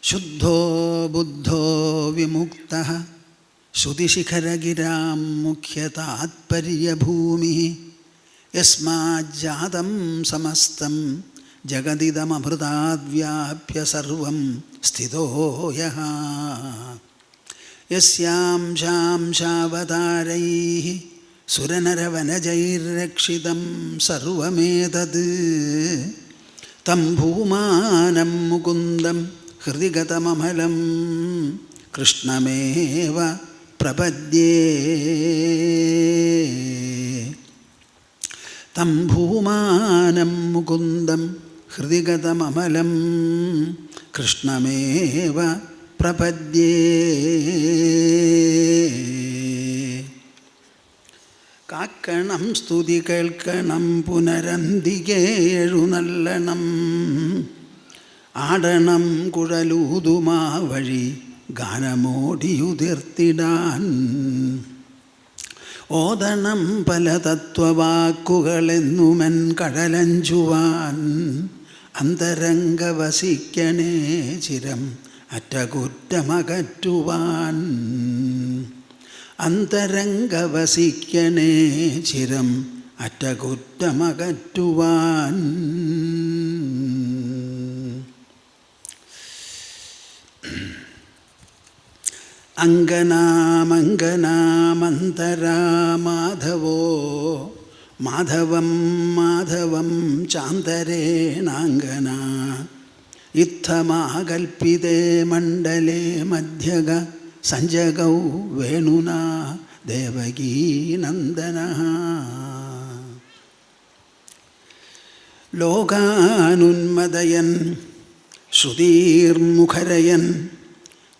ശുദ്ധോ ബുദ്ധോ വിമുക്തഃ ശ്രുതിശിഖരഗിരാം മുഖ്യതാത്പര്യഭൂമി യസ്മാജ്ജാതം സമസ്തം ജഗദിദമഭൃതാദ്വ്യാപ്യ സർവം സ്ഥിതോ യഃ യസ്യാംശാംശാവതാരൈഃ സുരനരവനജൈർരക്ഷിതം സർവമേതത് തം ഭൂമാനം മുകുന്ദം ഹൃദി ഗതമമലം കൃഷ്ണമേവ പ്രപദ്യേ. തം ഭൂമാനം മുകുന്ദം ഹൃദി ഗതമമലം കൃഷ്ണമേവ പ്രപദ്യേ. കാക്കണം സ്തുതി കേൾക്കണം പുനരന്തികെ എഴുന്നള്ളണം ആടണം കുഴലൂതുമാ വഴി ഗാനമോടിയുതിർത്തിടാൻ ഓതണം പല തത്വവാക്കുകളെന്നുമെൻ കടലഞ്ചുവാൻ അന്തരംഗവസിക്കണേ ചിരം അറ്റകുറ്റമകറ്റുവാൻ അന്തരംഗവസിക്കണേ ചിരം അറ്റകുറ്റമകറ്റുവാൻ. അങ്കനാമങ്കനാമന്തരാ മാധവോ മാധവം മാധവം ചാന്തരേണാങ്കന ഇത്തമാകൽപ്പിതേ മണ്ഡലേ മധ്യഗ സഞ്ജഗൗ വേണുനാ ദേവകീനന്ദനഃ. ലോകാനുന്മദയൻ ശ്രുതിർമുഖരയൻ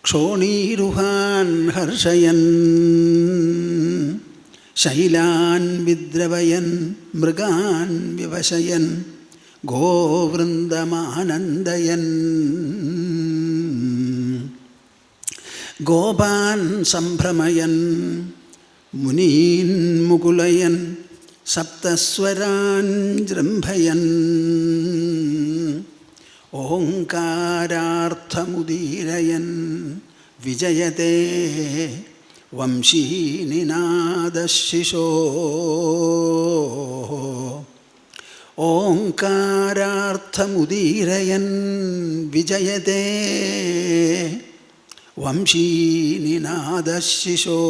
ക്ഷോണീരുഹാൻ ഹർഷയൻ ശൈലാൻ വിദ്രവയൻ മൃഗാൻ വിവശയൻ ഗോവൃന്ദമാനന്ദയൻ ഗോപാൻ സംഭ്രമയൻ മുനീൻ മുകുലയൻ സപ്തസ്വരാൻ ജൃംഭയൻ ഓംകാരാർത്ഥമുദീരയൻ വിജയതേ വംശീനിനാദശിശോ. ഓംകാരാർത്ഥമുദീരയൻ വിജയതേ വംശീനിനാദശിശോ.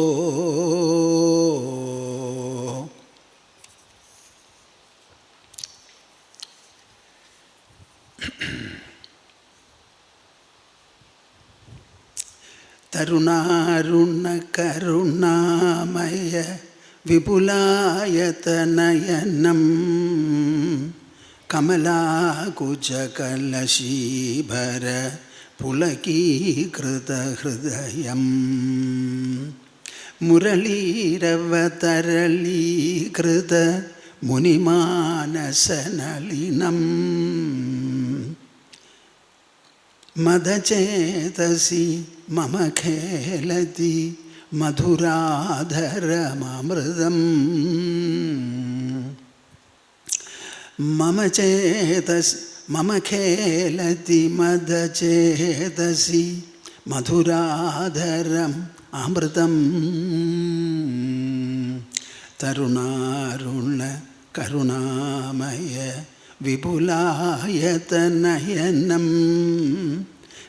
തരുണാരുണകരുണാമയ വിപുലായതനയനം കമലാകുചകലശീഭര പുളകീകൃതഹൃദയം മുരളീരവതരളീകൃത മുനിമാനസനളിനം മദചേതസി മമ ഖേലതി മധുരാധരമമൃതം മമ ഖേലതി മദചേതസി മധുരാധരം അമൃതം. തരുണാരുണ കരുണാമയ വിപുലായതനയനം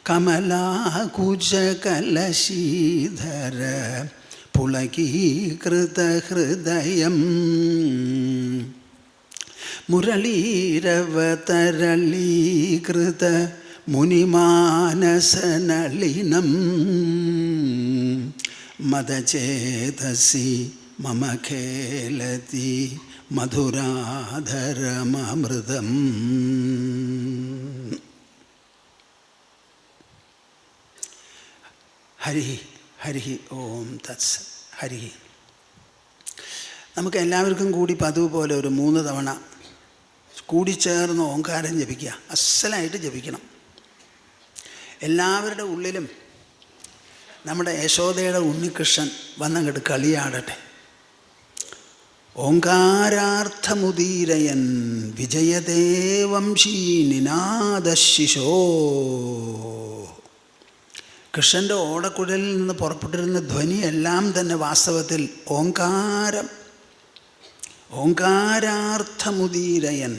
കമലാകുചകലശീധര പുളകീകൃതഹൃദയം മുരളീരവതരളീകൃത മുനിമാനസനളിനം മദചേതസി മമ ഖേലതി മധുരാധരമമൃതം. ഹരി ഹരി ഓം തത്സ. ഹരി. നമുക്ക് എല്ലാവർക്കും കൂടി പതിവ് പോലെ ഒരു 3 തവണ കൂടിച്ചേർന്ന് ഓങ്കാരം ജപിക്കുക. അസ്സലായിട്ട് ജപിക്കണം. എല്ലാവരുടെ ഉള്ളിലും നമ്മുടെ യശോദയുടെ ഉണ്ണികൃഷ്ണൻ വന്നങ്ങോട്ട് കളിയാടട്ടെ. ഓങ്കാരാർത്ഥമുദീരയൻ വിജയതേ വംശീനിനാദശിശോ. കൃഷ്ണൻ്റെ ഓടക്കുഴലിൽ നിന്ന് പുറപ്പെട്ടിരുന്ന ധ്വനിയെല്ലാം തന്നെ വാസ്തവത്തിൽ ഓങ്കാരം, ഓങ്കാരാർത്ഥമുദീരയൻ.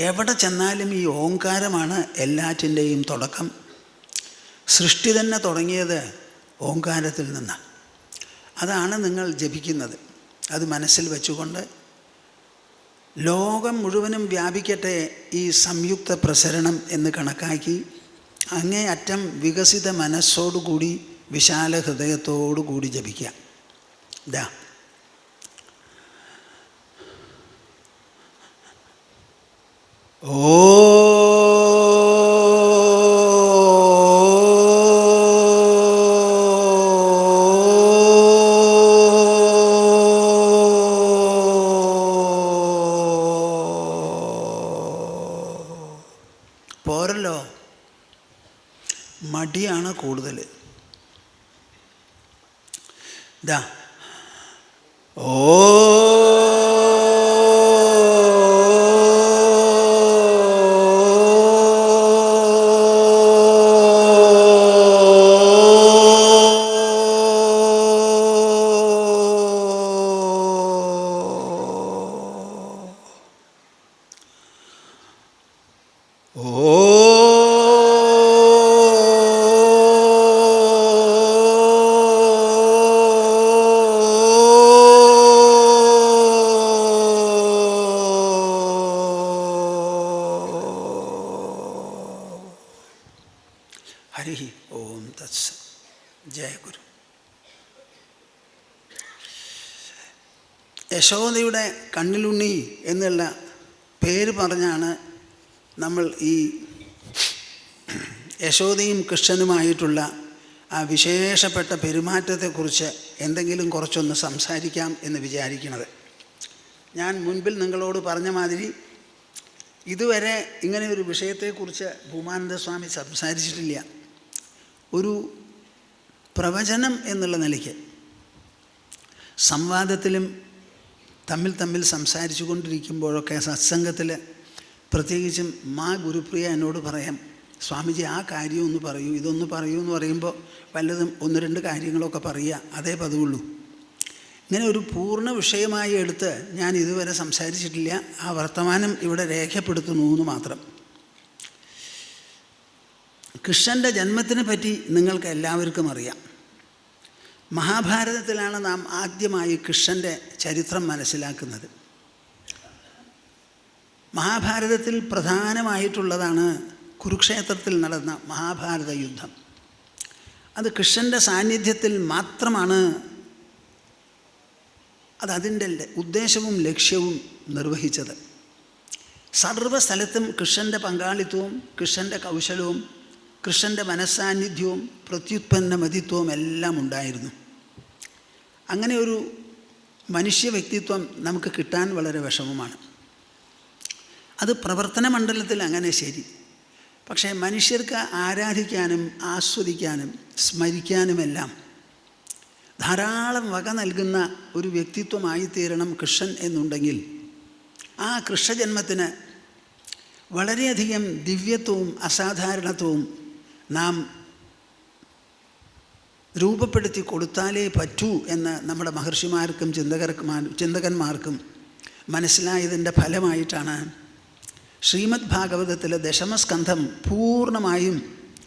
എവിടെ ചെന്നാലും ഈ ഓങ്കാരമാണ് എല്ലാറ്റിൻ്റെയും തുടക്കം. സൃഷ്ടി തന്നെ തുടങ്ങിയത് ഓങ്കാരത്തിൽ നിന്ന്. അതാണ് നിങ്ങൾ ജപിക്കുന്നത്. അത് മനസ്സിൽ വെച്ചുകൊണ്ട് ലോകം മുഴുവനും വ്യാപിക്കട്ടെ ഈ സംയുക്ത പ്രസരണം എന്ന് കണക്കാക്കി അങ്ങേയറ്റം വികസിത മനസ്സോടുകൂടി വിശാല ഹൃദയത്തോടുകൂടി ജപിക്കുക. ഇതാ ഓ പോരല്ലോ, മടിയാണ് കൂടുതൽ. ഇതാ ഓ ഹരി ഓം തത്സ. ജയ ഗുരു. യശോദയുടെ കണ്ണിലുണ്ണി എന്നുള്ള പേര് പറഞ്ഞാണ് നമ്മൾ ഈ യശോദയും കൃഷ്ണനുമായിട്ടുള്ള ആ വിശേഷപ്പെട്ട പെരുമാറ്റത്തെക്കുറിച്ച് എന്തെങ്കിലും കുറച്ചൊന്ന് സംസാരിക്കാം എന്ന് വിചാരിക്കുന്നത്. ഞാൻ മുൻപിൽ നിങ്ങളോട് പറഞ്ഞ മാതിരി ഇതുവരെ ഇങ്ങനെ ഒരു വിഷയത്തെക്കുറിച്ച് ഭൂമാനന്ദ സ്വാമി സംസാരിച്ചിട്ടില്ല. ഒരു പ്രവചനം എന്നുള്ള നിലയ്ക്ക് സംവാദത്തിലും തമ്മിൽ സംസാരിച്ചു കൊണ്ടിരിക്കുമ്പോഴൊക്കെ സത്സംഗത്തിൽ പ്രത്യേകിച്ചും മാ ഗുരുപ്രിയ എന്നോട് പറയാം, സ്വാമിജി ആ കാര്യം ഒന്ന് പറയൂ, ഇതൊന്ന് പറയൂ എന്ന് പറയുമ്പോൾ വല്ലതും ഒന്ന് രണ്ട് കാര്യങ്ങളൊക്കെ പറയുക, അതേ പതിവുള്ളൂ. ഇങ്ങനെ ഒരു പൂർണ്ണ വിഷയമായി എടുത്ത് ഞാൻ ഇതുവരെ സംസാരിച്ചിട്ടില്ല. ആ വർത്തമാനം ഇവിടെ രേഖപ്പെടുത്തുന്നു എന്ന് മാത്രം. കൃഷ്ണൻ്റെ ജന്മത്തിനെ പറ്റി നിങ്ങൾക്ക് എല്ലാവർക്കും അറിയാം. മഹാഭാരതത്തിലാണ് നാം ആദ്യമായി കൃഷ്ണൻ്റെ ചരിത്രം മനസ്സിലാക്കുന്നത്. മഹാഭാരതത്തിൽ പ്രധാനമായിട്ടുള്ളതാണ് കുരുക്ഷേത്രത്തിൽ നടന്ന മഹാഭാരത യുദ്ധം. അത് കൃഷ്ണൻ്റെ സാന്നിധ്യത്തിൽ മാത്രമാണ് അതിൻ്റെ ഉദ്ദേശവും ലക്ഷ്യവും നിർവഹിച്ചത്. സർവ്വസ്ഥലത്തും കൃഷ്ണൻ്റെ പങ്കാളിത്തവും കൃഷ്ണൻ്റെ കൗശലവും കൃഷ്ണൻ്റെ മനസ്സാന്നിധ്യവും പ്രത്യുത്പന്ന മതിത്വവും എല്ലാം ഉണ്ടായിരുന്നു. അങ്ങനെ ഒരു മനുഷ്യ വ്യക്തിത്വം നമുക്ക് കിട്ടാൻ വളരെ വിഷമമാണ്. അത് പ്രവർത്തന മണ്ഡലത്തിൽ അങ്ങനെ ശരി. പക്ഷേ മനുഷ്യർക്ക് ആരാധിക്കാനും ആസ്വദിക്കാനും സ്മരിക്കാനുമെല്ലാം ധാരാളം വക നൽകുന്ന ഒരു വ്യക്തിത്വമായി തീരണം കൃഷ്ണൻ എന്നുണ്ടെങ്കിൽ ആ കൃഷ്ണജന്മത്തിന് വളരെയധികം ദിവ്യത്വവും അസാധാരണത്വവും നാം രൂപപ്പെടുത്തി കൊടുത്താലേ പറ്റൂ എന്ന് നമ്മുടെ മഹർഷിമാർക്കും ചിന്തകന്മാർക്കും മനസ്സിലായതിൻ്റെ ഫലമായിട്ടാണ് ശ്രീമദ് ഭാഗവതത്തിലെ ദശമസ്കന്ധം പൂർണ്ണമായും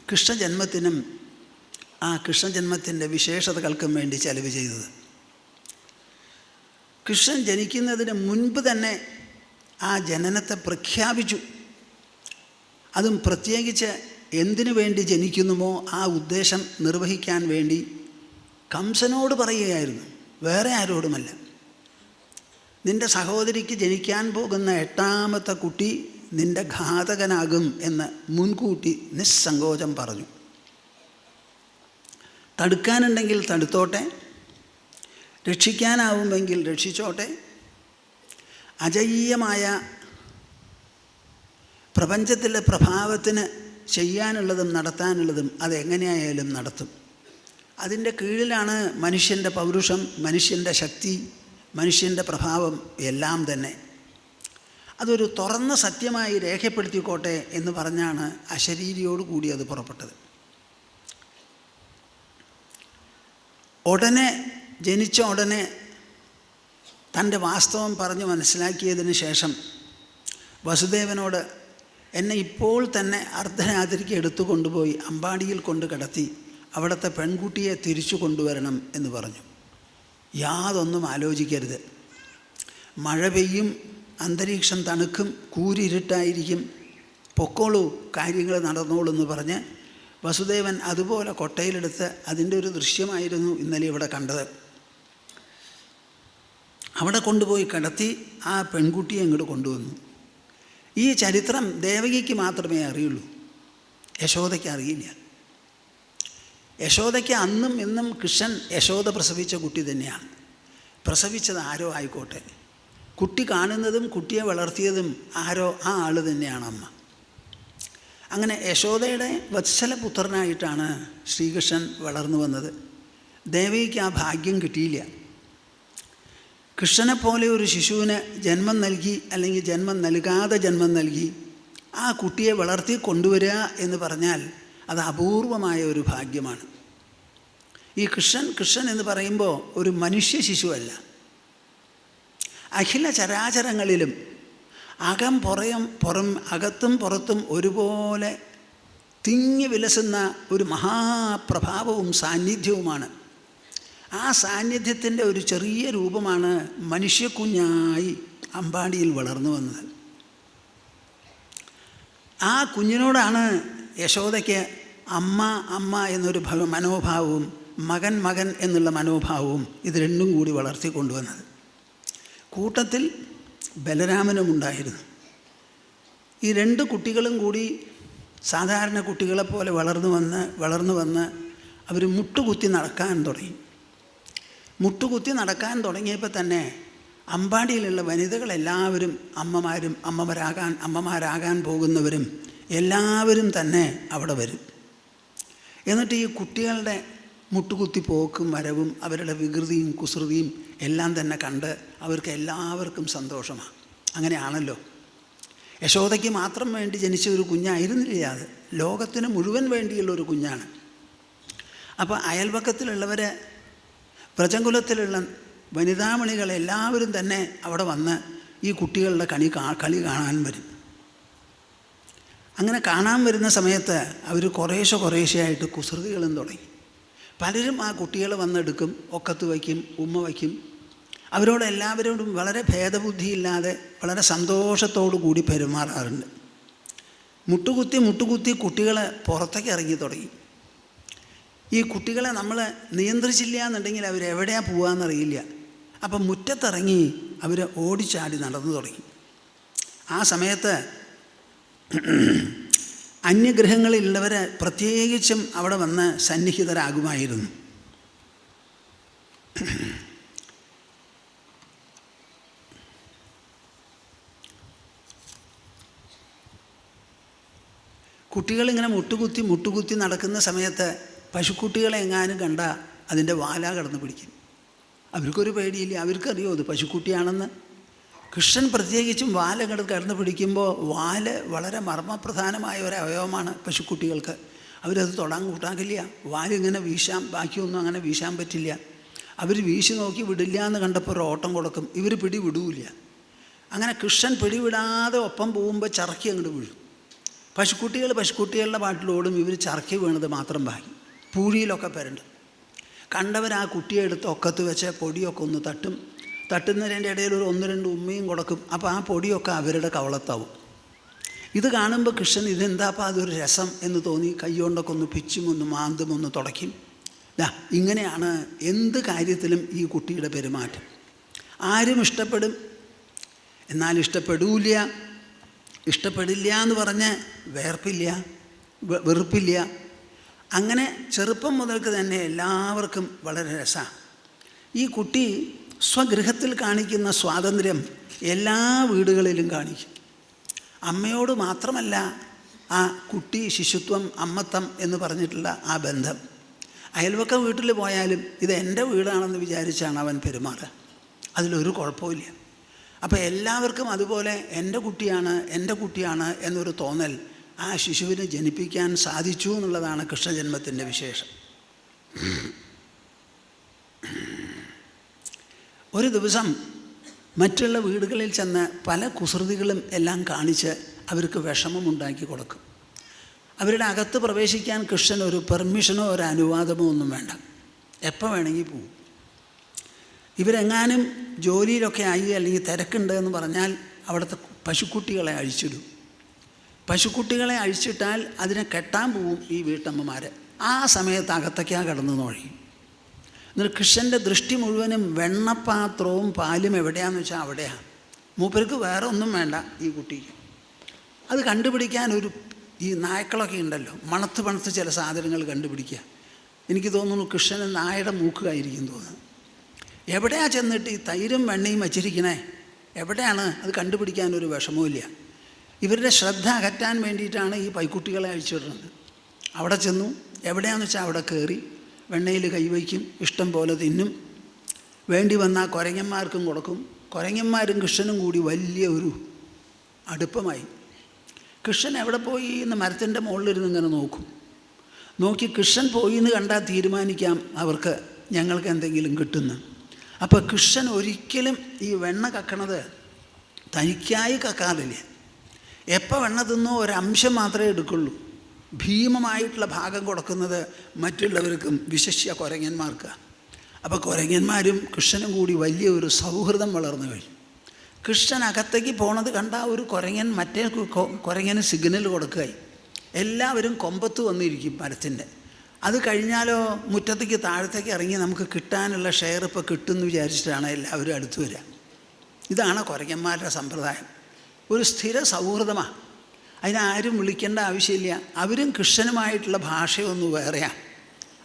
കൃഷ്ണജന്മത്തിനും ആ കൃഷ്ണജന്മത്തിൻ്റെ വിശേഷതകൾക്കും വേണ്ടി ചെലവ് ചെയ്തത്. കൃഷ്ണൻ ജനിക്കുന്നതിന് മുൻപ് തന്നെ ആ ജനനത്തെ പ്രഖ്യാപിച്ചു. അതും പ്രത്യേകിച്ച് എന്തിനു വേണ്ടി ജനിക്കുന്നുമോ ആ ഉദ്ദേശം നിർവഹിക്കാൻ വേണ്ടി കംസനോട് പറയുകയായിരുന്നു, വേറെ ആരോടുമല്ല. നിൻ്റെ സഹോദരിക്ക് ജനിക്കാൻ പോകുന്ന 8ാമത്തെ കുട്ടി നിൻ്റെ ഘാതകനാകും എന്ന് മുൻകൂട്ടി നിസ്സങ്കോചം പറഞ്ഞു. തടുക്കാനുണ്ടെങ്കിൽ തടുത്തോട്ടെ, രക്ഷിക്കാനാവുമെങ്കിൽ രക്ഷിച്ചോട്ടെ. അജയ്യമായ പ്രപഞ്ചത്തിലെ പ്രഭാവത്തിന് ചെയ്യാനുള്ളതും നടത്താനുള്ളതും അതെങ്ങനെയായാലും നടത്തും. അതിൻ്റെ കീഴിലാണ് മനുഷ്യൻ്റെ പൗരുഷം, മനുഷ്യൻ്റെ ശക്തി, മനുഷ്യൻ്റെ പ്രഭാവം എല്ലാം തന്നെ. അതൊരു തുറന്ന സത്യമായി രേഖപ്പെടുത്തിക്കോട്ടെ എന്ന് പറഞ്ഞാണ് അശരീരിയോട് കൂടി അത് പുറപ്പെട്ടത്. ജനിച്ച ഉടനെ തൻ്റെ വാസ്തവം പറഞ്ഞ് മനസ്സിലാക്കിയതിന് ശേഷം വസുദേവനോട് എന്നെ ഇപ്പോൾ തന്നെ അർദ്ധരാത്രിക്ക് എടുത്തു കൊണ്ടുപോയി അമ്പാടിയിൽ കൊണ്ട് കിടത്തി അവിടുത്തെ പെൺകുട്ടിയെ തിരിച്ചു കൊണ്ടുവരണം എന്ന് പറഞ്ഞു. യാതൊന്നും ആലോചിക്കരുത്, മഴ പെയ്യും, അന്തരീക്ഷം തണുക്കും, കൂരിരുട്ടായിരിക്കും, പൊക്കോളൂ, കാര്യങ്ങൾ നടന്നോളൂ എന്ന് പറഞ്ഞ് വസുദേവൻ അതുപോലെ കൊട്ടയിലെടുത്ത് അതിൻ്റെ ഒരു ദൃശ്യമായിരുന്നു ഇന്നലെ ഇവിടെ കണ്ടത്. അവിടെ കൊണ്ടുപോയി കിടത്തി ആ പെൺകുട്ടിയെ ഇങ്ങോട്ട് കൊണ്ടുവന്നു. ഈ ചരിത്രം ദേവകിക്ക് മാത്രമേ അറിയുള്ളൂ, യശോദയ്ക്ക് അറിയില്ല. യശോദയ്ക്ക് അന്നും ഇന്നും കൃഷ്ണൻ യശോദ പ്രസവിച്ച കുട്ടി തന്നെയാണ്. പ്രസവിച്ചത് ആരോ ആയിക്കോട്ടെ, കുട്ടി കാണുന്നതും കുട്ടിയെ വളർത്തിയതും ആരോ, ആ ആൾ തന്നെയാണ് അമ്മ. അങ്ങനെ യശോദയുടെ വത്സലപുത്രനായിട്ടാണ് ശ്രീകൃഷ്ണൻ വളർന്നു വന്നത്. ദേവകിക്ക് ആ ഭാഗ്യം കിട്ടിയില്ല. കൃഷ്ണനെപ്പോലെ ഒരു ശിശുവിന് ജന്മം നൽകി, അല്ലെങ്കിൽ ജന്മം നൽകാതെ ജന്മം നൽകി ആ കുട്ടിയെ വളർത്തി കൊണ്ടുവരിക എന്ന് പറഞ്ഞാൽ അത് അപൂർവമായ ഒരു ഭാഗ്യമാണ്. ഈ കൃഷ്ണൻ എന്ന് പറയുമ്പോൾ ഒരു മനുഷ്യ ശിശുവല്ല. അഖില ചരാചരങ്ങളിലും അകത്തും പുറത്തും ഒരുപോലെ തിങ്ങി വിലസുന്ന ഒരു മഹാപ്രഭാവവും സാന്നിധ്യവുമാണ്. ആ സാന്നിധ്യത്തിൻ്റെ ഒരു ചെറിയ രൂപമാണ് മനുഷ്യക്കുഞ്ഞായി അമ്പാടിയിൽ വളർന്നു വന്നത്. ആ കുഞ്ഞിനോടാണ് യശോദയ്ക്ക് അമ്മ എന്നൊരു മനോഭാവവും മകൻ എന്നുള്ള മനോഭാവവും ഇത് രണ്ടും കൂടി വളർത്തിക്കൊണ്ടുവന്നത്. കൂട്ടത്തിൽ ബലരാമനുമുണ്ടായിരുന്നു. ഈ രണ്ട് കുട്ടികളും കൂടി സാധാരണ കുട്ടികളെപ്പോലെ വളർന്നു വന്ന് അവർ മുട്ടുകുത്തി നടക്കാൻ തുടങ്ങി. മുട്ടുകുത്തി നടക്കാൻ തുടങ്ങിയപ്പോൾ തന്നെ അമ്പാടിയിലുള്ള വനിതകളെല്ലാവരും അമ്മമാരാകാൻ പോകുന്നവരും എല്ലാവരും തന്നെ അവിടെ വരും. എന്നിട്ട് ഈ കുട്ടികളുടെ മുട്ടുകുത്തി പോക്കും വരവും അവരുടെ വികൃതിയും കുസൃതിയും എല്ലാം തന്നെ കണ്ട് അവർക്ക് എല്ലാവർക്കും സന്തോഷമാണ്. അങ്ങനെയാണല്ലോ. യശോദയ്ക്ക് മാത്രം വേണ്ടി ജനിച്ച ഒരു കുഞ്ഞായിരുന്നില്ല അത്, ലോകത്തിന് മുഴുവൻ വേണ്ടിയുള്ളൊരു കുഞ്ഞാണ്. അപ്പോൾ അയൽപക്കത്തിലുള്ളവർ, പ്രജകുലത്തിലുള്ള വനിതാമണികളെല്ലാവരും തന്നെ അവിടെ വന്ന് ഈ കുട്ടികളുടെ കളി കാണാൻ വരും. അങ്ങനെ കാണാൻ വരുന്ന സമയത്ത് അവർ കുറേശ്ശെയായിട്ട് കുസൃതികളും തുടങ്ങി. പലരും ആ കുട്ടികൾ വന്നെടുക്കും, ഒക്കത്ത് വയ്ക്കും, ഉമ്മ വയ്ക്കും. അവരോടെല്ലാവരോടും വളരെ ഭേദബുദ്ധിയില്ലാതെ വളരെ സന്തോഷത്തോടു കൂടി പെരുമാറാറുണ്ട്. മുട്ടുകുത്തി കുട്ടികൾ പുറത്തേക്ക് ഇറങ്ങി തുടങ്ങി. ഈ കുട്ടികളെ നമ്മൾ നിയന്ത്രിച്ചില്ല എന്നുണ്ടെങ്കിൽ അവരെവിടെയാണ് പോകാമെന്നറിയില്ല. അപ്പം മുറ്റത്തിറങ്ങി അവർ ഓടിച്ചാടി നടന്നു തുടങ്ങി. ആ സമയത്ത് അന്യഗ്രഹങ്ങളിലുള്ളവർ പ്രത്യേകിച്ചും അവിടെ വന്ന് സന്നിഹിതരാകുമായിരുന്നു. കുട്ടികളിങ്ങനെ മുട്ടുകുത്തി നടക്കുന്ന സമയത്ത് പശുക്കുട്ടികളെ എങ്ങാനും കണ്ട അതിൻ്റെ വാല കടന്ന് പിടിക്കും. അവർക്കൊരു പേടിയില്ല, അവർക്കറിയോ അത് പശുക്കുട്ടിയാണെന്ന്. കൃഷ്ണൻ പ്രത്യേകിച്ചും വാല കടന്ന് പിടിക്കുമ്പോൾ വാല് വളരെ മർമ്മപ്രധാനമായ ഒരു അവയവമാണ് പശുക്കുട്ടികൾക്ക്. അവരത് തൊടാൻ കൂട്ടാക്കില്ല. വാലിങ്ങനെ ബാക്കിയൊന്നും അങ്ങനെ വീശാൻ പറ്റില്ല. അവർ വീശി നോക്കി വിടില്ല എന്ന് കണ്ടപ്പോൾ ഒരു ഓട്ടം കൊടുക്കും. ഇവർ പിടിവിടൂല്ല. അങ്ങനെ കൃഷ്ണൻ പിടിവിടാതെ ഒപ്പം പോകുമ്പോൾ ചറക്കി അങ്ങോട്ട് വീഴും. പശുക്കുട്ടികളുടെ പാട്ടിലോടും. ഇവർ ചറക്കി വീണത് മാത്രം ബാക്കി. പൂഴിയിലൊക്കെ പെരണ്ട് കണ്ടവർ ആ കുട്ടിയെ എടുത്ത് ഒക്കത്ത് വെച്ച് പൊടിയൊക്കെ ഒന്ന് തട്ടുന്നതിൻ്റെ ഇടയിൽ ഒരു 1-2 ഉമ്മയും കൊടുക്കും. അപ്പോൾ ആ പൊടിയൊക്കെ അവരുടെ കവളത്താവും. ഇത് കാണുമ്പോൾ കൃഷ്ണൻ ഇതെന്താപ്പം അതൊരു രസം എന്ന് തോന്നി കൈകൊണ്ടൊക്കെ ഒന്ന് പിച്ചും ഒന്ന് മാന്തും ഒന്ന് തുടയ്ക്കും. ഇങ്ങനെയാണ് എന്ത് കാര്യത്തിലും ഈ കുട്ടിയുടെ പെരുമാറ്റം. ആരും ഇഷ്ടപ്പെടും, എന്നാൽ ഇഷ്ടപ്പെടില്ല എന്ന് പറഞ്ഞ് വെറുപ്പില്ല. അങ്ങനെ ചെറുപ്പം മുതൽക്ക് തന്നെ എല്ലാവർക്കും വളരെ രസമാണ്. ഈ കുട്ടി സ്വഗൃഹത്തിൽ കാണിക്കുന്ന സ്വാതന്ത്ര്യം എല്ലാ വീടുകളിലും കാണിക്കും. അമ്മയോട് മാത്രമല്ല ആ കുട്ടി ശിശുത്വം, അമ്മത്തം എന്ന് പറഞ്ഞിട്ടുള്ള ആ ബന്ധം. അയൽവക്ക വീട്ടിൽ പോയാലും ഇത് എൻ്റെ വീടാണെന്ന് വിചാരിച്ചാണ് അവൻ പെരുമാറുക. അതിലൊരു കുഴപ്പമില്ല. അപ്പോൾ എല്ലാവർക്കും അതുപോലെ എൻ്റെ കുട്ടിയാണ് എന്നൊരു തോന്നൽ ആ ശിശുവിന് ജനിപ്പിക്കാൻ സാധിച്ചു എന്നുള്ളതാണ് കൃഷ്ണജന്മത്തിൻ്റെ വിശേഷം. ഒരു ദിവസം മറ്റുള്ള വീടുകളിൽ ചെന്ന് പല കുസൃതികളും എല്ലാം കാണിച്ച് അവർക്ക് വിഷമമുണ്ടാക്കി കൊടുക്കും. അവരുടെ അകത്ത് പ്രവേശിക്കാൻ കൃഷ്ണൻ ഒരു പെർമിഷനോ ഒരു അനുവാദമോ ഒന്നും വേണ്ട, എപ്പോൾ വേണമെങ്കിൽ പോവും. ഇവരെങ്ങാനും ജോലിയിലൊക്കെ ആയി അല്ലെങ്കിൽ തിരക്കുണ്ട് എന്ന് പറഞ്ഞാൽ അവിടുത്തെ പശുക്കുട്ടികളെ അഴിച്ചിടും. പശുക്കുട്ടികളെ അഴിച്ചിട്ടാൽ അതിനെ കെട്ടാൻ പോവും ഈ വീട്ടമ്മമാർ. ആ സമയത്ത് അകത്തേക്കാണ് കിടന്ന് നോഴിയും. എന്നിട്ട് കൃഷ്ണൻ്റെ ദൃഷ്ടി മുഴുവനും വെണ്ണപ്പാത്രവും പാലും എവിടെയാണെന്ന് വെച്ചാൽ അവിടെയാണ്. മൂപ്പർക്ക് വേറെ ഒന്നും വേണ്ട ഈ കുട്ടിക്ക്. അത് കണ്ടുപിടിക്കാൻ ഈ നായ്ക്കളൊക്കെ ഉണ്ടല്ലോ, മണത്ത് ചില സാധനങ്ങൾ കണ്ടുപിടിക്കുക. എനിക്ക് തോന്നുന്നു കൃഷ്ണന് നായയുടെ മൂക്കായിരിക്കും തോന്നുന്നു. എവിടെയാണ് ചെന്നിട്ട് ഈ തൈരും വെണ്ണയും വച്ചിരിക്കണേ, എവിടെയാണ് അത് കണ്ടുപിടിക്കാനൊരു വിഷമവുമില്ല. ഇവരുടെ ശ്രദ്ധ അകറ്റാൻ വേണ്ടിയിട്ടാണ് ഈ പൈക്കുട്ടികളെ അഴിച്ചിടുന്നത്. അവിടെ ചെന്നു എവിടെയാണെന്ന് വെച്ചാൽ അവിടെ കയറി വെണ്ണയിൽ കൈവയ്ക്കും, ഇഷ്ടം പോലെ തിന്നും. വേണ്ടി വന്നാൽ കുരങ്ങന്മാർക്കും കൊടുക്കും. കുരങ്ങന്മാരും കൃഷ്ണനും കൂടി വലിയ ഒരു അടുപ്പമായി. കൃഷ്ണൻ എവിടെ പോയി എന്ന് മരത്തിൻ്റെ മുകളിലിരുന്ന് ഇങ്ങനെ നോക്കി കൃഷ്ണൻ പോയി എന്ന് കണ്ടാൽ തീരുമാനിക്കാം അവർക്ക് ഞങ്ങൾക്ക് എന്തെങ്കിലും കിട്ടുന്നു. അപ്പോൾ കൃഷ്ണൻ ഒരിക്കലും ഈ വെണ്ണ കക്കണത് തനിക്കായി കക്കാറില്ല. എപ്പോൾ വെണ്ണ തിന്നോ ഒരംശം മാത്രമേ എടുക്കുള്ളൂ. ഭീമമായിട്ടുള്ള ഭാഗം കൊടുക്കുന്നത് മറ്റുള്ളവർക്കും, വിശിഷ്യ കുരങ്ങന്മാർക്ക്. അപ്പോൾ കുരങ്ങന്മാരും കൃഷ്ണനും കൂടി വലിയ ഒരു സൗഹൃദം വളർന്നു കഴിഞ്ഞു. കൃഷ്ണൻ അകത്തേക്ക് പോണത് കണ്ട ഒരു കുരങ്ങൻ മറ്റേ കുരങ്ങന് സിഗ്നൽ കൊടുക്കുകയായി. എല്ലാവരും കൊമ്പത്ത് വന്നിരിക്കും മരത്തിൻ്റെ. അത് കഴിഞ്ഞാലോ മുറ്റത്തേക്ക് താഴത്തേക്ക് ഇറങ്ങി നമുക്ക് കിട്ടാനുള്ള ഷെയർ ഇപ്പോൾ കിട്ടുമെന്ന് വിചാരിച്ചിട്ടാണ് എല്ലാവരും അടുത്ത് വരിക. ഇതാണ് കുരങ്ങന്മാരുടെ സമ്പ്രദായം. ഒരു സ്ഥിര സൗഹൃദമാണ്. അതിനാരും വിളിക്കേണ്ട ആവശ്യമില്ല. അവരും കൃഷ്ണനുമായിട്ടുള്ള ഭാഷയൊന്ന് വേറെയാണ്,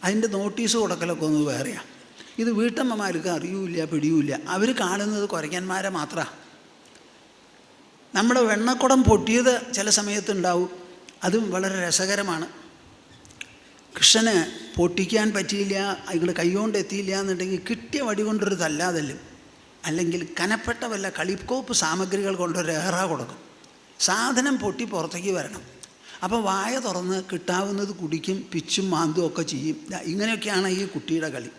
അതിൻ്റെ നോട്ടീസ് കൊടുക്കലൊക്കെ ഒന്ന് വേറെയാണ്. ഇത് വീട്ടമ്മമാർക്ക് അറിയൂല, പിടിയൂല. അവർ കാണുന്നത് കുരങ്ങന്മാരെ മാത്രമാണ്. നമ്മുടെ വെണ്ണക്കുടം പൊട്ടിയത് ചില സമയത്തുണ്ടാവും, അതും വളരെ രസകരമാണ്. കൃഷ്ണന് പൊട്ടിക്കാൻ പറ്റിയില്ല, അയാൾ കൈകൊണ്ട് എത്തിയില്ല എന്നുണ്ടെങ്കിൽ കിട്ടിയ വടി കൊണ്ടൊരു തല്ലാതല്ലും, അല്ലെങ്കിൽ കനപ്പെട്ട വല്ല കളിക്കോപ്പ് സാമഗ്രികൾ കൊണ്ടൊരു ഏറ കൊടുക്കും. സാധനം പൊട്ടി പുറത്തേക്ക് വരണം. അപ്പോൾ വായ തുറന്ന് കിട്ടാവുന്നത് കുടിക്കും, പിച്ചും മാന്തും ഒക്കെ ചെയ്യും. ഇങ്ങനെയൊക്കെയാണ് ഈ കുട്ടിയുടെ കളി.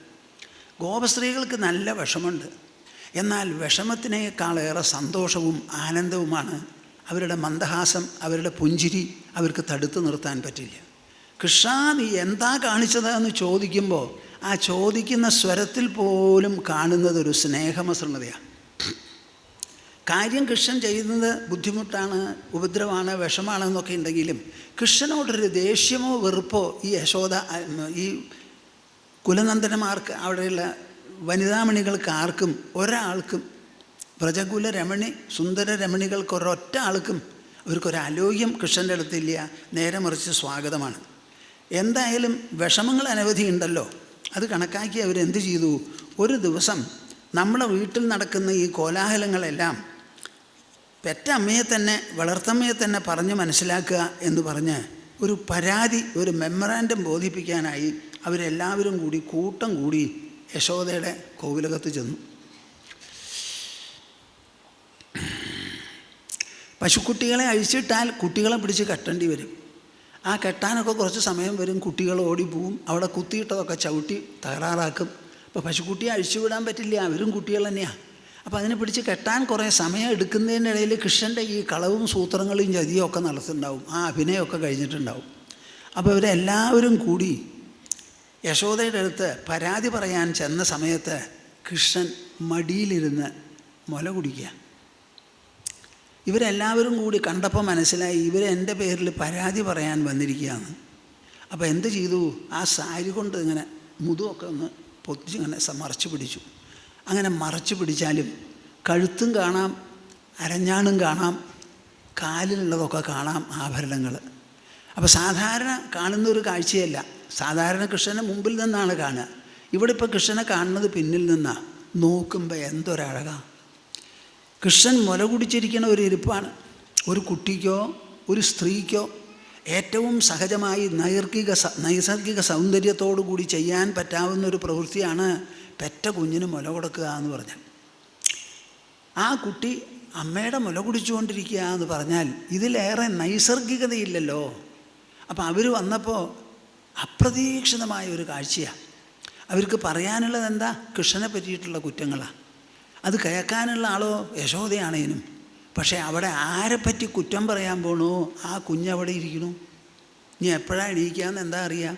ഗോപസ്ത്രീകൾക്ക് നല്ല വിഷമമുണ്ട്. എന്നാൽ വിഷമത്തിനേക്കാളേറെ സന്തോഷവും ആനന്ദവുമാണ് അവരുടെ മന്ദഹാസം, അവരുടെ പുഞ്ചിരി. അവർക്ക് തടുത്തു നിർത്താൻ പറ്റില്ല. കൃഷ്ണ നീ എന്താ കാണിച്ചതെന്ന് ചോദിക്കുമ്പോൾ ആ ചോദിക്കുന്ന സ്വരത്തിൽ പോലും കാണുന്നത് ഒരു സ്നേഹമസൃണതയാണ്. കാര്യം കൃഷ്ണൻ ചെയ്യുന്നത് ബുദ്ധിമുട്ടാണ്, ഉപദ്രവമാണ്, വിഷമാണെന്നൊക്കെ ഉണ്ടെങ്കിലും കൃഷ്ണനോടൊരു ദേഷ്യമോ വെറുപ്പോ ഈ യശോദ, ഈ കുലനന്ദനമാർക്ക്, അവിടെയുള്ള വനിതാമണികൾക്ക് ആർക്കും, ഒരാൾക്കും, വ്രജകുല രമണി സുന്ദര രമണികൾക്ക് ഒരൊറ്റ ആൾക്കും അവർക്കൊരലോക്യം കൃഷ്ണൻ്റെ അടുത്തില്ല. നേരെ മറിച്ച് സ്വാഗതമാണ്. എന്തായാലും വിഷമങ്ങൾ അനവധി ഉണ്ടല്ലോ, അത് കണക്കാക്കി അവരെന്ത് ചെയ്തു? ഒരു ദിവസം നമ്മളെ വീട്ടിൽ നടക്കുന്ന ഈ കോലാഹലങ്ങളെല്ലാം പെറ്റ അമ്മയെ തന്നെ, വളർത്തമ്മയെ തന്നെ പറഞ്ഞ് മനസ്സിലാക്കുക എന്ന് പറഞ്ഞ് ഒരു പരാതി, ഒരു മെമ്മറാൻഡം ബോധിപ്പിക്കാനായി അവരെല്ലാവരും കൂടി കൂട്ടം കൂടി യശോദയുടെ കോവിലകത്ത് ചെന്നു. പശുക്കുട്ടികളെ അഴിച്ചിട്ടാൽ കുട്ടികളെ പിടിച്ച് കെട്ടേണ്ടി വരും. ആ കെട്ടാനൊക്കെ കുറച്ച് സമയം വരും. കുട്ടികൾ ഓടിപ്പോവും, അവിടെ കുത്തിയിട്ടതൊക്കെ ചവിട്ടി തകരാറാക്കും. അപ്പോൾ പശുക്കുട്ടിയെ അഴിച്ചു വിടാൻ പറ്റില്ല, അവരും കുട്ടികൾ തന്നെയാണ്. അപ്പോൾ അതിനെ പിടിച്ച് കെട്ടാൻ കുറേ സമയം എടുക്കുന്നതിൻ്റെ ഇടയിൽ കൃഷ്ണൻ്റെ ഈ കളവും സൂത്രങ്ങളും ചതിയും ഒക്കെ നടത്തുന്നുണ്ടാവും, ആ അഭിനയമൊക്കെ കഴിഞ്ഞിട്ടുണ്ടാവും. അപ്പോൾ ഇവരെല്ലാവരും കൂടി യശോദയുടെ അടുത്ത് പരാതി പറയാൻ ചെന്ന സമയത്ത് കൃഷ്ണൻ മടിയിലിരുന്ന് മുല കുടിക്കുക. ഇവരെല്ലാവരും കൂടി കണ്ടപ്പോൾ മനസ്സിലായി ഇവരെൻ്റെ പേരിൽ പരാതി പറയാൻ വന്നിരിക്കുകയാണ്. അപ്പോൾ എന്ത് ചെയ്തു? ആ സാരി കൊണ്ട് ഇങ്ങനെ മുതുമൊക്കെ ഒന്ന് പൊത്തിച്ച് ഇങ്ങനെ മറച്ചു പിടിച്ചു. അങ്ങനെ മറച്ചു പിടിച്ചാലും കഴുത്തും കാണാം, അരഞ്ഞാണും കാണാം, കാലിലുള്ളതൊക്കെ കാണാം, ആഭരണങ്ങൾ. അപ്പോൾ സാധാരണ കാണുന്നൊരു കാഴ്ചയല്ല. സാധാരണ കൃഷ്ണനെ മുമ്പിൽ നിന്നാണ് കാണുക. ഇവിടെ ഇപ്പോൾ കൃഷ്ണനെ കാണുന്നത് പിന്നിൽ നിന്നാണ്. നോക്കുമ്പോൾ എന്തൊരഴകാണ്! കൃഷ്ണൻ മുല കുടിച്ചിരിക്കുന്ന ഒരു ഇരിപ്പാണ്. ഒരു കുട്ടിക്കോ ഒരു സ്ത്രീക്കോ ഏറ്റവും സഹജമായി നൈസർഗിക സൗന്ദര്യത്തോടു കൂടി ചെയ്യാൻ പറ്റാവുന്നൊരു പ്രവൃത്തിയാണ് പെറ്റ കുഞ്ഞിന് മുല കൊടുക്കുക എന്ന് പറഞ്ഞാൽ. ആ കുട്ടി അമ്മയുടെ മുല കുടിച്ചുകൊണ്ടിരിക്കുക എന്ന് പറഞ്ഞാൽ ഇതിലേറെ നൈസർഗികതയില്ലല്ലോ. അപ്പം അവർ വന്നപ്പോൾ അപ്രതീക്ഷിതമായ ഒരു കാഴ്ചയാണ്. അവർക്ക് പറയാനുള്ളത് എന്താ? കൃഷ്ണനെ പറ്റിയിട്ടുള്ള കുറ്റങ്ങളാണ്. അത് കേൾക്കാനുള്ള ആളോ യശോദയാണേനും. പക്ഷേ അവിടെ ആരെപ്പറ്റി കുറ്റം പറയാൻ പോണോ ആ കുഞ്ഞവിടെ ഇരിക്കണു. നീ എപ്പോഴാണ് എണീക്കാന്ന് എന്താ അറിയാം?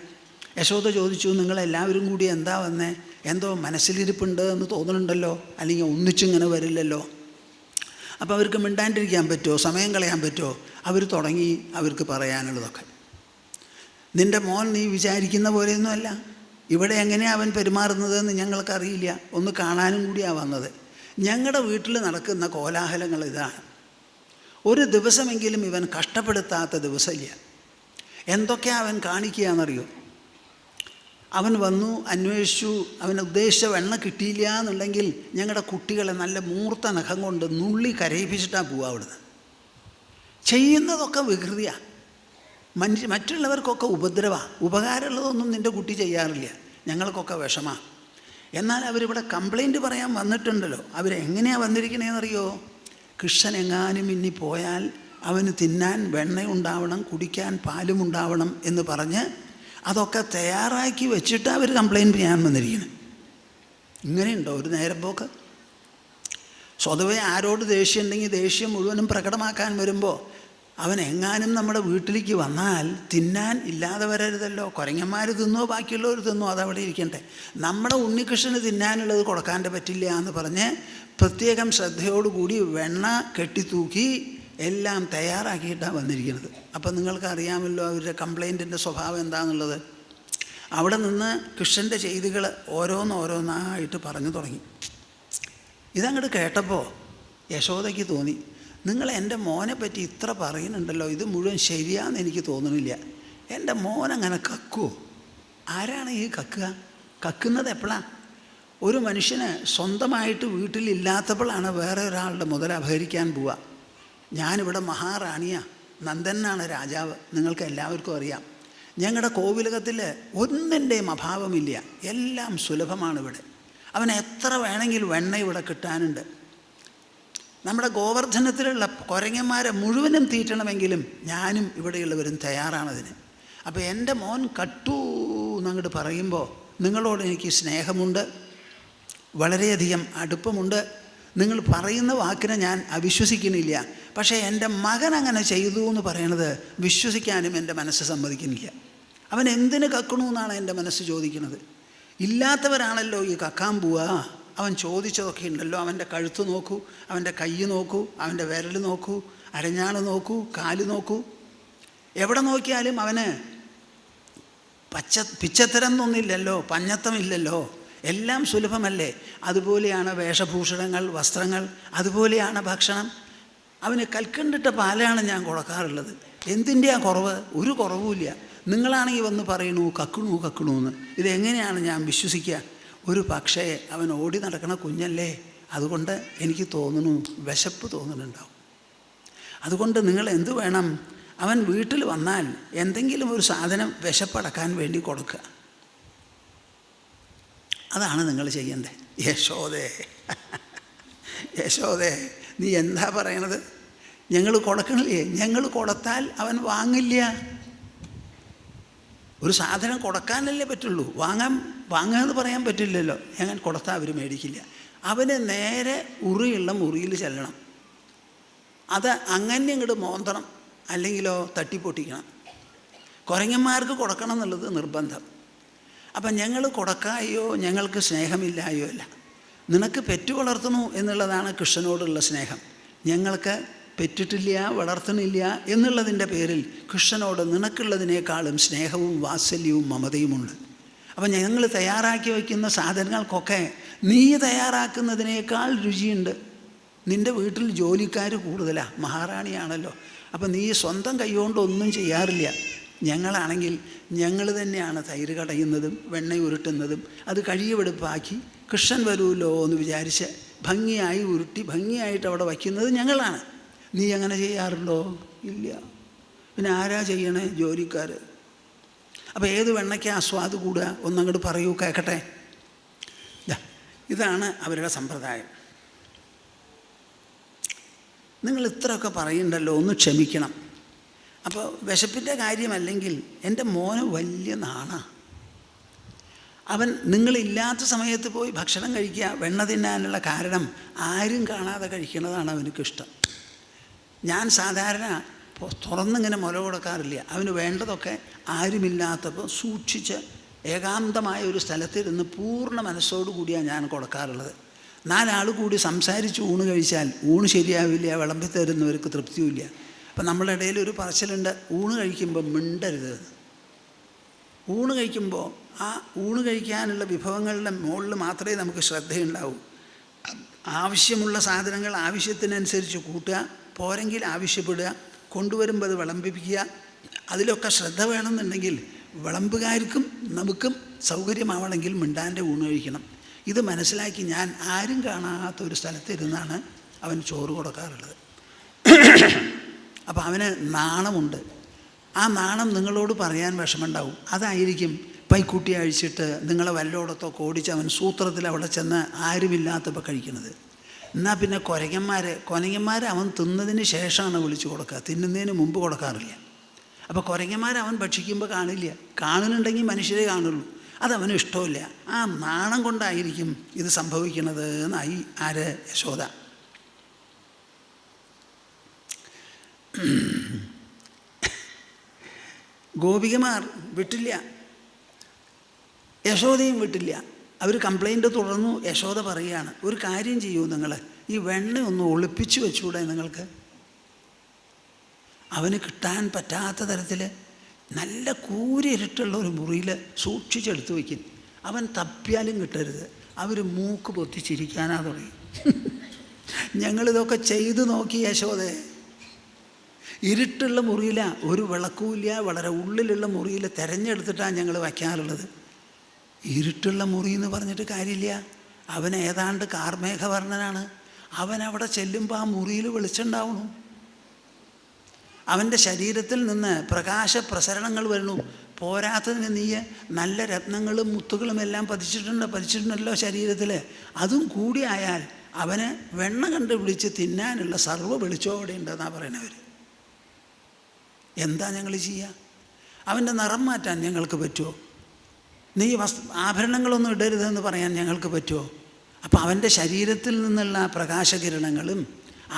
യശോദ ചോദിച്ചു, നിങ്ങളെല്ലാവരും കൂടി എന്താ വന്നേ? എന്തോ മനസ്സിലിരിപ്പുണ്ട് എന്ന് തോന്നുന്നുണ്ടല്ലോ, അല്ലെങ്കിൽ ഒന്നിച്ചിങ്ങനെ വരില്ലല്ലോ. അപ്പോൾ അവർക്ക് മിണ്ടാണ്ടിരിക്കാൻ പറ്റുമോ? സമയം കളയാൻ പറ്റുമോ? അവർ തുടങ്ങി അവർക്ക് പറയാനുള്ളതൊക്കെ. നിൻ്റെ മോൻ നീ വിചാരിക്കുന്ന പോലെയൊന്നുമല്ല. ഇവിടെ എങ്ങനെയാണ് അവൻ പെരുമാറുന്നതെന്ന് ഞങ്ങൾക്കറിയില്ല. ഒന്ന് കാണാനും കൂടിയാണ് വന്നത്. ഞങ്ങളുടെ വീട്ടിൽ നടക്കുന്ന കോലാഹലങ്ങൾ ഇതാണ്. ഒരു ദിവസമെങ്കിലും ഇവൻ കഷ്ടപ്പെടുത്താത്ത ദിവസമില്ല. എന്തൊക്കെയാണ് അവൻ കാണിക്കുകയെന്നറിയോ? അവൻ വന്നു അന്വേഷിച്ചു, അവൻ ഉദ്ദേശിച്ച വെണ്ണ കിട്ടിയില്ല എന്നുണ്ടെങ്കിൽ ഞങ്ങളുടെ കുട്ടികളെ നല്ല മൂർത്ത നഖം കൊണ്ട് നുള്ളി കരയിപ്പിച്ചിട്ടാണ് പോവുക അവിടുന്ന്. ചെയ്യുന്നതൊക്കെ വികൃതിയാണ്. മറ്റുള്ളവർക്കൊക്കെ ഉപദ്രവമാണ്. ഉപകാരമുള്ളതൊന്നും നിൻ്റെ കുട്ടി ചെയ്യാറില്ല. ഞങ്ങൾക്കൊക്കെ വിഷമമാണ്. എന്നാൽ അവരിവിടെ കംപ്ലൈൻറ്റ് പറയാൻ വന്നിട്ടുണ്ടല്ലോ. അവരെങ്ങനെയാണ് വന്നിരിക്കണേന്നറിയോ? കൃഷ്ണനെങ്ങാനും ഇനി പോയാൽ അവന് തിന്നാൻ വെണ്ണയുണ്ടാവണം, കുടിക്കാൻ പാലും ഉണ്ടാവണം എന്ന് പറഞ്ഞ് അതൊക്കെ തയ്യാറാക്കി വെച്ചിട്ട് അവർ കംപ്ലൈൻറ്റ് ചെയ്യാൻ വന്നിരിക്കണം. ഇങ്ങനെയുണ്ടോ ഒരു നേരം പോക്ക്? സ്വതവേ ആരോട് ദേഷ്യം ഉണ്ടെങ്കിൽ ദേഷ്യം മുഴുവനും പ്രകടമാക്കാൻ വരുമ്പോൾ അവൻ എങ്ങാനും നമ്മുടെ വീട്ടിലേക്ക് വന്നാൽ തിന്നാൻ ഇല്ലാതെ വരരുതല്ലോ. കുരങ്ങന്മാർ തിന്നോ ബാക്കിയുള്ളവർ തിന്നോ, അതവിടെ ഇരിക്കട്ടെ. നമ്മുടെ ഉണ്ണികൃഷ്ണന് തിന്നാനുള്ളത് കൊടുക്കാണ്ട് പറ്റില്ല എന്ന് പറഞ്ഞ് പ്രത്യേകം ശ്രദ്ധയോടുകൂടി വെണ്ണ കെട്ടിത്തൂക്കി എല്ലാം തയ്യാറാക്കിയിട്ടാണ് വന്നിരിക്കുന്നത്. അപ്പം നിങ്ങൾക്കറിയാമല്ലോ അവരുടെ കംപ്ലൈൻറ്റിൻ്റെ സ്വഭാവം എന്താണെന്നുള്ളത്. അവിടെ നിന്ന് കൃഷ്ണൻ്റെ ചെയ്തികൾ ഓരോന്നോരോന്നായിട്ട് പറഞ്ഞു തുടങ്ങി. ഇതങ്ങോട്ട് കേട്ടപ്പോൾ യശോദയ്ക്ക് തോന്നി, നിങ്ങൾ എൻ്റെ മോനെ പറ്റി ഇത്ര പറയുന്നുണ്ടല്ലോ, ഇത് മുഴുവൻ ശരിയാണെന്ന് എനിക്ക് തോന്നുന്നില്ല. എൻ്റെ മോനങ്ങനെ കക്കുമോ? ആരാണ് ഈ കക്കുക? കക്കുന്നത് എപ്പോഴാണ്? ഒരു മനുഷ്യന് സ്വന്തമായിട്ട് വീട്ടിലില്ലാത്തപ്പോഴാണ് വേറെ ഒരാളുടെ മുതൽ അപഹരിക്കാൻ പോവുക. ഞാനിവിടെ മഹാറാണിയാണ്, നന്ദനാണ് രാജാവ്, നിങ്ങൾക്ക് എല്ലാവർക്കും അറിയാം. ഞങ്ങളുടെ കോവിലകത്തിൽ ഒന്നിൻ്റെയും അഭാവമില്ല, എല്ലാം സുലഭമാണ് ഇവിടെ. അവൻ എത്ര വേണമെങ്കിലും വെണ്ണ ഇവിടെ കിട്ടാനുണ്ട്. നമ്മുടെ ഗോവർദ്ധനത്തിലുള്ള കുരങ്ങന്മാരെ മുഴുവനും തീറ്റണമെങ്കിലും ഞാനും ഇവിടെയുള്ളവരും തയ്യാറാണതിന്. അപ്പോൾ എൻ്റെ മോൻ കട്ടു എന്നങ്ങോട്ട് പറയുമ്പോൾ നിങ്ങളോട് എനിക്ക് സ്നേഹമുണ്ട്, വളരെയധികം അടുപ്പമുണ്ട്. നിങ്ങൾ പറയുന്ന വാക്കിനെ ഞാൻ അവിശ്വസിക്കുന്നില്ല. പക്ഷേ എൻ്റെ മകൻ അങ്ങനെ ചെയ്തു എന്ന് പറയണത് വിശ്വസിക്കാനും എൻ്റെ മനസ്സ് സമ്മതിക്കുന്നില്ല. അവൻ എന്തിന് കക്കണു എന്നാണ് എൻ്റെ മനസ്സ് ചോദിക്കുന്നത്. ഇല്ലാത്തവരാണല്ലോ ഈ കക്കാൻ പോവുക. അവൻ ചോദിച്ചതൊക്കെ ഉണ്ടല്ലോ. അവൻ്റെ കഴുത്ത് നോക്കൂ, അവൻ്റെ കൈ നോക്കൂ, അവൻ്റെ വിരൽ നോക്കൂ, അരഞ്ഞാണ് നോക്കൂ, കാല് നോക്കൂ. എവിടെ നോക്കിയാലും അവന് പിച്ചത്തരം എന്നൊന്നില്ലല്ലോ, പഞ്ഞത്തമില്ലല്ലോ, എല്ലാം സുലഭമല്ലേ. അതുപോലെയാണ് വേഷഭൂഷണങ്ങൾ, വസ്ത്രങ്ങൾ, അതുപോലെയാണ് ഭക്ഷണം. അവന് കൽക്കണ്ടിട്ട പാലാണ് ഞാൻ കൊടുക്കാറുള്ളത്. എന്തിൻ്റെയാണ് കുറവ്? ഒരു കുറവുമില്ല. നിങ്ങളാണെങ്കിൽ വന്ന് പറയണു കക്കണു എന്ന്. ഇതെങ്ങനെയാണ് ഞാൻ വിശ്വസിക്കുക? ഒരു പക്ഷേ അവൻ ഓടി നടക്കണ കുഞ്ഞല്ലേ, അതുകൊണ്ട് എനിക്ക് തോന്നുന്നു വിശപ്പ് തോന്നുന്നുണ്ടാവും. അതുകൊണ്ട് നിങ്ങൾ എന്തു വേണം? അവൻ വീട്ടിൽ വന്നാൽ എന്തെങ്കിലും ഒരു സാധനം വിശപ്പടക്കാൻ വേണ്ടി കൊടുക്കുക. അതാണ് നിങ്ങൾ ചെയ്യേണ്ടത്. യശോദേ നീ എന്താ പറയണത്? ഞങ്ങൾ കൊടുക്കണില്ലേ? ഞങ്ങൾ കൊടുത്താൽ അവൻ വാങ്ങില്ല. ഒരു സാധനം കൊടുക്കാനല്ലേ പറ്റുള്ളൂ, വാങ്ങാമെന്ന് പറയാൻ പറ്റില്ലല്ലോ. ഞങ്ങൾ കൊടുത്താൽ അവർ മേടിക്കില്ല. അവന് നേരെ ഉറിയുള്ള മുറിയിൽ ചെല്ലണം. അത് അങ്ങനെ ഇങ്ങോട്ട് മോന്തണം, അല്ലെങ്കിലോ തട്ടിപ്പൊട്ടിക്കണം. കുരങ്ങന്മാർക്ക് കൊടുക്കണം എന്നുള്ളത് നിർബന്ധം. അപ്പം ഞങ്ങൾ കൊടുക്കായോ ഞങ്ങൾക്ക് സ്നേഹമില്ലായോ അല്ല. നിനക്ക് പെറ്റു വളർത്തണു എന്നുള്ളതാണ് കൃഷ്ണനോടുള്ള സ്നേഹം. ഞങ്ങൾക്ക് പെറ്റിട്ടില്ല, വളർത്തണില്ല എന്നുള്ളതിൻ്റെ പേരിൽ കൃഷ്ണനോട് നിനക്കുള്ളതിനേക്കാളും സ്നേഹവും വാത്സല്യവും മമതയുമുണ്ട്. അപ്പം ഞങ്ങൾ തയ്യാറാക്കി വയ്ക്കുന്ന സാധനങ്ങൾക്കൊക്കെ നീ തയ്യാറാക്കുന്നതിനേക്കാൾ രുചിയുണ്ട്. നിൻ്റെ വീട്ടിൽ ജോലിക്കാർ കൂടുതലാണ്, മഹാറാണിയാണല്ലോ. അപ്പം നീ സ്വന്തം കൈകൊണ്ടൊന്നും ചെയ്യാറില്ല. ഞങ്ങളാണെങ്കിൽ ഞങ്ങൾ തന്നെയാണ് തൈര് കടയുന്നതും വെണ്ണ ഉരുട്ടുന്നതും. അത് കഴിയുവെടുപ്പാക്കി കൃഷ്ണൻ വരുമല്ലോ എന്ന് വിചാരിച്ച് ഭംഗിയായി ഉരുട്ടി ഭംഗിയായിട്ട് അവിടെ വയ്ക്കുന്നത് ഞങ്ങളാണ്. നീ അങ്ങനെ ചെയ്യാറുണ്ടോ? ഇല്ല. പിന്നെ ആരാ ചെയ്യണേ? ജോലിക്കാർ. അപ്പോൾ ഏത് വെണ്ണയ്ക്ക് ആസ്വാദ് കൂടുക? ഒന്നങ്ങോട്ട് പറയൂ, കേൾക്കട്ടെ. ഇതാണ് അവരുടെ സമ്പ്രദായം. നിങ്ങൾ ഇത്രയൊക്കെ പറയുന്നുണ്ടല്ലോ, ഒന്ന് ക്ഷമിക്കണം. അപ്പോൾ വിശപ്പിൻ്റെ കാര്യമല്ലെങ്കിൽ എൻ്റെ മോന് വലിയ നാണാ. അവൻ നിങ്ങളില്ലാത്ത സമയത്ത് പോയി ഭക്ഷണം കഴിക്കുക, വെണ്ണ തിന്നാനുള്ള കാരണം ആരും കാണാതെ കഴിക്കുന്നതാണ് അവനക്കിഷ്ടം. ഞാൻ സാധാരണ തുറന്നിങ്ങനെ മുല കൊടുക്കാറില്ല. അവന് വേണ്ടതൊക്കെ ആരുമില്ലാത്തപ്പോൾ സൂക്ഷിച്ച് ഏകാന്തമായ ഒരു സ്ഥലത്തിരുന്ന് പൂർണ്ണ മനസ്സോടുകൂടിയാണ് ഞാൻ കൊടുക്കാറുള്ളത്. 4 ആൾ കൂടി സംസാരിച്ച് ഊണ് കഴിച്ചാൽ ഊണ് ശരിയാവില്ല, വിളമ്പി തരുന്നവർക്ക് തൃപ്തിയുമില്ല. അപ്പം നമ്മളുടെ ഇടയിൽ ഒരു പറച്ചിലുണ്ട്, ഊണ് കഴിക്കുമ്പോൾ മിണ്ടരുത്. ഊണ് കഴിക്കുമ്പോൾ ആ ഊണ് കഴിക്കാനുള്ള വിഭവങ്ങളുടെ മുകളിൽ മാത്രമേ നമുക്ക് ശ്രദ്ധയുണ്ടാവൂ. ആവശ്യമുള്ള സാധനങ്ങൾ ആവശ്യത്തിനനുസരിച്ച് കൂട്ടുക, പോരെങ്കിൽ ആവശ്യപ്പെടുക, കൊണ്ടുവരുമ്പോൾ അത് വിളമ്പിപ്പിക്കുക. അതിലൊക്കെ ശ്രദ്ധ വേണമെന്നുണ്ടെങ്കിൽ വിളമ്പുകാർക്കും നമുക്കും സൗകര്യമാവണമെങ്കിൽ മിണ്ടാൻ്റെ ഊണ് കഴിക്കണം. ഇത് മനസ്സിലാക്കി ഞാൻ ആരും കാണാത്തൊരു സ്ഥലത്തിരുന്നാണ് അവൻ ചോറ് കൊടുക്കാറുള്ളത്. അപ്പോൾ അവന് നാണമുണ്ട്. ആ നാണം നിങ്ങളോട് പറയാൻ വിഷമമുണ്ടാവും. അതായിരിക്കും പൈക്കുട്ടി അഴിച്ചിട്ട് നിങ്ങളെ വല്ലോടത്തൊക്കെ ഓടിച്ച് അവൻ സൂത്രത്തിൽ അവിടെ ചെന്ന് ആരുമില്ലാത്തപ്പോൾ കഴിക്കുന്നത്. എന്നാൽ പിന്നെ കുരങ്ങന്മാർ അവൻ തിന്നതിന് ശേഷമാണ് വിളിച്ചു കൊടുക്കുക, തിന്നുന്നതിന് മുമ്പ് കൊടുക്കാറില്ല. അപ്പോൾ കുരങ്ങന്മാർ അവൻ ഭക്ഷിക്കുമ്പോൾ കാണില്ല, കാണുന്നുണ്ടെങ്കിൽ മനുഷ്യരെ കാണുള്ളൂ. അതവന് ഇഷ്ടമില്ല. ആ നാണം കൊണ്ടായിരിക്കും ഇത് സംഭവിക്കുന്നത് എന്നായി യശോദ. ഗോപികമാർ വിട്ടില്ല, യശോദയും വിട്ടില്ല. അവർ കംപ്ലൈൻറ്റ് തുടർന്നു. യശോദ പറയുകയാണ്, ഒരു കാര്യം ചെയ്യൂ, നിങ്ങൾ ഈ വെണ്ണ ഒന്ന് ഒളിപ്പിച്ച് വെച്ചുകൂടെ നിങ്ങൾക്ക്? അവന് കിട്ടാൻ പറ്റാത്ത തരത്തിൽ നല്ല കൂരിരുട്ടുള്ള ഒരു മുറിയിൽ സൂക്ഷിച്ചെടുത്ത് വയ്ക്കും. അവൻ തപ്പിയാലും കിട്ടരുത്. അവർ മൂക്ക് പൊത്തിച്ചിരിക്കാനാ തുടങ്ങി. ഞങ്ങളിതൊക്കെ ചെയ്തു നോക്കി യശോദേ. ഇരുട്ടുള്ള മുറിയിലാണ്, ഒരു വിളക്കുമില്ല, വളരെ ഉള്ളിലുള്ള മുറിയിൽ തിരഞ്ഞെടുത്തിട്ടാണ് ഞങ്ങൾ വയ്ക്കാറുള്ളത്. ഇരുട്ടുള്ള മുറി എന്ന് പറഞ്ഞിട്ട് കാര്യമില്ല. അവൻ ഏതാണ്ട് കാർമേഘവർണ്ണനാണ്. അവനവിടെ ചെല്ലുമ്പോൾ ആ മുറിയിൽ വെളിച്ചുണ്ടാവണു. അവൻ്റെ ശരീരത്തിൽ നിന്ന് പ്രകാശ പ്രസരണങ്ങൾ വരുന്നു. പോരാത്തതിന് നീ നല്ല രത്നങ്ങളും മുത്തുകളും എല്ലാം പതിച്ചിട്ടുണ്ടല്ലോ ശരീരത്തിൽ. അതും കൂടി ആയാൽ അവന് വെണ്ണ കണ്ടുപിടിച്ച് തിന്നാനുള്ള സർവ്വ വെളിച്ചോടെ ഉണ്ടെന്നാണ് പറയണവർ. എന്താ ഞങ്ങൾ ചെയ്യുക? അവൻ്റെ നിറം മാറ്റാൻ ഞങ്ങൾക്ക് പറ്റുമോ? നീ ആഭരണങ്ങളൊന്നും ഇടരുതെന്ന് പറയാൻ ഞങ്ങൾക്ക് പറ്റുമോ? അപ്പോൾ അവൻ്റെ ശരീരത്തിൽ നിന്നുള്ള പ്രകാശകിരണങ്ങളും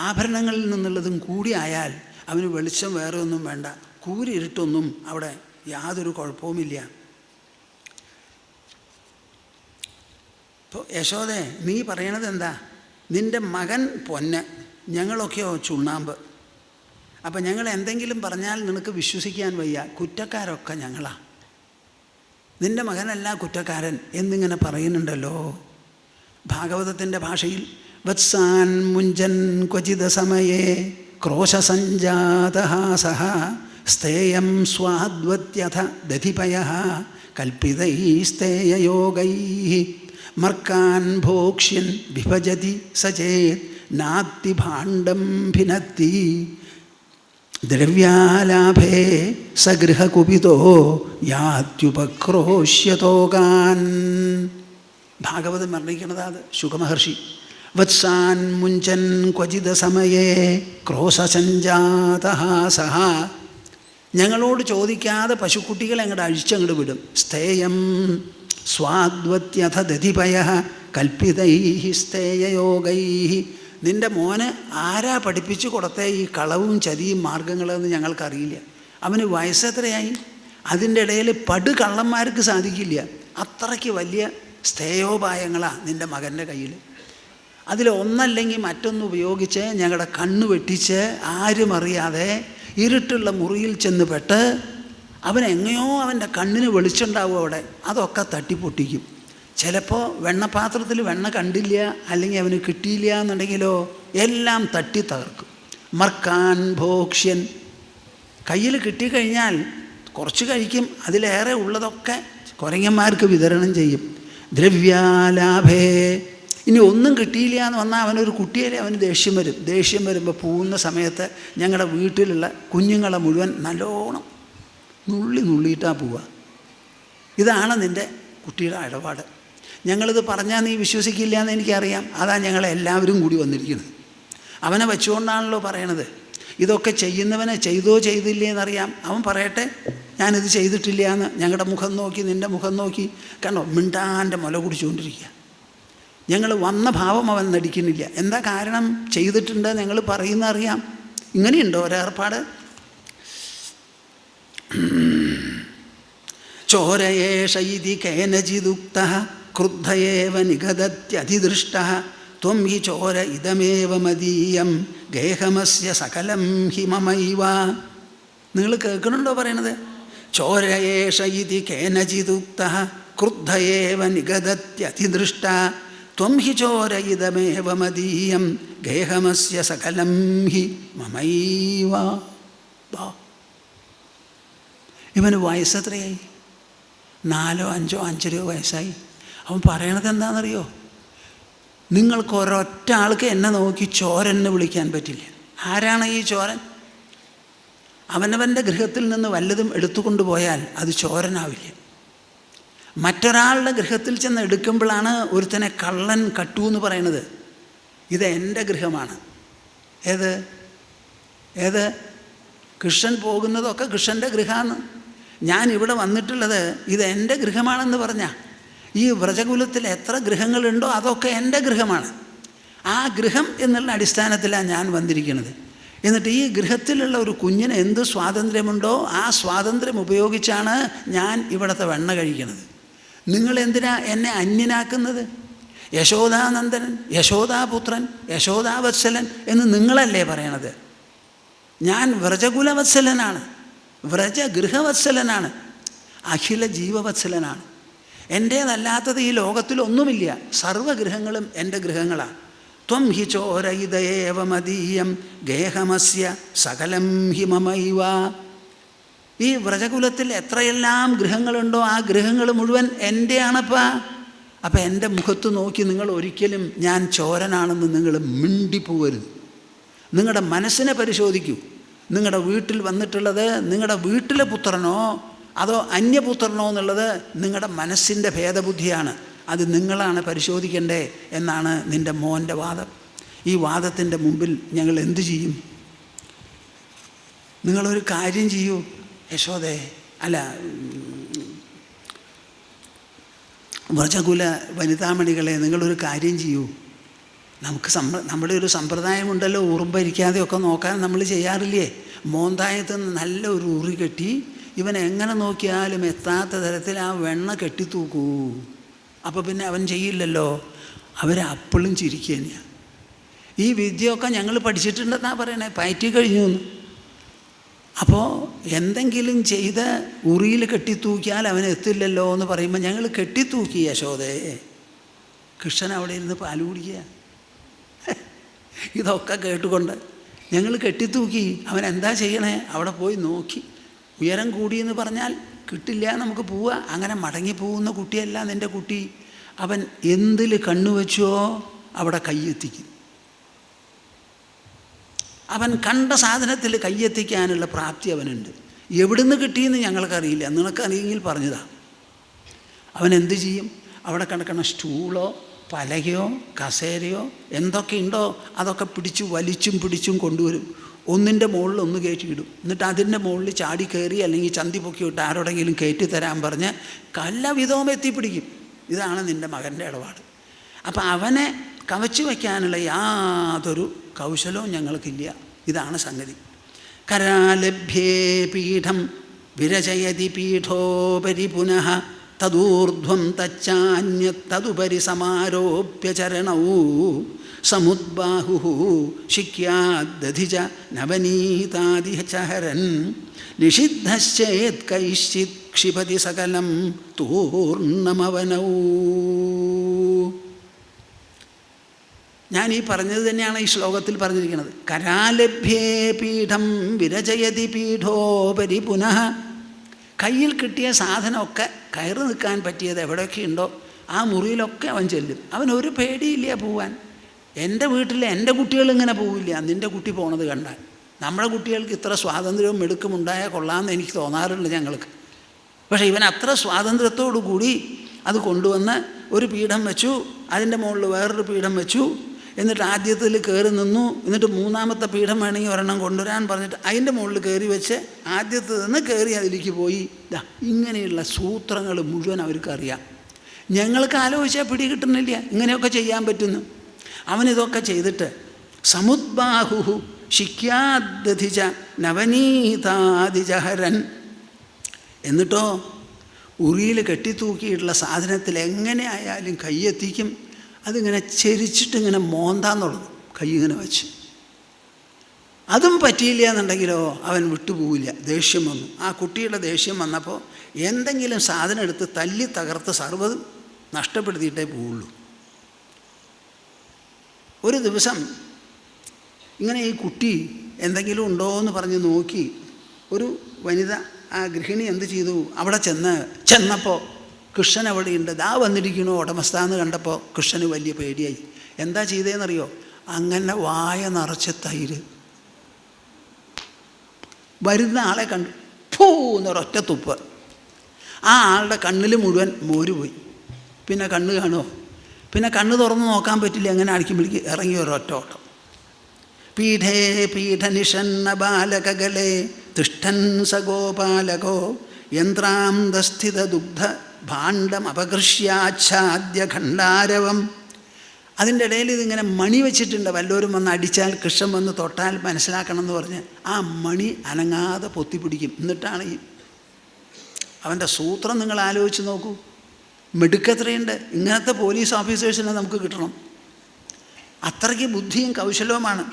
ആഭരണങ്ങളിൽ നിന്നുള്ളതും കൂടി ആയാൽ അവന് വെളിച്ചം വേറെ ഒന്നും വേണ്ട, കൂരിരുട്ടൊന്നും അവിടെ യാതൊരു കുഴപ്പവുമില്ല. ഇപ്പോൾ യശോദേ, നീ പറയണത് എന്താ? നിൻ്റെ മകൻ പൊന്ന്, ഞങ്ങളൊക്കെയോ ചുണ്ണാമ്പ്. അപ്പം ഞങ്ങൾ എന്തെങ്കിലും പറഞ്ഞാൽ നിനക്ക് വിശ്വസിക്കാൻ വയ്യ. കുറ്റക്കാരൊക്കെ ഞങ്ങളാ, നിൻ്റെ മകനല്ല കുറ്റക്കാരൻ എന്നിങ്ങനെ പറയുന്നുണ്ടല്ലോ. ഭാഗവതത്തിൻ്റെ ഭാഷയിൽ വത്സാൻ മുഞ്ചൻ ക്വചിത സമയേ ക്രോശസഞ്ജാതഃ സഹ സ്ഥേയം സ്വാദ്വത്യഥ ദധിപയഃ കൽപ്പിതൈസ്തേയയോഗൈഃ മർക്കാൻ ഭോക്ഷ്യൻ വിഭജതി സചേത് നാത്തി ഭാണ്ഡം ഭിനത്തി ദ്രവ്യാലാഭേ സഗൃഹകുപിതോ യാത്യുപക്രോശ്യതോകാൻ. ഭാഗവതം വർണ്ണിക്കുന്നത് അത് ശുകമഹർഷി. വത്സാൻ മുഞ്ചൻ ക്വചിത സമയേ ക്രോശസഞ്ജാതഃ സഹ. ഞങ്ങളോട് ചോദിക്കാതെ പശുക്കുട്ടികളെ അങ്ങോട്ട് അഴിച്ചങ്ങോട്ട് വിടും. സ്ഥേയം സ്വാദ്വത്യഥ ദധിപയഃ കൽപ്പിതൈഃ സ്ഥേയയോഗൈഃ. നിൻ്റെ മോന് ആരാ പഠിപ്പിച്ചു കൊടുത്തേ ഈ കളവും ചതിയും മാർഗങ്ങളെന്ന് ഞങ്ങൾക്കറിയില്ല. അവന് വയസ്സെത്രയായി? അതിൻ്റെ ഇടയിൽ പടുകള്ളന്മാർക്ക് സാധിക്കില്ല. അത്രയ്ക്ക് വലിയ സ്ഥേയോപായങ്ങളാണ് നിൻ്റെ മകൻ്റെ കയ്യിൽ. അതിലൊന്നല്ലെങ്കിൽ മറ്റൊന്ന് ഉപയോഗിച്ച് ഞങ്ങളുടെ കണ്ണ് വെട്ടിച്ച് ആരും അറിയാതെ ഇരുട്ടുള്ള മുറിയിൽ ചെന്ന് പെട്ട് അവനെങ്ങനെയോ അവൻ്റെ കണ്ണിന് വെളിച്ചുണ്ടാവും അവിടെ, അതൊക്കെ തട്ടിപ്പൊട്ടിക്കും. ചിലപ്പോൾ വെണ്ണപാത്രത്തിൽ വെണ്ണ കണ്ടില്ല, അല്ലെങ്കിൽ അവന് കിട്ടിയില്ല എന്നുണ്ടെങ്കിലോ എല്ലാം തട്ടി തകർക്കും. മർക്കാൻ ഭോക്ഷ്യൻ, കയ്യിൽ കിട്ടിക്കഴിഞ്ഞാൽ കുറച്ച് കഴിക്കും, അതിലേറെ ഉള്ളതൊക്കെ കുരങ്ങന്മാർക്ക് വിതരണം ചെയ്യും. ദ്രവ്യാലാഭേ, ഇനി ഒന്നും കിട്ടിയില്ല എന്ന് വന്നാൽ അവനൊരു കുട്ടിയെ അവന് ദേഷ്യം വരും. ദേഷ്യം വരുമ്പോൾ പോകുന്ന സമയത്ത് ഞങ്ങളുടെ വീട്ടിലുള്ള കുഞ്ഞുങ്ങളെ മുഴുവൻ നല്ലോണം നുള്ളിയിട്ടാണ് പോവുക. ഇതാണ് നിൻ്റെ കുട്ടിയുടെ ഇടപാട്. ഞങ്ങളിത് പറഞ്ഞാൽ നീ വിശ്വസിക്കില്ല എന്ന് എനിക്കറിയാം. അതാണ് ഞങ്ങളെല്ലാവരും കൂടി വന്നിരിക്കുന്നത്. അവനെ വെച്ചുകൊണ്ടാണല്ലോ പറയണത്. ഇതൊക്കെ ചെയ്യുന്നവനെ ചെയ്തോ ചെയ്തില്ലേ എന്നറിയാം. അവൻ പറയട്ടെ ഞാനിത് ചെയ്തിട്ടില്ല എന്ന്. ഞങ്ങളുടെ മുഖം നോക്കി നിൻ്റെ മുഖം നോക്കി കണ്ടോ മിണ്ടാൻ്റെ മുല കുടിച്ചുകൊണ്ടിരിക്കുക. ഞങ്ങൾ വന്ന ഭാവം അവൻ നടിക്കുന്നില്ല. എന്താ കാരണം? ചെയ്തിട്ടുണ്ട് ഞങ്ങൾ പറയുന്ന അറിയാം. ഇങ്ങനെയുണ്ടോ ഒരേർപ്പാട്? ചോരയേഷ ഇതി കേനചിദുക്തഃ ക്രുദ്ധയേവ നിഗദത്യതിദൃഷ്ടഃ ത്വം ഹി ചോര ഇദമേവ മദീയം ഗേഹമസ്യ സകലം ഹി മമൈവ. നിങ്ങൾ കേൾക്കണുണ്ടോ പറയണത്? ചോരയേഷ ഇതി കേനചിദുക്തഃ ക്രുദ്ധയേവ നിഗദത്യതിദൃഷ്ടഃ ത്വം ഹി ചോര ഇദമേവ മദീയം ഗേഹമസ്യ സകലം ഹി മമൈവ. ഇവന് വയസ്സെത്രയായി? 4, 5, 5 വയസ്സായി. അവൻ പറയണത് എന്താണെന്നറിയോ? നിങ്ങൾക്ക് ഒരൊറ്റ ആൾക്ക് എന്നെ നോക്കി ചോരനെ വിളിക്കാൻ പറ്റില്ല. ആരാണ് ഈ ചോരൻ? അവനവൻ്റെ ഗൃഹത്തിൽ നിന്ന് വല്ലതും എടുത്തുകൊണ്ട് പോയാൽ അത് ചോരനാവില്ല. മറ്റൊരാളുടെ ഗൃഹത്തിൽ ചെന്ന് എടുക്കുമ്പോഴാണ് ഒരുത്തനെ കള്ളൻ കട്ടു എന്ന് പറയണത്. ഇത് എൻ്റെ ഗൃഹമാണ്. ഏത് കൃഷ്ണൻ പോകുന്നതൊക്കെ കൃഷ്ണൻ്റെ ഗൃഹമാണ്. ഞാൻ ഇവിടെ വന്നിട്ടുള്ളത് ഇത് എൻ്റെ ഗൃഹമാണെന്ന് പറഞ്ഞാൽ ഈ വ്രജകുലത്തിൽ എത്ര ഗൃഹങ്ങളുണ്ടോ അതൊക്കെ എൻ്റെ ഗൃഹമാണ്. ആ ഗൃഹം എന്നുള്ള അടിസ്ഥാനത്തിലാണ് ഞാൻ വന്നിരിക്കുന്നത്. എന്നിട്ട് ഈ ഗൃഹത്തിലുള്ള ഒരു കുഞ്ഞിന് എന്ത് സ്വാതന്ത്ര്യമുണ്ടോ ആ സ്വാതന്ത്ര്യം ഉപയോഗിച്ചാണ് ഞാൻ ഇവിടുത്തെ വെണ്ണ കഴിക്കുന്നത്. നിങ്ങളെന്തിനാ എന്നെ അന്യനാക്കുന്നത്? യശോദാനന്ദനൻ, യശോദാപുത്രൻ, യശോദാവത്സലൻ എന്ന് നിങ്ങളല്ലേ പറയണത്? ഞാൻ വ്രജകുലവത്സലനാണ്, വ്രജഗൃഹവത്സലനാണ്, അഖില ജീവവത്സലനാണ്. എൻ്റേതല്ലാത്തത് ഈ ലോകത്തിലൊന്നുമില്ല. സർവഗൃഹങ്ങളും എൻ്റെ ഗൃഹങ്ങളാണ്. ത്വം ഹി ചോര ഇദയേവ മദീയം ഗേഹമസ്യ സകലം ഹി മമൈവ. ഈ വ്രജകുലത്തിൽ എത്രയെല്ലാം ഗൃഹങ്ങളുണ്ടോ ആ ഗൃഹങ്ങൾ മുഴുവൻ എൻ്റെയാണപ്പാ. അപ്പം എൻ്റെ മുഖത്ത് നോക്കി നിങ്ങൾ ഒരിക്കലും ഞാൻ ചോരനാണെന്ന് നിങ്ങൾ മിണ്ടിപ്പോവരുത്. നിങ്ങളുടെ മനസ്സിനെ പരിശോധിക്കൂ. നിങ്ങളുടെ വീട്ടിൽ വന്നിട്ടുള്ളത് നിങ്ങളുടെ വീട്ടിലെ പുത്രനോ അതോ അന്യപുത്രനോ എന്നുള്ളത് നിങ്ങളുടെ മനസ്സിൻ്റെ ഭേദബുദ്ധിയാണ്. അത് നിങ്ങളാണ് പരിശോധിക്കണ്ടേ എന്നാണ് നിൻ്റെ മോൻ്റെ വാദം. ഈ വാദത്തിൻ്റെ മുമ്പിൽ ഞങ്ങൾ എന്തു ചെയ്യും? നിങ്ങളൊരു കാര്യം ചെയ്യൂ യശോദേ, അല്ല വ്രജകുല വനിതാമണികളെ, നിങ്ങളൊരു കാര്യം ചെയ്യൂ. നമുക്ക് നമ്മുടെ ഒരു സമ്പ്രദായമുണ്ടല്ലോ, ഉറുമ്പരിക്കാതെയൊക്കെ നോക്കാൻ നമ്മൾ ചെയ്യാറില്ലേ? മോന്തായത്ത് നിന്ന് നല്ല ഒരു ഉറി കെട്ടി ഇവൻ എങ്ങനെ നോക്കിയാലും എത്താത്ത തരത്തിൽ ആ വെണ്ണ കെട്ടിത്തൂക്കൂ. അപ്പോൾ പിന്നെ അവൻ ചെയ്യില്ലല്ലോ. അവരപ്പോഴും ചിരിക്കുക തന്നെയാണ്. ഈ വിദ്യയൊക്കെ ഞങ്ങൾ പഠിച്ചിട്ടുണ്ടെന്നാണ് പറയണേ, പയറ്റി കഴിഞ്ഞു എന്ന്. അപ്പോൾ എന്തെങ്കിലും ചെയ്ത് ഉറിയിൽ കെട്ടിത്തൂക്കിയാൽ അവൻ എത്തില്ലല്ലോ എന്ന് പറയുമ്പോൾ ഞങ്ങൾ കെട്ടിത്തൂക്കി യശോദയെ. കൃഷ്ണൻ അവിടെ ഇരുന്ന് പാല് കുടിക്കുക. ഇതൊക്കെ കേട്ടുകൊണ്ട് ഞങ്ങൾ കെട്ടിത്തൂക്കി. അവൻ എന്താ ചെയ്യണേ? അവിടെ പോയി നോക്കി. ഉയരം കൂടിയെന്ന് പറഞ്ഞാൽ കിട്ടില്ല, നമുക്ക് പോവുക. അങ്ങനെ മടങ്ങിപ്പോകുന്ന കുട്ടിയല്ല നിൻ്റെ കുട്ടി. അവൻ എന്തിൽ കണ്ണുവെച്ചോ അവിടെ കയ്യെത്തിക്കും. അവൻ കണ്ട സാധനത്തിൽ കയ്യെത്തിക്കാനുള്ള പ്രാപ്തി അവനുണ്ട്. എവിടുന്ന് കിട്ടിയെന്ന് ഞങ്ങൾക്കറിയില്ല, നിനക്കറിയെങ്കിൽ പറഞ്ഞതാ. അവൻ എന്തു ചെയ്യും? അവിടെ കിടക്കണ സ്റ്റൂളോ പലകയോ കസേരയോ എന്തൊക്കെയുണ്ടോ അതൊക്കെ പിടിച്ചു വലിച്ചും പിടിച്ചും കൊണ്ടുവരും. ഒന്നിൻ്റെ മുകളിൽ ഒന്ന് കയറ്റിയിടും. എന്നിട്ട് അതിൻ്റെ മുകളിൽ ചാടി കയറി അല്ലെങ്കിൽ ചന്തി പൊക്കി വിട്ട് ആരോടെങ്കിലും കയറ്റി തരാൻ പറഞ്ഞ് കല്ല വിധവും എത്തിപ്പിടിക്കും. ഇതാണ് നിൻ്റെ മകൻ്റെ ഇടപാട്. അപ്പം അവനെ കവച്ചു വയ്ക്കാനുള്ള യാതൊരു കൗശലവും ഞങ്ങൾക്കില്ല. ഇതാണ് സംഗതി. കരാലഭ്യേ പീഠം വിരചയതി പീഠോപരി പുനഃ തദൂർധ്വം തച്ചാന്യത്തതുപരി സമാരോപ്യ ചരണൗ സമുദ്ബാഹു ശിക്യാദ്ദധിജ നവനീതാദിഹരൻ നിഷിദ്ധശ്ചേത് കൈശ്ചിത് ക്ഷിപതി സകലം തൂർണ്ണമവനൗ. ഞാൻ ഈ പറഞ്ഞത് തന്നെയാണ് ഈ ശ്ലോകത്തിൽ പറഞ്ഞിരിക്കുന്നത്. കരാലഭ്യേ പീഠം വിരചയതി പീഠോപരി പുനഃ. കയ്യിൽ കിട്ടിയ സാധനമൊക്കെ കയറി നിൽക്കാൻ പറ്റിയത് എവിടെയൊക്കെ ഉണ്ടോ ആ മുറിയിലൊക്കെ അവൻ ചെല്ലും. അവനൊരു പേടിയില്ല പോവാൻ. എൻ്റെ വീട്ടിൽ എൻ്റെ കുട്ടികൾ ഇങ്ങനെ പോവില്ല. നിൻ്റെ കുട്ടി പോണത് കണ്ടാൽ. നമ്മുടെ കുട്ടികൾക്ക് ഇത്ര സ്വാതന്ത്ര്യവും മെടുക്കും ഉണ്ടായാൽ കൊള്ളാമെന്ന് എനിക്ക് തോന്നാറുണ്ട് ഞങ്ങൾക്ക്. പക്ഷേ ഇവൻ അത്ര സ്വാതന്ത്ര്യത്തോടു കൂടി അത് കൊണ്ടുവന്ന് ഒരു പീഠം വെച്ചു, അതിൻ്റെ മുകളിൽ വേറൊരു പീഠം വെച്ചു. എന്നിട്ട് ആദ്യത്തിൽ കയറി നിന്നു. എന്നിട്ട് മൂന്നാമത്തെ പീഠം വേണമെങ്കിൽ ഒരെണ്ണം കൊണ്ടുവരാൻ പറഞ്ഞിട്ട് അതിൻ്റെ മുകളിൽ കയറി വെച്ച് ആദ്യത്തിൽ നിന്ന് കയറി അതിലേക്ക് പോയി. ഇങ്ങനെയുള്ള സൂത്രങ്ങൾ മുഴുവൻ അവർക്കറിയാം. ഞങ്ങൾക്ക് ആലോചിച്ചാൽ പിടി കിട്ടുന്നില്ല ഇങ്ങനെയൊക്കെ ചെയ്യാൻ പറ്റുന്നു. അവനിതൊക്കെ ചെയ്തിട്ട് സമുദ്ബാഹു ശിക്യാദധിച്ച നവനീതാദിജഹരൻ. എന്നിട്ടോ ഉറിയിൽ കെട്ടിത്തൂക്കിയിട്ടുള്ള സാധനത്തിൽ എങ്ങനെ ആയാലും കൈയെത്തിക്കും. അതിങ്ങനെ ചെരിച്ചിട്ടിങ്ങനെ മോന്താൻ തുടങ്ങും കൈ ഇങ്ങനെ വെച്ച്. അതും പറ്റിയില്ല എന്നുണ്ടെങ്കിലോ അവൻ വിട്ടുപോവില്ല. ദേഷ്യം വന്നു. ആ കുട്ടിയുടെ ദേഷ്യം വന്നപ്പോൾ എന്തെങ്കിലും സാധനം എടുത്ത് തല്ലി തകർത്ത് സർവ്വതും നഷ്ടപ്പെടുത്തിയിട്ടേ പോവുള്ളൂ. ഒരു ദിവസം ഇങ്ങനെ ഈ കുട്ടി എന്തെങ്കിലും ഉണ്ടോ എന്ന് പറഞ്ഞ് നോക്കി ഒരു വനിത, ആ ഗൃഹിണി എന്ത് ചെയ്തു, അവിടെ ചെന്നപ്പോൾ കൃഷ്ണൻ അവിടെയുണ്ട്. ദാ വന്നിരിക്കണു ഉടമസ്ഥാന്ന് കണ്ടപ്പോൾ കൃഷ്ണന് വലിയ പേടിയായി. എന്താ ചെയ്തതെന്നറിയോ? അങ്ങനെ വായ നിറച്ച തൈര് വരുന്ന ആളെ കണ്ടു എന്നൊരൊറ്റ തുപ്പ്. ആ ആളുടെ കണ്ണിൽ മുഴുവൻ മോര് പോയി. പിന്നെ കണ്ണ് കാണുമോ? പിന്നെ കണ്ണ് തുറന്ന് നോക്കാൻ പറ്റില്ല. അങ്ങനെ അടിക്കുമ്പോഴേക്ക് ഇറങ്ങി ഒരൊറ്റ ഓട്ടം. പീഠേ പീഠനിഷന്ന ബാലകഗലേ തിഷ്ഠൻ സഗോപാലകോ യന്ത്രാന്തസ്ഥിത ദുഗ്ധ ഭാണ്ഡം അപകൃഷ്യാച്ഛാദ്യ ഖണ്ഡാരവം. അതിൻ്റെ ഇടയിൽ ഇതിങ്ങനെ മണി വെച്ചിട്ടുണ്ട്. വല്ലവരും വന്ന് അടിച്ചാൽ കൃഷ്ണൻ വന്ന് തൊട്ടാൽ മനസ്സിലാക്കണം എന്ന് പറഞ്ഞ് ആ മണി അനങ്ങാതെ പൊത്തിപ്പിടിക്കും. എന്നിട്ടാണ് അവൻ്റെ സൂത്രം നിങ്ങൾ ആലോചിച്ച് നോക്കൂ. മിടുക്കത്രയുണ്ട്. ഇങ്ങനത്തെ പോലീസ് ഓഫീസേഴ്സിനെ നമുക്ക് കിട്ടണം. അത്രയ്ക്ക് ബുദ്ധിയും കൗശലവുമാണ്.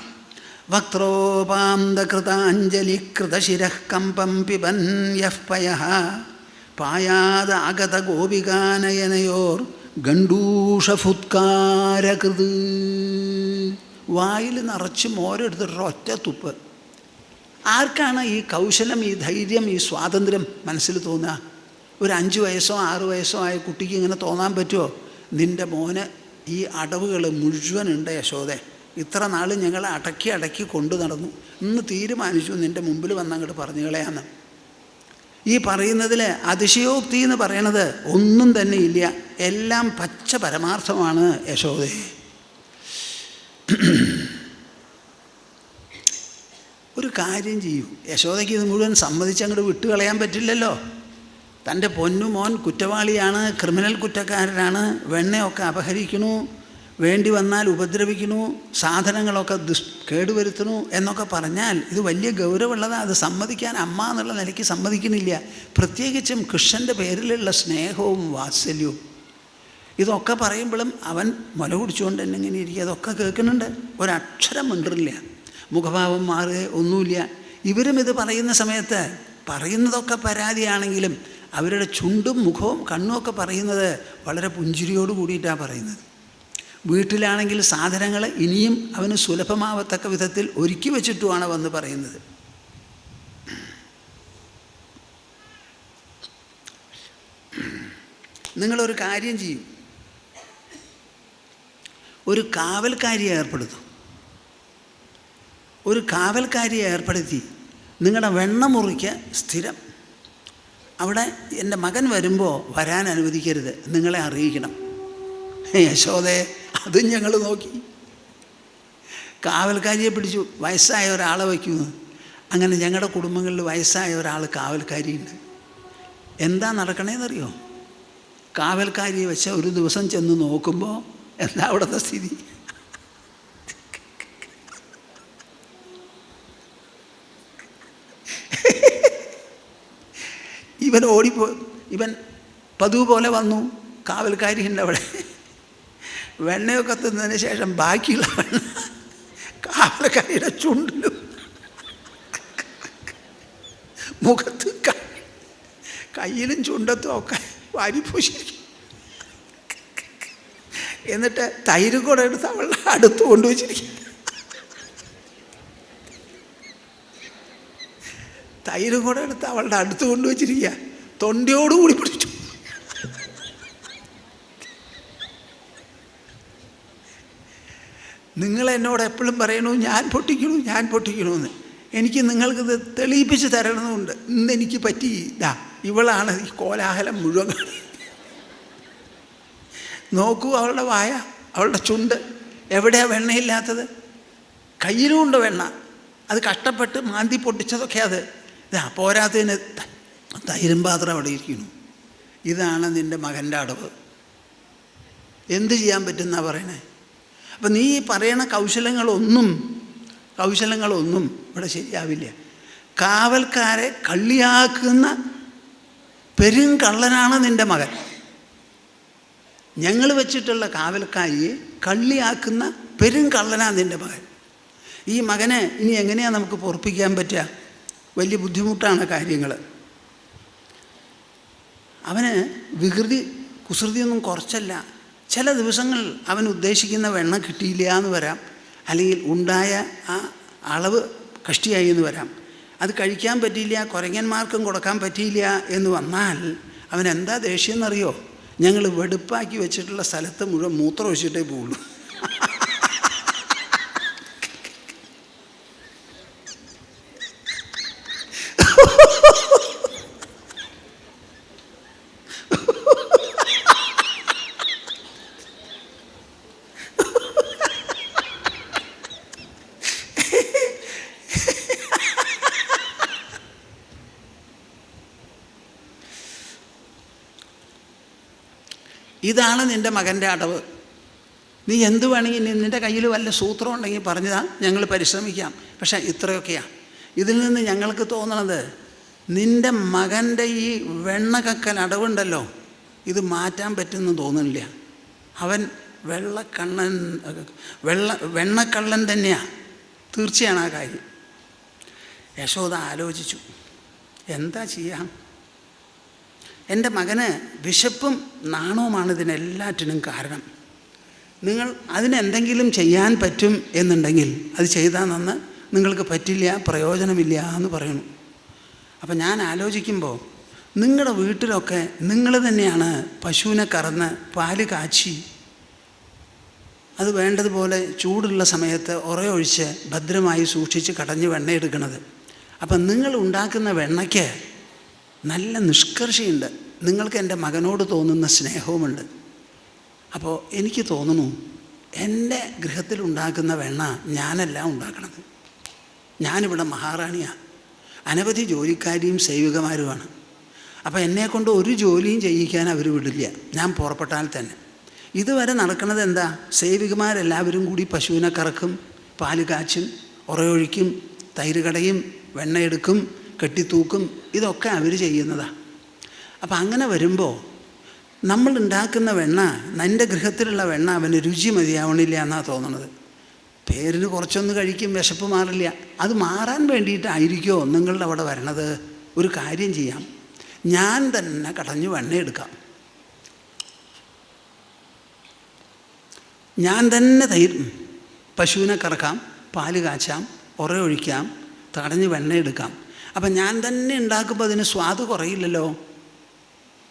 വക്രോപാന്തകൃതാഞ്ജലി കൃതശിരഃ കമ്പം പിബൻ യഃ പയഃ പായാദാഗത ഗോപികാനയനയോർ ഗണ്ഡൂഷഫുത്കാരകൃത്. വായിൽ നിറച്ച് മോരെടുത്തിട്ട് ഒറ്റ തുപ്പ്. ആർക്കാണ് ഈ കൗശലം, ഈ ധൈര്യം, ഈ സ്വാതന്ത്ര്യം മനസ്സിൽ തോന്നുക? ഒരു 5 വയസ്സോ 6 വയസ്സോ ആയ കുട്ടിക്ക് ഇങ്ങനെ തോന്നാൻ പറ്റുമോ? നിൻ്റെ മോന് ഈ അടവുകൾ മുഴുവനുണ്ട് യശോദേ. ഇത്ര നാൾ ഞങ്ങളെ അടക്കി കൊണ്ടു നടന്നു. ഇന്ന് തീരുമാനിച്ചു നിൻ്റെ മുമ്പിൽ വന്നങ്ങോട്ട് പറഞ്ഞു കളയാന്ന്. ഈ പറയുന്നതിൽ അതിശയോക്തി എന്ന് പറയണത് ഒന്നും തന്നെ ഇല്ല. എല്ലാം പച്ച പരമാർത്ഥമാണ് യശോദേ. ഒരു കാര്യം ചെയ്യൂ, യശോദയ്ക്ക് ഇത് മുഴുവൻ സമ്മതിച്ച് അങ്ങോട്ട് വിട്ടുകളയാൻ പറ്റില്ലല്ലോ. തൻ്റെ പൊന്നുമോൻ കുറ്റവാളിയാണ്, ക്രിമിനൽ കുറ്റക്കാരനാണ്, വെണ്ണയൊക്കെ അപഹരിക്കണു, വേണ്ടി വന്നാൽ ഉപദ്രവിക്കണു, സാധനങ്ങളൊക്കെ കേടുവരുത്തണു എന്നൊക്കെ പറഞ്ഞാൽ ഇത് വലിയ ഗൗരവമുള്ളതാണ്. അത് സമ്മതിക്കാൻ അമ്മ എന്നുള്ള നിലയ്ക്ക് സമ്മതിക്കണില്ല. പ്രത്യേകിച്ചും കൃഷ്ണൻ്റെ പേരിലുള്ള സ്നേഹവും വാത്സല്യവും ഇതൊക്കെ പറയുമ്പോഴും അവൻ മുല കുടിച്ചുകൊണ്ട് തന്നെ ഇങ്ങനെ ഇരിക്കുക. അതൊക്കെ കേൾക്കുന്നുണ്ട്. ഒരക്ഷരം മിണ്ടില്ല, മുഖഭാവം മാറുക ഒന്നുമില്ല. ഇവരും ഇത് പറയുന്ന സമയത്ത് പറയുന്നതൊക്കെ പരാതിയാണെങ്കിലും അവരുടെ ചുണ്ടും മുഖവും കണ്ണുമൊക്കെ പറയുന്നത് വളരെ പുഞ്ചിരിയോട് കൂടിയിട്ടാണ് പറയുന്നത്. വീട്ടിലാണെങ്കിൽ സാധനങ്ങൾ ഇനിയും അവന് സുലഭമാവത്തക്ക വിധത്തിൽ ഒരുക്കി വച്ചിട്ടുമാണ് വന്ന് പറയുന്നത്. നിങ്ങളൊരു കാര്യം ചെയ്യും, ഒരു കാവൽക്കാരിയെ ഏർപ്പെടുത്തും. ഒരു കാവൽക്കാരിയെ ഏർപ്പെടുത്തി നിങ്ങളുടെ വെണ്ണമുറിക്ക് സ്ഥിരം അവിടെ എൻ്റെ മകൻ വരുമ്പോൾ വരാൻ അനുവദിക്കരുത്, നിങ്ങളെ അറിയിക്കണം. യശോദേ, അതും ഞങ്ങൾ നോക്കി. കാവൽക്കാരിയെ പിടിച്ചു. വയസ്സായ ഒരാളെ വയ്ക്കുന്നു. അങ്ങനെ ഞങ്ങളുടെ കുടുംബങ്ങളിൽ വയസ്സായ ഒരാൾ കാവൽക്കാരിയുണ്ട്. എന്താ നടക്കണേന്നറിയോ? കാവൽക്കാരിയെ വെച്ച് ഒരു ദിവസം ചെന്ന് നോക്കുമ്പോൾ എന്താ അവിടുത്തെ സ്ഥിതി? ഇവൻ ഇവൻ പതിവ് പോലെ വന്നു. കാവൽക്കാരിയുണ്ട് അവിടെ. വെണ്ണയൊക്കെ തിന്നതിന് ശേഷം ബാക്കിയുള്ള വെണ്ണ കാവൽക്കാരിയുടെ ചുണ്ടിലും മുഖത്ത് കയ്യിലും ചുണ്ടത്തും ഒക്കെ വാരിപ്പൂശിരിക്കും. എന്നിട്ട് തൈര് കൂടെ എടുത്ത് അവളുടെ അടുത്ത് കൊണ്ടുവച്ചിരിക്കും. തൈര് കൂടെ എടുത്ത് അവളുടെ അടുത്ത് കൊണ്ടുവച്ചിരിക്കുക. തൊണ്ടിയോടുകൂടി പിടിച്ചു. നിങ്ങളെന്നോട് എപ്പോഴും പറയണു ഞാൻ പൊട്ടിക്കണമെന്ന്. എനിക്ക് നിങ്ങൾക്കിത് തെളിയിപ്പിച്ച് തരണമെന്നുണ്ട്. ഇന്നെനിക്ക് പറ്റി. ഇവളാണ് ഈ കോലാഹലം മുഴുവൻ. നോക്കൂ അവളുടെ വായ, അവളുടെ ചുണ്ട് എവിടെയാണ് വെണ്ണയില്ലാത്തത്? കയ്യിലുമുണ്ട് വെണ്ണ, അത് കഷ്ടപ്പെട്ട് മാന്തി പൊട്ടിച്ചതൊക്കെ അത്. പോരാത്തതിന് തൈരും പാത്രം അവിടെ ഇരിക്കുന്നു. ഇതാണ് നിൻ്റെ മകൻ്റെ അടവ്. എന്ത് ചെയ്യാൻ പറ്റുന്ന പറയണേ? അപ്പം നീ പറയണ കൗശലങ്ങളൊന്നും ഇവിടെ ശരിയാവില്ല. കാവൽക്കാരെ കള്ളിയാക്കുന്ന പെരുങ്കള്ളനാണ് നിൻ്റെ മകൻ. ഞങ്ങൾ വെച്ചിട്ടുള്ള കാവൽക്കാരിയെ കള്ളിയാക്കുന്ന പെരുങ്കള്ളനാണ് നിൻ്റെ മകൻ. ഈ മകനെ ഇനി എങ്ങനെയാണ് നമുക്ക് പൊറപ്പിക്കാൻ പറ്റുക? വലിയ ബുദ്ധിമുട്ടാണ് കാര്യങ്ങൾ. അവന് വികൃതി കുസൃതിയൊന്നും കുറച്ചല്ല. ചില ദിവസങ്ങൾ അവൻ ഉദ്ദേശിക്കുന്ന വെണ്ണ കിട്ടിയില്ല എന്ന് വരാം, അല്ലെങ്കിൽ ഉണ്ടായ ആ അളവ് കഷ്ടിയായി എന്ന് വരാം. അത് കഴിക്കാൻ പറ്റിയില്ല, കുരങ്ങന്മാർക്കും കൊടുക്കാൻ പറ്റിയില്ല എന്ന് വന്നാൽ അവൻ എന്താ ദേഷ്യം എന്നറിയോ? ഞങ്ങൾ വെടുപ്പാക്കി വെച്ചിട്ടുള്ള സ്ഥലത്ത് മുഴുവൻ മൂത്രം ഒഴിച്ചിട്ടേ പോവുള്ളൂ. ഇതാണ് നിൻ്റെ മകൻ്റെ അടവ്. നീ എന്ത് വേണമെങ്കിൽ നിൻ്റെ കയ്യിൽ വല്ല സൂത്രം ഉണ്ടെങ്കിൽ പറഞ്ഞതാ, ഞങ്ങൾ പരിശ്രമിക്കാം. പക്ഷേ ഇത്രയൊക്കെയാണ്. ഇതിൽ നിന്ന് ഞങ്ങൾക്ക് തോന്നണത് നിൻ്റെ മകൻ്റെ ഈ വെണ്ണക്കക്കൽ അടവുണ്ടല്ലോ, ഇത് മാറ്റാൻ പറ്റുമെന്ന് തോന്നുന്നില്ല. അവൻ വെണ്ണക്കള്ളൻ തന്നെയാണ്, തീർച്ചയാണ് ആ കാര്യം. യശോദ ആലോചിച്ചു, എന്താ ചെയ്യാം? എൻ്റെ മകന് വിശപ്പും നാണവുമാണ് ഇതിനെല്ലാറ്റിനും കാരണം. നിങ്ങൾ അതിനെന്തെങ്കിലും ചെയ്യാൻ പറ്റും എന്നുണ്ടെങ്കിൽ അത് ചെയ്താൽ നന്ന്, നിങ്ങൾക്ക് പറ്റില്ല, പ്രയോജനമില്ല എന്ന് പറയുന്നു. അപ്പം ഞാൻ ആലോചിക്കുമ്പോൾ നിങ്ങളുടെ വീട്ടിലൊക്കെ നിങ്ങൾ തന്നെയാണ് പശുവിനെ കറന്ന് പാല് കാച്ചി അത് വേണ്ടതുപോലെ ചൂടുള്ള സമയത്ത് ഉറയൊഴിച്ച് ഭദ്രമായി സൂക്ഷിച്ച് കടഞ്ഞ് വെണ്ണയെടുക്കണത്. അപ്പം നിങ്ങൾ ഉണ്ടാക്കുന്ന വെണ്ണയ്ക്ക് നല്ല നിഷ്കർഷയുണ്ട്. നിങ്ങൾക്ക് എൻ്റെ മകനോട് തോന്നുന്ന സ്നേഹവുമുണ്ട്. അപ്പോൾ എനിക്ക് തോന്നുന്നു എൻ്റെ ഗൃഹത്തിലുണ്ടാക്കുന്ന വെണ്ണ ഞാനല്ല ഉണ്ടാക്കണത്. ഞാനിവിടെ മഹാറാണിയാണ്, അനവധി ജോലിക്കാരിയും സേവികമാരുമാണ്. അപ്പോൾ എന്നെക്കൊണ്ട് ഒരു ജോലിയും ചെയ്യിക്കാൻ അവർ വിടില്ല, ഞാൻ പുറപ്പെട്ടാൽ തന്നെ. ഇതുവരെ നടക്കുന്നത് എന്താ? സേവികമാരെല്ലാവരും കൂടി പശുവിനെ കറക്കും, പാല് കാച്ചും, ഉറയൊഴിക്കും, തൈര് കടയും, വെണ്ണയെടുക്കും, കെട്ടിത്തൂക്കും. ഇതൊക്കെ അവർ ചെയ്യുന്നതാണ്. അപ്പം അങ്ങനെ വരുമ്പോൾ നമ്മൾ ഉണ്ടാക്കുന്ന വെണ്ണ, എൻ്റെ ഗൃഹത്തിലുള്ള വെണ്ണ അവന് രുചി മതിയാവണില്ല എന്നാണ് തോന്നണത്. പേരിന് കുറച്ചൊന്ന് കഴിക്കും, വിശപ്പ് മാറില്ല. അത് മാറാൻ വേണ്ടിയിട്ടായിരിക്കുമോ നിങ്ങളുടെ അവിടെ വരണത്? ഒരു കാര്യം ചെയ്യാം, ഞാൻ തന്നെ കടഞ്ഞ് വെണ്ണയെടുക്കാം, ഞാൻ തന്നെ പശുവിനെ കറക്കാം, പാല് കാച്ചാം, ഉറയൊഴിക്കാം, തടഞ്ഞ് വെണ്ണയെടുക്കാം. അപ്പം ഞാൻ തന്നെ ഉണ്ടാക്കുമ്പോൾ അതിന് സ്വാദ് കുറയില്ലല്ലോ.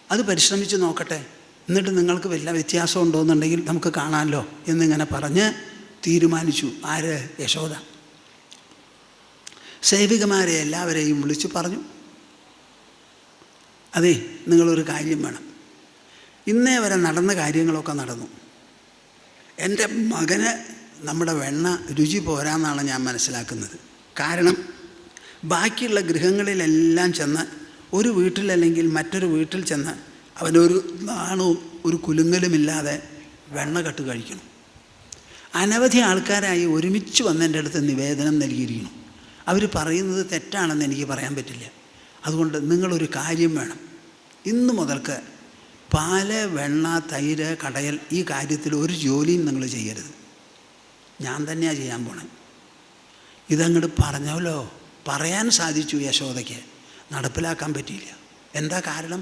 അത് പരിശ്രമിച്ച് നോക്കട്ടെ, എന്നിട്ട് നിങ്ങൾക്ക് വല്ല വ്യത്യാസം ഉണ്ടോയെന്നുണ്ടെങ്കിൽ നമുക്ക് കാണാമല്ലോ എന്നിങ്ങനെ പറഞ്ഞ് തീരുമാനിച്ചു. ആര്? യശോദ. സേവികമാരെ എല്ലാവരെയും വിളിച്ചു പറഞ്ഞു, അതെ, നിങ്ങളൊരു കാര്യം വേണം. ഇന്നേ വരെ നടന്ന കാര്യങ്ങളൊക്കെ നടന്നു. എൻ്റെ മകന് നമ്മുടെ വെണ്ണ രുചി പോരാന്നാണ് ഞാൻ മനസ്സിലാക്കുന്നത്. കാരണം ബാക്കിയുള്ള ഗൃഹങ്ങളിലെല്ലാം ചെന്ന് ഒരു വീട്ടിലല്ലെങ്കിൽ മറ്റൊരു വീട്ടിൽ ചെന്ന് അവനൊരു നാണവും ഒരു കുലുങ്ങലുമില്ലാതെ വെണ്ണ കട്ട് കഴിക്കണം. അനവധി ആൾക്കാരായി ഒരുമിച്ച് വന്ന് എൻ്റെ അടുത്ത് നിവേദനം നൽകിയിരിക്കുന്നു. അവർ പറയുന്നത് തെറ്റാണെന്ന് എനിക്ക് പറയാൻ പറ്റില്ല. അതുകൊണ്ട് നിങ്ങളൊരു കാര്യം വേണം, ഇന്നു മുതൽക്ക് പാല്, വെണ്ണ, തൈര്, കടയൽ, ഈ കാര്യത്തിൽ ഒരു ജോലിയും നിങ്ങൾ ചെയ്യരുത്. ഞാൻ തന്നെയാണ് ചെയ്യാൻ പോണേ. ഇതങ്ങോട്ട് പറഞ്ഞല്ലോ, പറയാൻ സാധിച്ചു യശോദയ്ക്ക്, നടപ്പിലാക്കാൻ പറ്റിയില്ല. എന്താ കാരണം?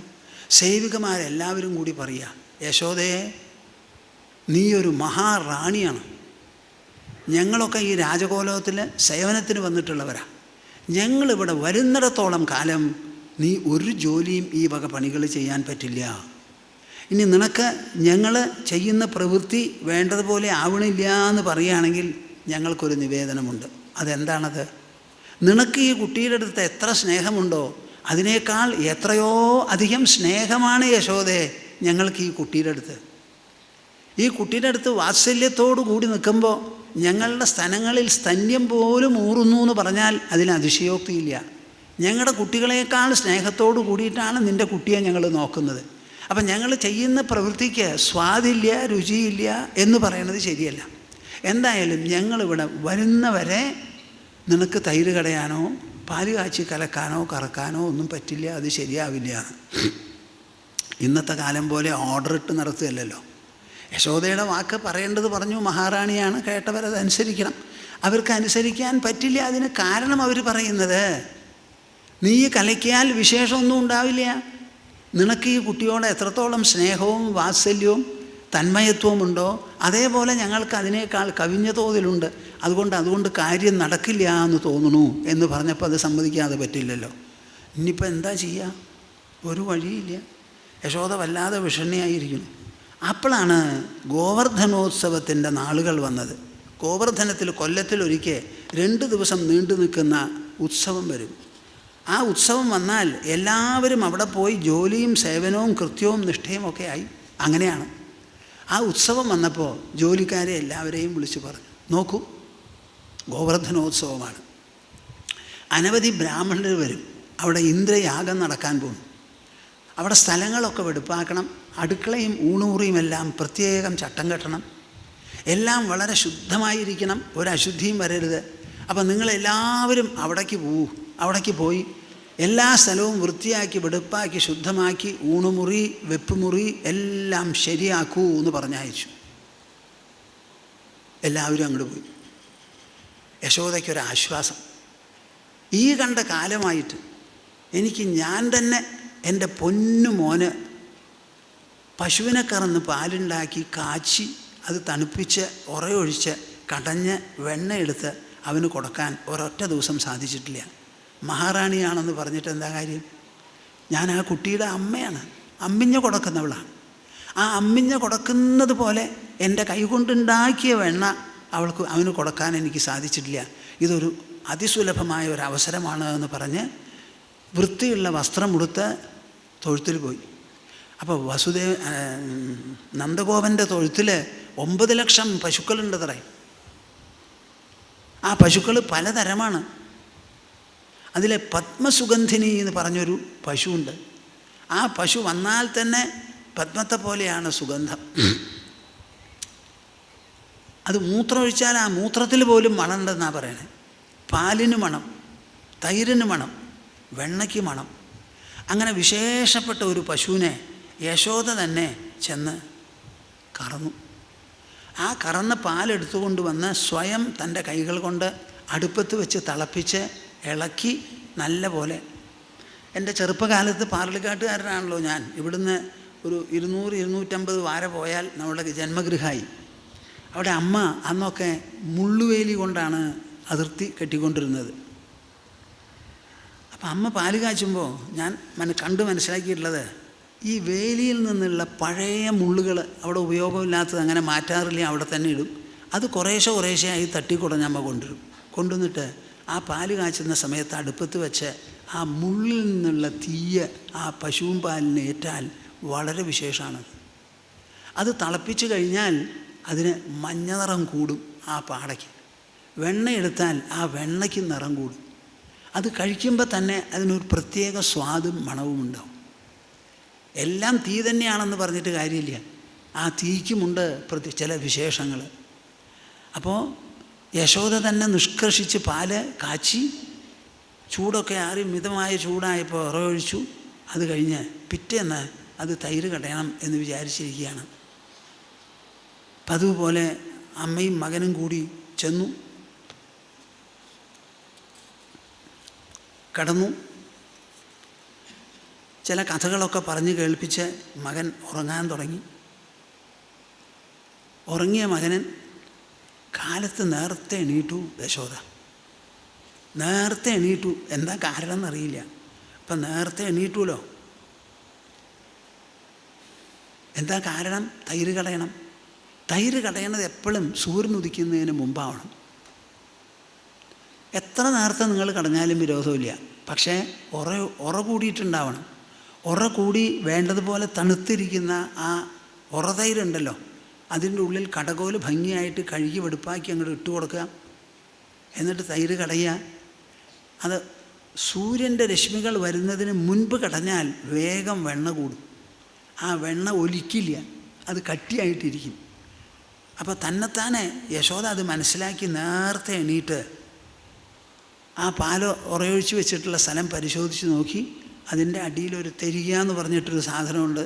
സേവികമാരെല്ലാവരും കൂടി പറയുക, യശോദയെ, നീ ഒരു മഹാറാണിയാണ്. ഞങ്ങളൊക്കെ ഈ രാജകോലത്തിൽ സേവനത്തിന് വന്നിട്ടുള്ളവരാ. ഞങ്ങളിവിടെ വരുന്നിടത്തോളം കാലം നീ ഒരു ജോലിയും ഈ വക പണികൾ ചെയ്യാൻ പറ്റില്ല. ഇനി നിനക്ക് ഞങ്ങൾ ചെയ്യുന്ന പ്രവൃത്തി വേണ്ടതുപോലെ ആവണില്ല എന്ന് പറയുകയാണെങ്കിൽ ഞങ്ങൾക്കൊരു നിവേദനമുണ്ട്. അതെന്താണത്? നിനക്ക് ഈ കുട്ടിയുടെ അടുത്ത് എത്ര സ്നേഹമുണ്ടോ അതിനേക്കാൾ എത്രയോ അധികം സ്നേഹമാണ് യശോദേ ഞങ്ങൾക്ക് ഈ കുട്ടിയുടെ അടുത്ത്. ഈ കുട്ടിയുടെ അടുത്ത് വാത്സല്യത്തോടു കൂടി നിൽക്കുമ്പോൾ ഞങ്ങളുടെ സ്തനങ്ങളിൽ സ്തന്യം പോലും ഊറുന്നു എന്ന് പറഞ്ഞാൽ അതിന് അതിശയോക്തിയില്ല. ഞങ്ങളുടെ കുട്ടികളെക്കാൾ സ്നേഹത്തോടു കൂടിയിട്ടാണ് നിൻ്റെ കുട്ടിയെ ഞങ്ങൾ നോക്കുന്നത്. അപ്പം ഞങ്ങൾ ചെയ്യുന്ന പ്രവൃത്തിക്ക് സ്വാദില്ല, രുചിയില്ല എന്ന് പറയുന്നത് ശരിയല്ല. എന്തായാലും ഞങ്ങളിവിടെ വരുന്നവരെ നിനക്ക് തൈര് കടയാനോ പാല് കാച്ചി കലക്കാനോ കറക്കാനോ ഒന്നും പറ്റില്ല, അത് ശരിയാവില്ല. ഇന്നത്തെ കാലം പോലെ ഓർഡർ ഇട്ട് നടത്തുകയല്ലോ. യശോദയുടെ വാക്ക് പറയേണ്ടത് പറഞ്ഞു. മഹാറാണിയാണ്, കേട്ടവരതനുസരിക്കണം. അവർക്ക് അനുസരിക്കാൻ പറ്റില്ല. അതിന് കാരണം അവർ പറയുന്നത്, നീ കലക്കിയാൽ വിശേഷമൊന്നും ഉണ്ടാവില്ല. നിനക്ക് ഈ കുട്ടിയോട് എത്രത്തോളം സ്നേഹവും വാത്സല്യവും തന്മയത്വവും ഉണ്ടോ അതേപോലെ ഞങ്ങൾക്ക് അതിനേക്കാൾ കവിഞ്ഞ തോതിലുണ്ട്. അതുകൊണ്ട് കാര്യം നടക്കില്ല എന്ന് തോന്നുന്നു എന്ന് പറഞ്ഞപ്പോൾ അത് സമ്മതിക്കാതെ പറ്റില്ലല്ലോ. ഇനിയിപ്പോൾ എന്താ ചെയ്യുക? ഒരു വഴിയില്ല. യശോദ വല്ലാതെ വിഷണ്ണയായിരിക്കുന്നു. അപ്പോഴാണ് ഗോവർദ്ധനോത്സവത്തിൻ്റെ നാളുകൾ വന്നത്. ഗോവർദ്ധനത്തിൽ കൊല്ലത്തിലൊരിക്കൽ 2 ദിവസം നീണ്ടു നിൽക്കുന്ന ഉത്സവം വരും. ആ ഉത്സവം വന്നാൽ എല്ലാവരും അവിടെ പോയി ജോലിയും സേവനവും കൃത്യവും നിഷ്ഠയും ഒക്കെ ആയി. അങ്ങനെയാണ് ആ ഉത്സവം വന്നപ്പോൾ ജോലിക്കാരെ എല്ലാവരെയും വിളിച്ചു പറഞ്ഞു, നോക്കൂ, ഗോവർദ്ധനോത്സവമാണ്. അനവധി ബ്രാഹ്മണർ വരും. അവിടെ ഇന്ദ്രയാഗം നടക്കാൻ പോകും. അവിടെ സ്ഥലങ്ങളൊക്കെ വെടുപ്പാക്കണം. അടുക്കളയും ഊണൂറിയും എല്ലാം പ്രത്യേകം ചട്ടം കെട്ടണം. എല്ലാം വളരെ ശുദ്ധമായിരിക്കണം, ഒരശുദ്ധിയും വരരുത്. അപ്പം നിങ്ങളെല്ലാവരും അവിടേക്ക് പോയി എല്ലാ സ്ഥലവും വൃത്തിയാക്കി വെടുപ്പാക്കി ശുദ്ധമാക്കി ഊണുമുറി വെപ്പുമുറി എല്ലാം ശരിയാക്കൂ എന്ന് പറഞ്ഞയച്ചു. എല്ലാവരും അങ്ങോട്ട് പോയി. യശോദയ്ക്കൊരാശ്വാസം. ഈ കണ്ട കാലമായിട്ട് എനിക്ക് ഞാൻ തന്നെ എൻ്റെ പൊന്നു മോന് പശുവിനെ കറന്ന് പാലുണ്ടാക്കി കാച്ചി അത് തണുപ്പിച്ച് ഉറയൊഴിച്ച് കടഞ്ഞ് വെണ്ണയെടുത്ത് അവന് കൊടുക്കാൻ ഒരൊറ്റ ദിവസം സാധിച്ചിട്ടില്ല. മഹാറാണിയാണെന്ന് പറഞ്ഞിട്ട് എന്താ കാര്യം? ഞാൻ ആ കുട്ടിയുടെ അമ്മയാണ്, അമ്മിഞ്ഞ കൊടുക്കുന്നവളാണ്. ആ അമ്മിഞ്ഞ കൊടുക്കുന്നത് പോലെ എൻ്റെ കൈകൊണ്ടുണ്ടാക്കിയ വെണ്ണ അവന് കൊടുക്കാൻ എനിക്ക് സാധിച്ചിട്ടില്ല. ഇതൊരു അതിസുലഭമായ ഒരു അവസരമാണ് എന്ന് പറഞ്ഞ് വൃത്തിയുള്ള വസ്ത്രമുടുത്ത് തൊഴുത്തിൽ പോയി. അപ്പോൾ നന്ദഗോപൻ്റെ തൊഴുത്തിൽ 9 ലക്ഷം പശുക്കളുണ്ടത്രേ. ആ പശുക്കൾ പലതരമാണ്. അതിലെ പത്മസുഗന്ധിനി എന്ന് പറഞ്ഞൊരു പശുവുണ്ട്. ആ പശു വന്നാൽ തന്നെ പത്മത്തെ പോലെയാണ് സുഗന്ധം. അത് മൂത്രമൊഴിച്ചാൽ ആ മൂത്രത്തിൽ പോലും മണമുണ്ടെന്നാണ് പറയണേ. പാലിന് മണം, തൈരിന് മണം, വെണ്ണയ്ക്ക് മണം. അങ്ങനെ വിശേഷപ്പെട്ട ഒരു പശുവിനെ യശോദ തന്നെ ചെന്ന് കറന്നു. ആ കറന്ന പാലെടുത്തുകൊണ്ട് വന്ന് സ്വയം തൻ്റെ കൈകൾ കൊണ്ട് അടുപ്പത്ത് വെച്ച് തിളപ്പിച്ച് ഇളക്കി നല്ല പോലെ. എൻ്റെ ചെറുപ്പകാലത്ത് പാറളിക്കാട്ടുകാരനാണല്ലോ ഞാൻ. ഇവിടുന്ന് ഒരു 200-250 വാര പോയാൽ നമ്മുടെ ജന്മഗൃഹമായി. അവിടെ അമ്മ അന്നൊക്കെ മുള്ളുവേലി കൊണ്ടാണ് അതിർത്തി കെട്ടിക്കൊണ്ടിരുന്നത്. അപ്പം അമ്മ പാല് കാച്ചുമ്പോൾ ഞാൻ കണ്ട് മനസ്സിലാക്കിയിട്ടുള്ളത്, ഈ വേലിയിൽ നിന്നുള്ള പഴയ മുള്ളുകൾ അവിടെ ഉപയോഗമില്ലാത്തത് അങ്ങനെ മാറ്റാറില്ല, അവിടെ തന്നെ ഇടും. അത് കുറേശ്ശെയായി തട്ടിക്കുടഞ്ഞ് അമ്മ കൊണ്ടുവന്നിട്ട് ആ പാല് കാച്ചുന്ന സമയത്ത് അടുപ്പത്ത് വെച്ച് ആ മുള്ളിൽ നിന്നുള്ള തീയ് ആ പശുവും പാലിന് ഏറ്റാൽ വളരെ വിശേഷമാണ്. അത് തിളപ്പിച്ച് കഴിഞ്ഞാൽ അതിന് മഞ്ഞ നിറം കൂടും. ആ പാടയ്ക്ക് വെണ്ണയെടുത്താൽ ആ വെണ്ണയ്ക്ക് നിറം കൂടും. അത് കഴിക്കുമ്പോൾ തന്നെ അതിനൊരു പ്രത്യേക സ്വാദും മണവും ഉണ്ടാവും. എല്ലാം തീ തന്നെയാണെന്ന് പറഞ്ഞിട്ട് കാര്യമില്ല, ആ തീക്കുമുണ്ട് ചില വിശേഷങ്ങൾ. അപ്പോൾ യശോദ തന്നെ നിഷ്കർഷിച്ച് പാല് കാച്ചി ചൂടൊക്കെ ആറി മിതമായ ചൂടായപ്പോൾ ഉറയൊഴിച്ചു. അത് കഴിഞ്ഞ് പിറ്റേന്ന് അത് തൈര് കടയണം എന്ന് വിചാരിച്ചിരിക്കുകയാണ്. പതിവ് പോലെ അമ്മയും മകനും കൂടി ചെന്നു, കടന്നു. ചില കഥകളൊക്കെ പറഞ്ഞ് കേൾപ്പിച്ച് മകൻ ഉറങ്ങാൻ തുടങ്ങി. ഉറങ്ങിയ മകനൻ കാലത്ത് നേരത്തെ എണീറ്റു. യശോദ നേരത്തെ എണീറ്റു. എന്താ കാരണം എന്നറിയില്ല. അപ്പം നേരത്തെ എണീറ്റുല്ലോ. എന്താ കാരണം? തൈര് കടയണം. തൈര് കടയണത് എപ്പോഴും സൂര്യൻ ഉദിക്കുന്നതിന് മുമ്പാവണം. എത്ര നേരത്തെ നിങ്ങൾ കടഞ്ഞാലും വിരോധമില്ല, പക്ഷേ ഉറ കൂടിയിട്ടുണ്ടാവണം. ഉറ കൂടി വേണ്ടതുപോലെ തണുത്തിരിക്കുന്ന ആ ഉറതൈരുണ്ടല്ലോ, അതിൻ്റെ ഉള്ളിൽ കടകോല് ഭംഗിയായിട്ട് കഴുകി വെടുപ്പാക്കി അങ്ങോട്ട് ഇട്ട് കൊടുക്കുക. എന്നിട്ട് തൈര് കടയുക. അത് സൂര്യൻ്റെ രശ്മികൾ വരുന്നതിന് മുൻപ് കടഞ്ഞാൽ വേഗം വെണ്ണ കൂടും. ആ വെണ്ണ ഒലിക്കില്ല, അത് കട്ടിയായിട്ടിരിക്കും. അപ്പോൾ തന്നെത്താനെ യശോദ അത് മനസ്സിലാക്കി നേരത്തെ എണീറ്റ് ആ പാല് ഉറയൊഴിച്ച് വെച്ചിട്ടുള്ള സ്ഥലം പരിശോധിച്ച് നോക്കി. അതിൻ്റെ അടിയിലൊരു തെരിക എന്ന് പറഞ്ഞിട്ടൊരു സാധനമുണ്ട്,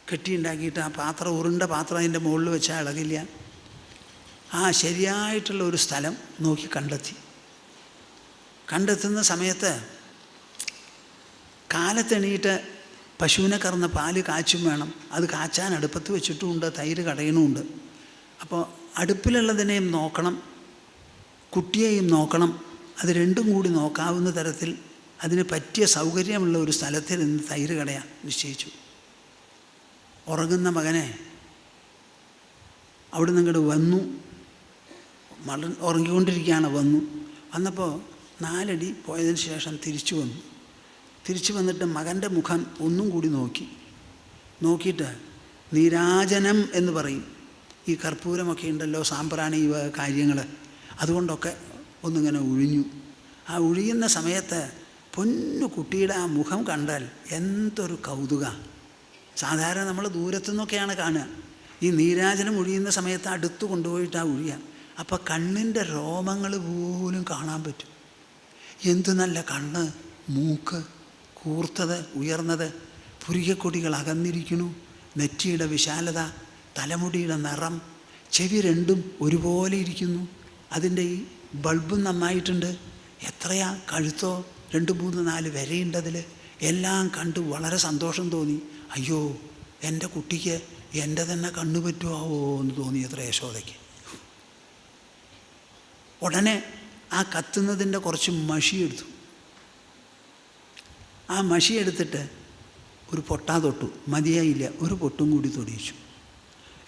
കെട്ടിയുണ്ടാക്കിയിട്ട് ആ പാത്രം, ഉരുണ്ട പാത്രം അതിൻ്റെ മുകളിൽ വെച്ചാൽ ഇളകില്ല. ആ ശരിയായിട്ടുള്ള ഒരു സ്ഥലം നോക്കി കണ്ടെത്തുന്ന സമയത്ത് കാലത്തെണീറ്റ് പശുവിനെ കറന്ന പാല് കാച്ചും വേണം. അത് കാച്ചാൻ അടുപ്പത്ത് വെച്ചിട്ടുമുണ്ട്, തൈര് കടയണമുണ്ട്. അപ്പോൾ അടുപ്പിലുള്ളതിനെയും നോക്കണം, കുട്ടിയെയും നോക്കണം. അത് രണ്ടും കൂടി നോക്കാവുന്ന തരത്തിൽ അതിന് പറ്റിയ സൗകര്യമുള്ള ഒരു സ്ഥലത്തിൽ നിന്ന് തൈര് കടയാൻ നിശ്ചയിച്ചു. ഉറങ്ങുന്ന മകനെ അവിടെ നിന്ന് ഇങ്ങോട്ട് വന്നു. ഉറങ്ങിക്കൊണ്ടിരിക്കുകയാണ്. വന്നപ്പോൾ 4 അടി പോയതിന് ശേഷം തിരിച്ചു വന്നിട്ട് മകൻ്റെ മുഖം ഒന്നും കൂടി നോക്കിയിട്ട് നീരാജനം എന്ന് പറയും. ഈ കർപ്പൂരമൊക്കെ ഉണ്ടല്ലോ, സാമ്പ്രാണി കാര്യങ്ങൾ, അതുകൊണ്ടൊക്കെ ഒന്നിങ്ങനെ ഒഴിഞ്ഞു. ആ ഒഴിയുന്ന സമയത്ത് പൊന്നു കുട്ടിയുടെ ആ മുഖം കണ്ടാൽ എന്തൊരു കൗതുക. സാധാരണ നമ്മൾ ദൂരത്തുനിന്നൊക്കെയാണ് കാണുക. ഈ നീരാജനം ഒഴിയുന്ന സമയത്ത് അടുത്ത് കൊണ്ടുപോയിട്ടാണ് ഒഴിയുക. അപ്പോൾ കണ്ണിൻ്റെ രോമങ്ങൾ പോലും കാണാൻ പറ്റും. എന്തു നല്ല കണ്ണ്, മൂക്ക് കൂർത്തത്, ഉയർന്നത്, പുരികക്കൊടികൾ അകന്നിരിക്കുന്നു, നെറ്റിയുടെ വിശാലത, തലമുടിയുടെ നിറം, ചെവി രണ്ടും ഒരുപോലെ ഇരിക്കുന്നു. അതിൻ്റെ ഈ ബൾബും നന്നായിട്ടുണ്ട്. എത്രയാ കഴുത്തോ 2, 3, 4 വരെയുണ്ട് അതിൽ. എല്ലാം കണ്ട് വളരെ സന്തോഷം തോന്നി. അയ്യോ, എൻ്റെ കുട്ടിക്ക് എൻ്റെ തന്നെ കണ്ണു പറ്റുമാവോ എന്ന് തോന്നി അത്ര യശോദയ്ക്ക്. ഉടനെ ആ കത്തുന്നതിൻ്റെ കുറച്ച് മഷിയെടുത്തു. ആ മഷിയെടുത്തിട്ട് ഒരു പൊട്ടാ തൊട്ടു. മതിയായില്ല, ഒരു പൊട്ടും കൂടി തൊടിയിച്ചു.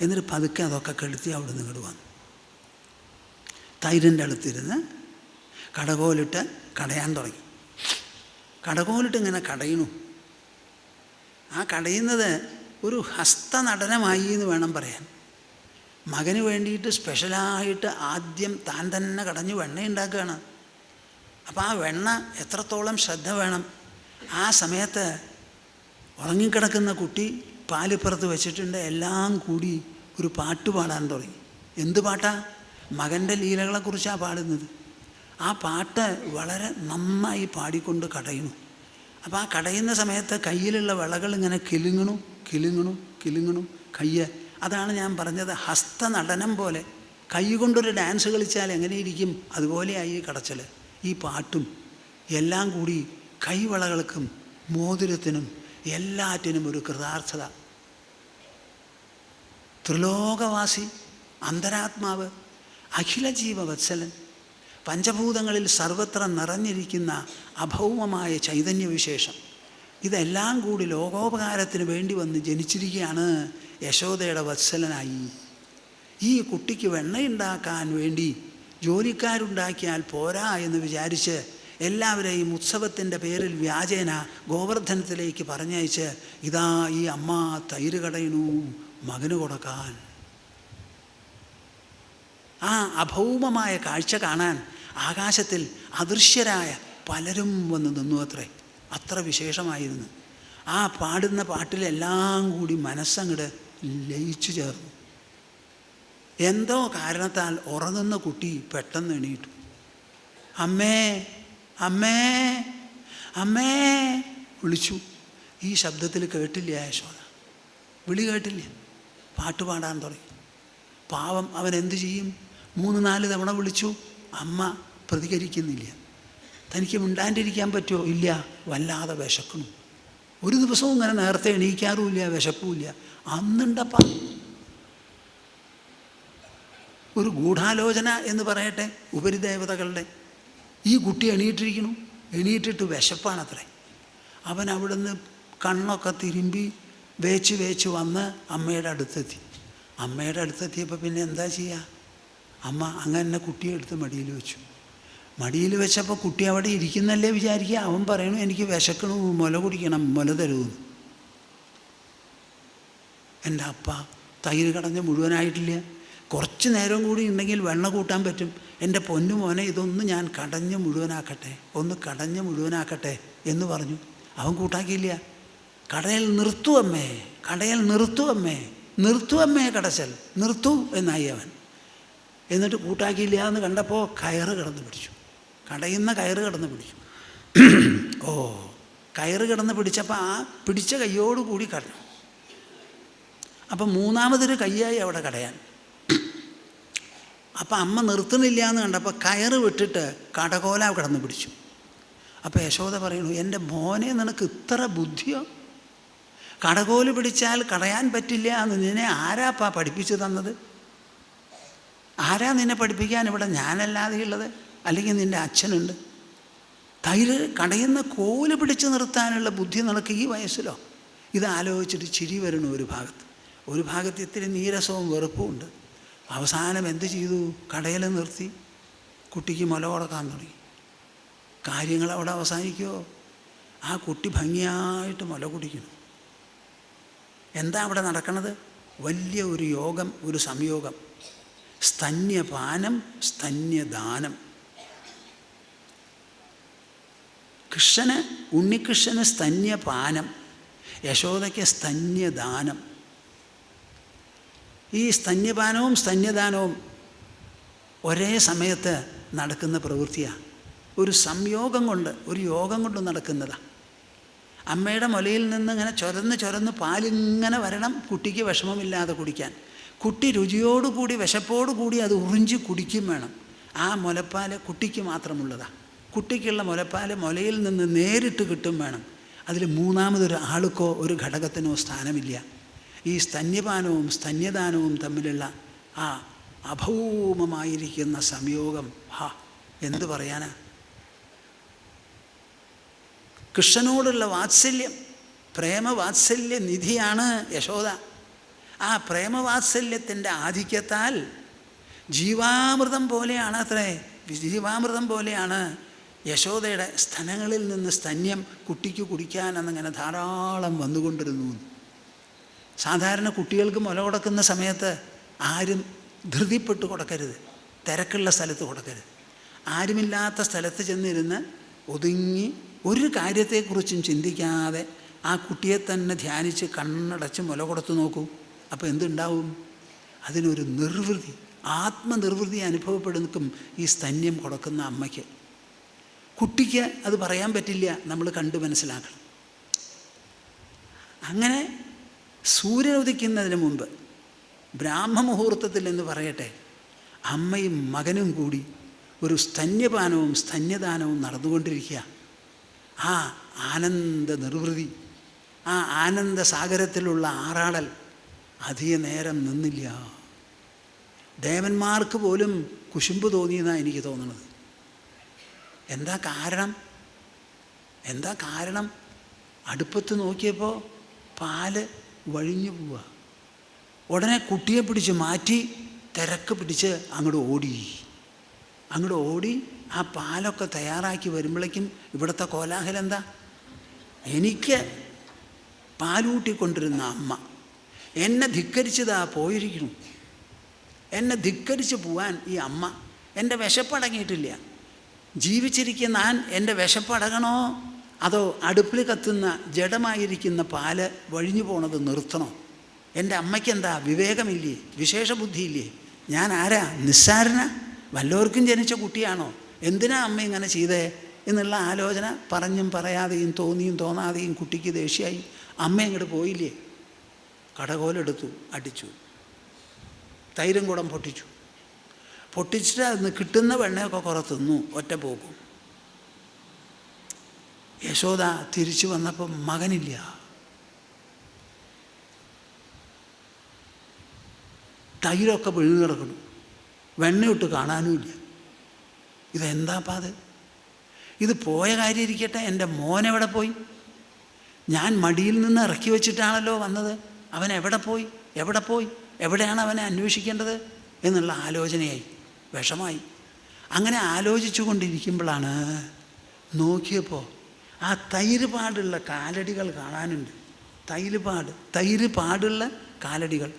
എന്നിട്ട് പതുക്കെ അതൊക്കെ കെടുത്തി അവിടെ നിന്ന് ഇങ്ങോട്ട് വന്നു. തൈരിൻ്റെ അടുത്തിരുന്ന് കടകോലിട്ട് കടയാൻ തുടങ്ങി. കടകോലിട്ട് ഇങ്ങനെ കടയണു. ആ കടയുന്നത് ഒരു ഹസ്തനടനമായി എന്ന് വേണം പറയാൻ. മകന് വേണ്ടിയിട്ട് സ്പെഷ്യലായിട്ട് ആദ്യം താൻ തന്നെ കടഞ്ഞ് വെണ്ണ ഉണ്ടാക്കുകയാണ്. അപ്പോൾ ആ വെണ്ണ എത്രത്തോളം ശ്രദ്ധ വേണം. ആ സമയത്ത് ഉറങ്ങിക്കിടക്കുന്ന കുട്ടി പാലിപ്പുറത്ത് വെച്ചിട്ടുണ്ട്. എല്ലാം കൂടി ഒരു പാട്ട് പാടാൻ തുടങ്ങി. എന്ത് പാട്ടാ? മകൻ്റെ ലീലകളെക്കുറിച്ചാണ് പാടുന്നത്. ആ പാട്ട് വളരെ നന്നായി പാടിക്കൊണ്ട് കടയണു. അപ്പോൾ ആ കടയുന്ന സമയത്ത് കയ്യിലുള്ള വിളകൾ ഇങ്ങനെ കിലുങ്ങണു കയ്യ്. അതാണ് ഞാൻ പറഞ്ഞത്, ഹസ്തനടനം പോലെ. കൈ കൊണ്ടൊരു ഡാൻസ് കളിച്ചാൽ എങ്ങനെയിരിക്കും അതുപോലെയായി കടച്ചൽ. ഈ പാട്ടും എല്ലാം കൂടി കൈവളകൾക്കും മോതിരത്തിനും എല്ലാറ്റിനും ഒരു കൃതാർത്ഥത. ത്രിലോകവാസി, അന്തരാത്മാവ്, അഖില ജീവവത്സലൻ, പഞ്ചഭൂതങ്ങളിൽ സർവത്ര നിറഞ്ഞിരിക്കുന്ന അഭൗമമായ ചൈതന്യവിശേഷം, ഇതെല്ലാം കൂടി ലോകോപകാരത്തിന് വേണ്ടി വന്ന് ജനിച്ചിരിക്കുകയാണ് യശോദയുടെ വത്സലനായി. ഈ കുട്ടിക്ക് വെണ്ണയുണ്ടാക്കാൻ വേണ്ടി ജോലിക്കാരുണ്ടാക്കിയാൽ പോരാ എന്ന് വിചാരിച്ച് എല്ലാവരെയും ഉത്സവത്തിൻ്റെ പേരിൽ വ്യാജേന ഗോവർദ്ധനത്തിലേക്ക് പറഞ്ഞയച്ച് ഇതാ ഈ അമ്മ തൈര് കടയണു മകന് കൊടുക്കാൻ. ആ അഭൗമമായ കാഴ്ച കാണാൻ ആകാശത്തിൽ അദൃശ്യരായ പലരും വന്ന് നിന്നു അത്രേ. അത്ര വിശേഷമായിരുന്നു. ആ പാടുന്ന പാട്ടിലെല്ലാം കൂടി മനസ്സങ്ങട് ലയിച്ചു ചേർന്നു. എന്തോ കാരണത്താൽ ഉറങ്ങുന്ന കുട്ടി പെട്ടെന്ന് എണീറ്റു. അമ്മേ അമ്മേ അമ്മേ വിളിച്ചു. ഈ ശബ്ദത്തിൽ കേട്ടില്ല യശോദ, വിളി കേട്ടില്ല. പാട്ട് പാടാൻ തുടങ്ങി. പാവം അവൻ എന്തു ചെയ്യും? 3-4 തവണ വിളിച്ചു, അമ്മ പ്രതികരിക്കുന്നില്ല. തനിക്ക് മിണ്ടാണ്ടിരിക്കാൻ പറ്റുമോ? ഇല്ല, വല്ലാതെ വിശക്കണം. ഒരു ദിവസവും ഇങ്ങനെ നേരത്തെ എണീക്കാറുമില്ല, വിശപ്പുമില്ല. അന്നുണ്ടപ്പ ഒരു ഗൂഢാലോചന എന്ന് പറയട്ടെ ഉപരിദേവതകളുടെ. ഈ കുട്ടി എണീറ്റിരിക്കുന്നു, എണീറ്റിട്ട് വിശപ്പാണത്രേ. അവൻ അവിടുന്ന് കണ്ണൊക്കെ തിരുമ്പി വേച്ച് വന്ന് അമ്മയുടെ അടുത്തെത്തി. അമ്മയുടെ അടുത്തെത്തിയപ്പോൾ പിന്നെ എന്താ ചെയ്യുക? അമ്മ അങ്ങനെ കുട്ടിയെ എടുത്ത് മടിയിൽ വെച്ചു. മടിയിൽ വെച്ചപ്പോൾ കുട്ടി അവിടെ ഇരിക്കുന്നല്ലേ വിചാരിക്കുക. അവൻ പറയണു എനിക്ക് വിശക്കണു, മുല കുടിക്കണം, മുല തരുമെന്ന്. എൻ്റെ അപ്പ തൈര് കടഞ്ഞ് മുഴുവനായിട്ടില്ല. കുറച്ച് നേരം കൂടി ഉണ്ടെങ്കിൽ വെണ്ണ കൂട്ടാൻ പറ്റും. എൻ്റെ പൊന്നു മോനെ, ഇതൊന്ന് ഞാൻ കടഞ്ഞ് മുഴുവനാക്കട്ടെ, ഒന്ന് കടഞ്ഞ് മുഴുവനാക്കട്ടെ എന്ന് പറഞ്ഞു. അവൻ കൂട്ടാക്കിയില്ല. കടയൽ നിർത്തൂ അമ്മേ, കടയൽ നിർത്തൂ അമ്മേ, നിർത്തൂ അമ്മേ കടച്ചൽ, നിർത്തൂ എന്നായി അവൻ. എന്നിട്ട് കൂട്ടാക്കിയില്ല എന്ന് കണ്ടപ്പോൾ കയറ് കിടന്ന് പിടിച്ചു, കടയുന്ന കയറ് കിടന്ന് പിടിച്ചു. ഓ, കയറ് കിടന്ന് പിടിച്ചപ്പോൾ ആ പിടിച്ച കയ്യോടുകൂടി കടഞ്ഞു. അപ്പം മൂന്നാമതൊരു കയ്യായി അവിടെ കടയാൻ. അപ്പം അമ്മ നിർത്തുന്നില്ല എന്ന് കണ്ടപ്പോൾ കയറ് വിട്ടിട്ട് കടകോല കിടന്ന് പിടിച്ചു. അപ്പോൾ യശോദ പറയണു, എൻ്റെ മോനെ, നിനക്ക് ഇത്ര ബുദ്ധിയോ? കടകോല് പിടിച്ചാൽ കടയാൻ പറ്റില്ല എന്ന് നിന്നെ ആരാപ്പാ പഠിപ്പിച്ചു തന്നത്? ആരാ നിന്നെ പഠിപ്പിക്കാൻ ഇവിടെ? ഞാനല്ലാതെയുള്ളത്? അല്ലെങ്കിൽ നിൻ്റെ അച്ഛനുണ്ട്? തൈര് കടയുന്ന കോല് പിടിച്ച് നിർത്താനുള്ള ബുദ്ധി നിനക്ക് ഈ വയസ്സിലോ? ഇത് ആലോചിച്ചിട്ട് ചിരി വരണു ഒരു ഭാഗത്ത് ഇത്തിരി നീരസവും വെറുപ്പും ഉണ്ട്. അവസാനം എന്ത് ചെയ്തു? കടയിൽ നിർത്തി കുട്ടിക്ക് മുല കൊടുക്കാൻ തുടങ്ങി. കാര്യങ്ങൾ അവിടെ അവസാനിക്കുമോ? ആ കുട്ടി ഭംഗിയായിട്ട് മുല കുടിക്കുന്നു. എന്താ അവിടെ നടക്കണത്? വലിയ ഒരു യോഗം, ഒരു സംയോഗം. സ്തന്യപാനം, സ്തന്യദാനം. ഉണ്ണികൃഷ്ണന് സ്തന്യപാനം, യശോദയ്ക്ക് സ്തന്യദാനം. ഈ സ്തന്യപാനവും സ്തന്യദാനവും ഒരേ സമയത്ത് നടക്കുന്ന പ്രവൃത്തിയാണ്. ഒരു സംയോഗം കൊണ്ട്, ഒരു യോഗം കൊണ്ട് നടക്കുന്നതാണ്. അമ്മയുടെ മുലയിൽ നിന്ന് ഇങ്ങനെ ചൊരന്ന് പാലിങ്ങനെ വരണം കുട്ടിക്ക് വിഷമമില്ലാതെ കുടിക്കാൻ. കുട്ടി രുചിയോടുകൂടി വിശപ്പോടുകൂടി അത് ഉറിഞ്ചി കുടിക്കും വേണം. ആ മുലപ്പാൽ കുട്ടിക്ക് മാത്രമുള്ളതാണ്. കുട്ടിക്കുള്ള മുലപ്പാൽ മുലയിൽ നിന്ന് നേരിട്ട് കിട്ടും വേണം. അതിൽ മൂന്നാമതൊരു ആൾക്കോ ഒരു ഘടകത്തിനോ സ്ഥാനമില്ല. ഈ സ്തന്യപാനവും സ്തന്യദാനവും തമ്മിലുള്ള ആ അഭൗമമായിരിക്കുന്ന സംയോഗം, എന്ത് പറയാനാ? കൃഷ്ണനോടുള്ള വാത്സല്യം, പ്രേമവാത്സല്യ നിധിയാണ് യശോദ. ആ പ്രേമവാത്സല്യത്തിൻ്റെ ആധിക്യത്താൽ ജീവാമൃതം പോലെയാണ് അത്രേ, ജീവാമൃതം പോലെയാണ് യശോദയുടെ സ്തനങ്ങളിൽ നിന്ന് സ്തന്യം കുട്ടിക്ക് കുടിക്കാൻ എന്നിങ്ങനെ ധാരാളം വന്നുകൊണ്ടിരുന്നു. സാധാരണ കുട്ടികൾക്ക് മുല കൊടുക്കുന്ന സമയത്ത് ആരും ധൃതിപ്പെട്ട് കൊടുക്കരുത്, തിരക്കുള്ള സ്ഥലത്ത് കൊടുക്കരുത്. ആരുമില്ലാത്ത സ്ഥലത്ത് ചെന്നിരുന്ന് ഒതുങ്ങി ഒരു കാര്യത്തെക്കുറിച്ചും ചിന്തിക്കാതെ ആ കുട്ടിയെ തന്നെ ധ്യാനിച്ച് കണ്ണടച്ച് മുല കൊടുത്തു നോക്കൂ. അപ്പോൾ എന്തുണ്ടാവും? അതിനൊരു നിർവൃതി, ആത്മനിർവൃതി അനുഭവപ്പെടുന്നതും ഈ സ്തന്യം കൊടുക്കുന്ന അമ്മയ്ക്ക്. കുട്ടിക്ക് അത് പറയാൻ പറ്റില്ല, നമ്മൾ കണ്ടു മനസ്സിലാക്കണം. അങ്ങനെ സൂര്യൻ ഉദിക്കുന്നതിന് മുമ്പ് ബ്രാഹ്മമുഹൂർത്തത്തിൽ എന്ന് പറയട്ടെ, അമ്മയും മകനും കൂടി ഒരു സ്തന്യപാനവും സ്തന്യദാനവും നടന്നുകൊണ്ടിരിക്കുക. ആ ആനന്ദ നിർവൃതി, ആ ആനന്ദസാഗരത്തിലുള്ള ആറാടൽ അധിക നേരം നിന്നില്ല. ദേവന്മാർക്ക് പോലും കുശുമ്പ് തോന്നിയെന്നാണ് എനിക്ക് തോന്നുന്നത്. എന്താ കാരണം? അടുപ്പത്ത് നോക്കിയപ്പോൾ പാല് വഴിഞ്ഞു പോവുക. ഉടനെ കുട്ടിയെ പിടിച്ച് മാറ്റി തിരക്ക് പിടിച്ച് അങ്ങോട്ട് ഓടി ആ പാലൊക്കെ തയ്യാറാക്കി വരുമ്പോഴേക്കും ഇവിടുത്തെ കോലാഹലം എന്താ? എനിക്ക് പാലൂട്ടിക്കൊണ്ടിരുന്ന അമ്മ എന്നെ ധിക്കരിച്ചതാ പോയിരിക്കുന്നു. എന്നെ ധിക്കരിച്ച് പോവാൻ ഈ അമ്മ, എൻ്റെ വിശപ്പടങ്ങിയിട്ടില്ല. ജീവിച്ചിരിക്കുന്ന ഞാൻ എൻ്റെ വിശപ്പടങ്ങണോ അതോ അടുപ്പിൽ കത്തുന്ന ജഡമായിരിക്കുന്ന പാല് വഴിഞ്ഞു പോണത് നിർത്തണോ? എൻ്റെ അമ്മയ്ക്കെന്താ വിവേകമില്ലേ? വിശേഷ ബുദ്ധിയില്ലേ? ഞാൻ ആരാ? നിസ്സാരന? വല്ലവർക്കും ജനിച്ച കുട്ടിയാണോ? എന്തിനാ അമ്മ ഇങ്ങനെ ചെയ്തേ എന്നുള്ള ആലോചന പറഞ്ഞും പറയാതെയും തോന്നിയും തോന്നാതെയും കുട്ടിക്ക് ദേഷ്യമായി. അമ്മ ഇങ്ങോട്ട് പോയില്ലേ? കടകോലെടുത്തു, അടിച്ചു, തൈരും കുടം പൊട്ടിച്ചിട്ട് അതിന് കിട്ടുന്ന വെണ്ണയൊക്കെ കുറേ തിന്നു, ഒറ്റ പോകും. യശോദ തിരിച്ചു വന്നപ്പം മകനില്ല. തൈരൊക്കെ പിഴുതു കിടക്കണം, വെണ്ണയിട്ട് കാണാനുമില്ല. ഇതെന്താപ്പാ അത്? ഇത് പോയ കാര്യം ഇരിക്കട്ടെ, എൻ്റെ മോനെവിടെ പോയി? ഞാൻ മടിയിൽ നിന്ന് ഇറക്കി വെച്ചിട്ടാണല്ലോ വന്നത്. അവൻ എവിടെ പോയി? എവിടെയാണ് അവനെ അന്വേഷിക്കേണ്ടത് എന്നുള്ള ആലോചനയായി, വിഷമായി. അങ്ങനെ ആലോചിച്ചു കൊണ്ടിരിക്കുമ്പോഴാണ് നോക്കിയപ്പോൾ ആ തൈര് പാടുള്ള കാലടികൾ കാണാനുണ്ട്. തൈര് പാടുള്ള കാലടികൾ.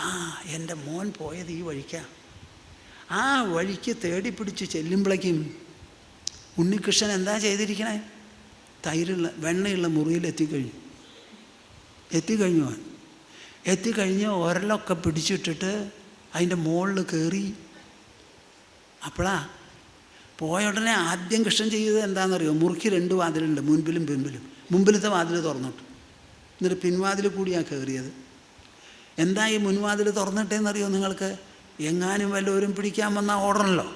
ആ എൻ്റെ മോൻ പോയത് ഈ വഴിക്കാണ്. ആ വഴിക്ക് തേടി പിടിച്ച് ചെല്ലുമ്പോഴേക്കും ഉണ്ണികൃഷ്ണൻ എന്താ ചെയ്തിരിക്കണേ? തൈരുള്ള വെണ്ണയുള്ള മുറിയിൽ എത്തിക്കഴിഞ്ഞു. അവൻ എത്തിക്കഴിഞ്ഞ് ഉരലൊക്കെ പിടിച്ചിട്ടിട്ട് അതിൻ്റെ മുകളിൽ കയറി. അപ്പോഴാ പോയ ഉടനെ ആദ്യം കൃഷ്ണൻ ചെയ്തത് എന്താണെന്നറിയോ? മുറിക്ക് 2 വാതിലുണ്ട്, മുൻപിലും പിൻപിലും. മുമ്പിലത്തെ വാതിൽ തുറന്നിട്ടു. എന്നിട്ട് പിൻവാതിൽ കൂടിയാണ് കയറിയത്. എന്താ ഈ മുൻവാതിൽ തുറന്നിട്ടേന്നറിയോ നിങ്ങൾക്ക്? എങ്ങാനും വല്ലവരും പിടിക്കാൻ വന്നാൽ ഓടണമല്ലോ.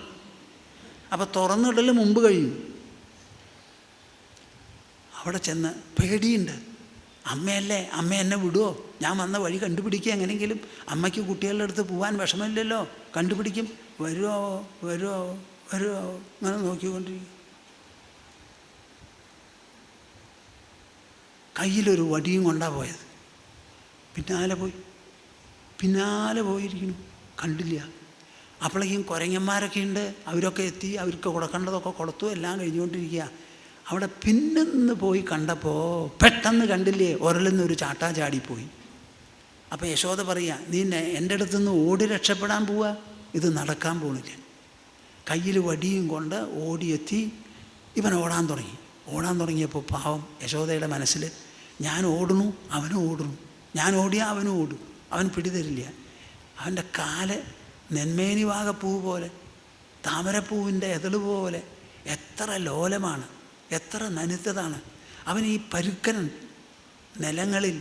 അപ്പോൾ തുറന്നിടൽ മുമ്പ് കഴിയും. അവിടെ ചെന്ന് പേടിയുണ്ട്. അമ്മയല്ലേ, അമ്മ എന്നെ വിടുമോ? ഞാൻ വന്ന വഴി കണ്ടുപിടിക്കുക എങ്ങനെയെങ്കിലും. അമ്മയ്ക്ക് കുട്ടികളുടെ അടുത്ത് പോകാൻ വിഷമമില്ലല്ലോ, കണ്ടുപിടിക്കും. വരുമോ വരുമോ വരുമോ അങ്ങനെ നോക്കിക്കൊണ്ടിരിക്കും. കയ്യിലൊരു വടിയും കൊണ്ടാണ് പോയത്. പിന്നാലെ പോയിരിക്കുന്നു, കണ്ടില്ല. അപ്പോഴേക്കും കുരങ്ങന്മാരൊക്കെ ഉണ്ട്. അവരൊക്കെ എത്തി, അവർക്ക് കൊടുക്കേണ്ടതൊക്കെ കൊടുത്തു. എല്ലാം കഴിഞ്ഞുകൊണ്ടിരിക്കുക. അവിടെ പിന്നെന്ന് പോയി കണ്ടപ്പോൾ പെട്ടെന്ന് കണ്ടില്ലേ, ഉരലെന്നൊരു ചാട്ടാ ചാടിപ്പോയി. അപ്പോൾ യശോദ പറയുക, നീ എൻ്റെ അടുത്തുനിന്ന് ഓടി രക്ഷപ്പെടാൻ പോവുക, ഇത് നടക്കാൻ പോണില്ല. കയ്യിൽ വടിയും കൊണ്ട് ഓടിയെത്തി. ഇവൻ ഓടാൻ തുടങ്ങിയപ്പോൾ പാവം യശോദയുടെ മനസ്സിൽ, ഞാൻ ഓടുന്നു അവനും ഓടുന്നു, ഞാൻ ഓടിയാൽ അവനും ഓടും, അവൻ പിടിതരില്ല. അവൻ്റെ കാല് നെന്മേനി വാഗപ്പൂ പോലെ, താമരപ്പൂവിൻ്റെ എതള് പോലെ എത്ര ലോലമാണ്, എത്ര നനുത്തതാണ്. അവൻ ഈ പരുക്കൻ നിലങ്ങളിൽ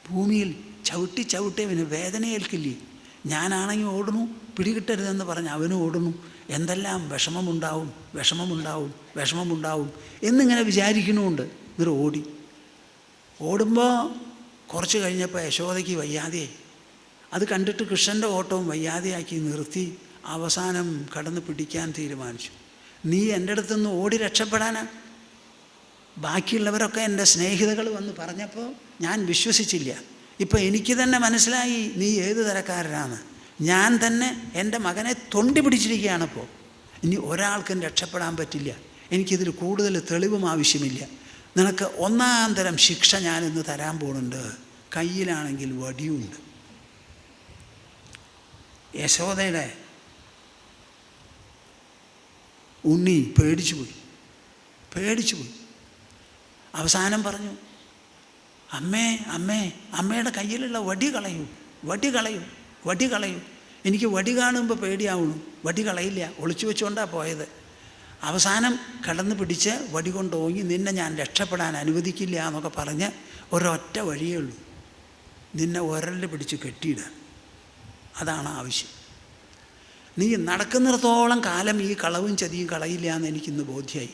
ഭൂമിയിൽ ചവിട്ടി അവന് വേദനയേൽക്കില്ലേ? ഞാനാണെങ്കിൽ ഓടുന്നു, പിടികിട്ടരുതെന്ന് പറഞ്ഞ് അവനും ഓടുന്നു. എന്തെല്ലാം വിഷമമുണ്ടാവും എന്നിങ്ങനെ വിചാരിക്കണമുണ്ട്. എന്നിട്ട് ഓടുമ്പോൾ കുറച്ച് കഴിഞ്ഞപ്പോൾ യശോദയ്ക്ക് വയ്യാതെയായി. അത് കണ്ടിട്ട് കൃഷ്ണൻ്റെ ഓട്ടവും വയ്യാതെയാക്കി നിർത്തി. അവസാനം കടന്ന് പിടിക്കാൻ തീരുമാനിച്ചു. നീ എൻ്റെ അടുത്തുനിന്ന് ഓടി രക്ഷപ്പെടാനാ? ബാക്കിയുള്ളവരൊക്കെ എൻ്റെ സ്നേഹിതകൾ വന്ന് പറഞ്ഞപ്പോൾ ഞാൻ വിശ്വസിച്ചില്ല. ഇപ്പം എനിക്ക് തന്നെ മനസ്സിലായി നീ ഏത് തരക്കാരനാണ്. ഞാൻ തന്നെ എൻ്റെ മകനെ തൊണ്ടി പിടിച്ചിരിക്കുകയാണിപ്പോൾ. ഇനി ഒരാൾക്കും രക്ഷപ്പെടാൻ പറ്റില്ല. എനിക്കിതിൽ കൂടുതൽ തെളിവും ആവശ്യമില്ല. നിനക്ക് 1-ാം തരം ശിക്ഷ ഞാനിന്ന് തരാൻ പോകുന്നുണ്ട്. കയ്യിലാണെങ്കിൽ വടിയുണ്ട്. യശോദയുടെ ഉണ്ണി പേടിച്ചു പോയി. അവസാനം പറഞ്ഞു, അമ്മയുടെ കയ്യിലുള്ള വടി കളയൂ. എനിക്ക് വടി കാണുമ്പോൾ പേടിയാവണു. വടി കളയില്ല, ഒളിച്ചു വെച്ചുകൊണ്ടാണ് പോയത്. അവസാനം കടന്ന് പിടിച്ച് വടി കൊണ്ട് ഓങ്ങി, നിന്നെ ഞാൻ രക്ഷപ്പെടാൻ അനുവദിക്കില്ല എന്നൊക്കെ പറഞ്ഞ് ഒരൊറ്റ വഴിയേ ഉള്ളൂ, നിന്നെ ഉരലിൽ പിടിച്ച് കെട്ടിയിടുക. അതാണ് ആവശ്യം. നീ നടക്കുന്നിടത്തോളം കാലം ഈ കളവും ചതിയും കളയില്ല എന്ന് എനിക്കിന്ന് ബോധ്യമായി.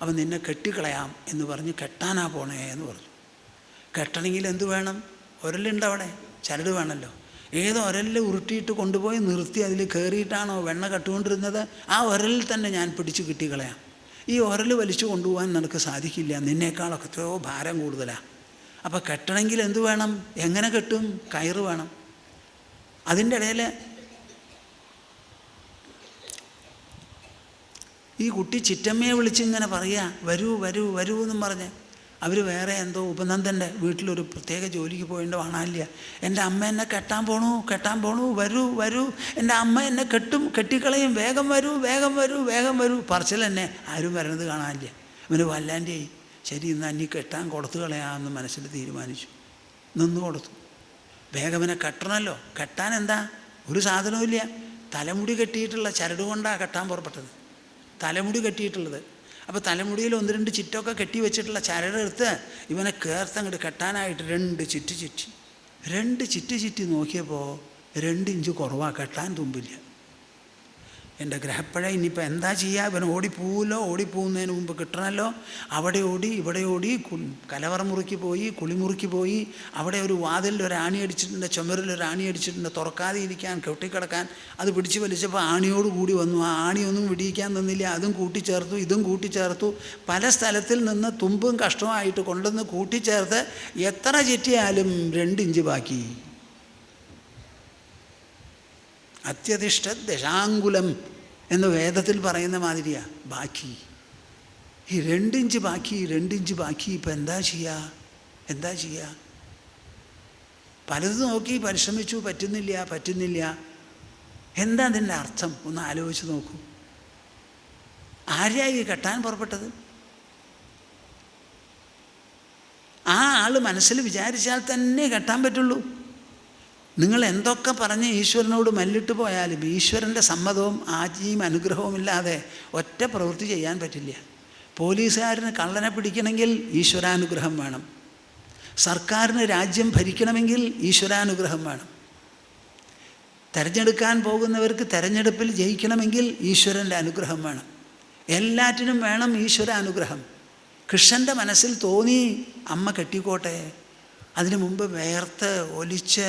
അവൻ നിന്നെ കെട്ടിക്കളയാം എന്ന് പറഞ്ഞ് കെട്ടാനാ പോണേ എന്ന് പറഞ്ഞു. കെട്ടണമെങ്കിൽ എന്ത് വേണം? ഉരലുണ്ട് അവിടെ, ചരട് വേണമല്ലോ. ഏത് ഉരലിൽ ഉരുട്ടിയിട്ട് കൊണ്ടുപോയി നിർത്തി അതിൽ കയറിയിട്ടാണോ വെണ്ണ കെട്ടുകൊണ്ടിരുന്നത്? ആ ഉരലിൽ തന്നെ ഞാൻ പിടിച്ച് കിട്ടിക്കളയാം. ഈ ഉരൽ വലിച്ചു കൊണ്ടുപോകാൻ നിനക്ക് സാധിക്കില്ല, നിന്നേക്കാളൊക്കെ എത്രയോ ഭാരം കൂടുതലാണ്. അപ്പോൾ കെട്ടണമെങ്കിൽ എന്ത് വേണം? എങ്ങനെ കെട്ടും? കയറ് വേണം. അതിൻ്റെ ഇടയിൽ ഈ കുട്ടി ചിറ്റമ്മയെ വിളിച്ച് ഇങ്ങനെ പറയുക, വരൂ എന്നും പറഞ്ഞ്. അവർ വേറെ എന്തോ ഉപനന്ദൻ്റെ വീട്ടിലൊരു പ്രത്യേക ജോലിക്ക് പോയിട്ട് കാണാനില്ല. എൻ്റെ അമ്മ എന്നെ കെട്ടാൻ പോണു, വരൂ, എൻ്റെ അമ്മ എന്നെ കെട്ടിക്കളയും, വേഗം വരൂ. പറച്ചിൽ തന്നെ, ആരും വരണത് കാണാനില്ല. ഇവന് വല്ലാൻ്റെയായി. ശരി, ഇന്ന് അന്നി കെട്ടാൻ കൊടുത്തു കളയാമെന്ന് മനസ്സിൽ തീരുമാനിച്ചു. നിന്ന് കൊടുത്തു. വേഗം കെട്ടണമല്ലോ. കെട്ടാൻ എന്താ, ഒരു സാധനവും ഇല്ല. തലമുടി കെട്ടിയിട്ടുള്ള ചരട് കൊണ്ടാണ് കെട്ടാൻ പുറപ്പെട്ടത്. തലമുടി കെട്ടിയിട്ടുള്ളത്. അപ്പോൾ തലമുടിയിൽ 1-2 ചിറ്റൊക്കെ കെട്ടി വെച്ചിട്ടുള്ള ചരടെടുത്ത് ഇവനെ കേർത്തങ്ങോട്ട് കെട്ടാനായിട്ട് 2 ചിറ്റ് നോക്കിയപ്പോൾ 2 ഇഞ്ച് കുറവാണ്, കെട്ടാൻ തുമ്പില്ല. എൻ്റെ ഗ്രഹപ്പഴ ഇനിയിപ്പോൾ എന്താ ചെയ്യുക? ഇവൻ ഓടിപ്പോകുന്നതിന് മുമ്പ് കിട്ടണമല്ലോ. അവിടെ ഓടി ഇവിടെ ഓടി, കലവറ മുറിക്ക് പോയി, കുളിമുറിക്ക് പോയി. അവിടെ ഒരു വാതിലിൽ ഒരു ആണി അടിച്ചിട്ടുണ്ട്, ചുമരിലൊരു ആണി അടിച്ചിട്ടുണ്ട്, തുറക്കാതെ ഇരിക്കാൻ, കെട്ടിക്കിടക്കാൻ. അത് പിടിച്ച് വലിച്ചപ്പോൾ ആണിയോട് കൂടി വന്നു. ആ ആണിയൊന്നും വിടിയിക്കാൻ തന്നില്ല. അതും കൂട്ടിച്ചേർത്തു, ഇതും കൂട്ടിച്ചേർത്തു. പല സ്ഥലത്തിൽ നിന്ന് തുമ്പും കഷ്ടമായിട്ട് കൊണ്ടുവന്ന് കൂട്ടിച്ചേർത്ത് എത്ര ചിറ്റിയാലും 2 ഇഞ്ച് ബാക്കി. അത്യധിഷ്ഠ ദശാങ്കുലം എന്ന് വേദത്തിൽ പറയുന്ന മാതിരിയാ ബാക്കി. ഈ 2 ഇഞ്ച് ബാക്കി. ഇപ്പം എന്താ ചെയ്യുക? പലതും നോക്കി പരിശ്രമിച്ചു, പറ്റുന്നില്ല. എന്താ അതിൻ്റെ അർത്ഥം? ഒന്ന് ആലോചിച്ച് നോക്കൂ. ആരെയായി കെട്ടാൻ പുറപ്പെട്ടത്? ആ ആൾ മനസ്സിൽ വിചാരിച്ചാൽ തന്നെ കെട്ടാൻ പറ്റുള്ളൂ. നിങ്ങൾ എന്തൊക്കെ പറഞ്ഞ് ഈശ്വരനോട് മല്ലിട്ട് പോയാലും ഈശ്വരൻ്റെ സമ്മതവും ആജ്ഞയും അനുഗ്രഹവും ഇല്ലാതെ ഒറ്റ പ്രവൃത്തി ചെയ്യാൻ പറ്റില്ല. പോലീസുകാരന് കള്ളനെ പിടിക്കണമെങ്കിൽ ഈശ്വരാനുഗ്രഹം വേണം. സർക്കാരിന് രാജ്യം ഭരിക്കണമെങ്കിൽ ഈശ്വരാനുഗ്രഹം വേണം. തിരഞ്ഞെടുക്കാൻ പോകുന്നവർക്ക് തിരഞ്ഞെടുപ്പിൽ ജയിക്കണമെങ്കിൽ ഈശ്വരൻ്റെ അനുഗ്രഹം വേണം. എല്ലാറ്റിനും വേണം ഈശ്വരാനുഗ്രഹം. കൃഷ്ണൻ്റെ മനസ്സിൽ തോന്നി അമ്മ കെട്ടിക്കോട്ടെ. അതിനു മുമ്പ് വേർത്ത് ഒലിച്ച്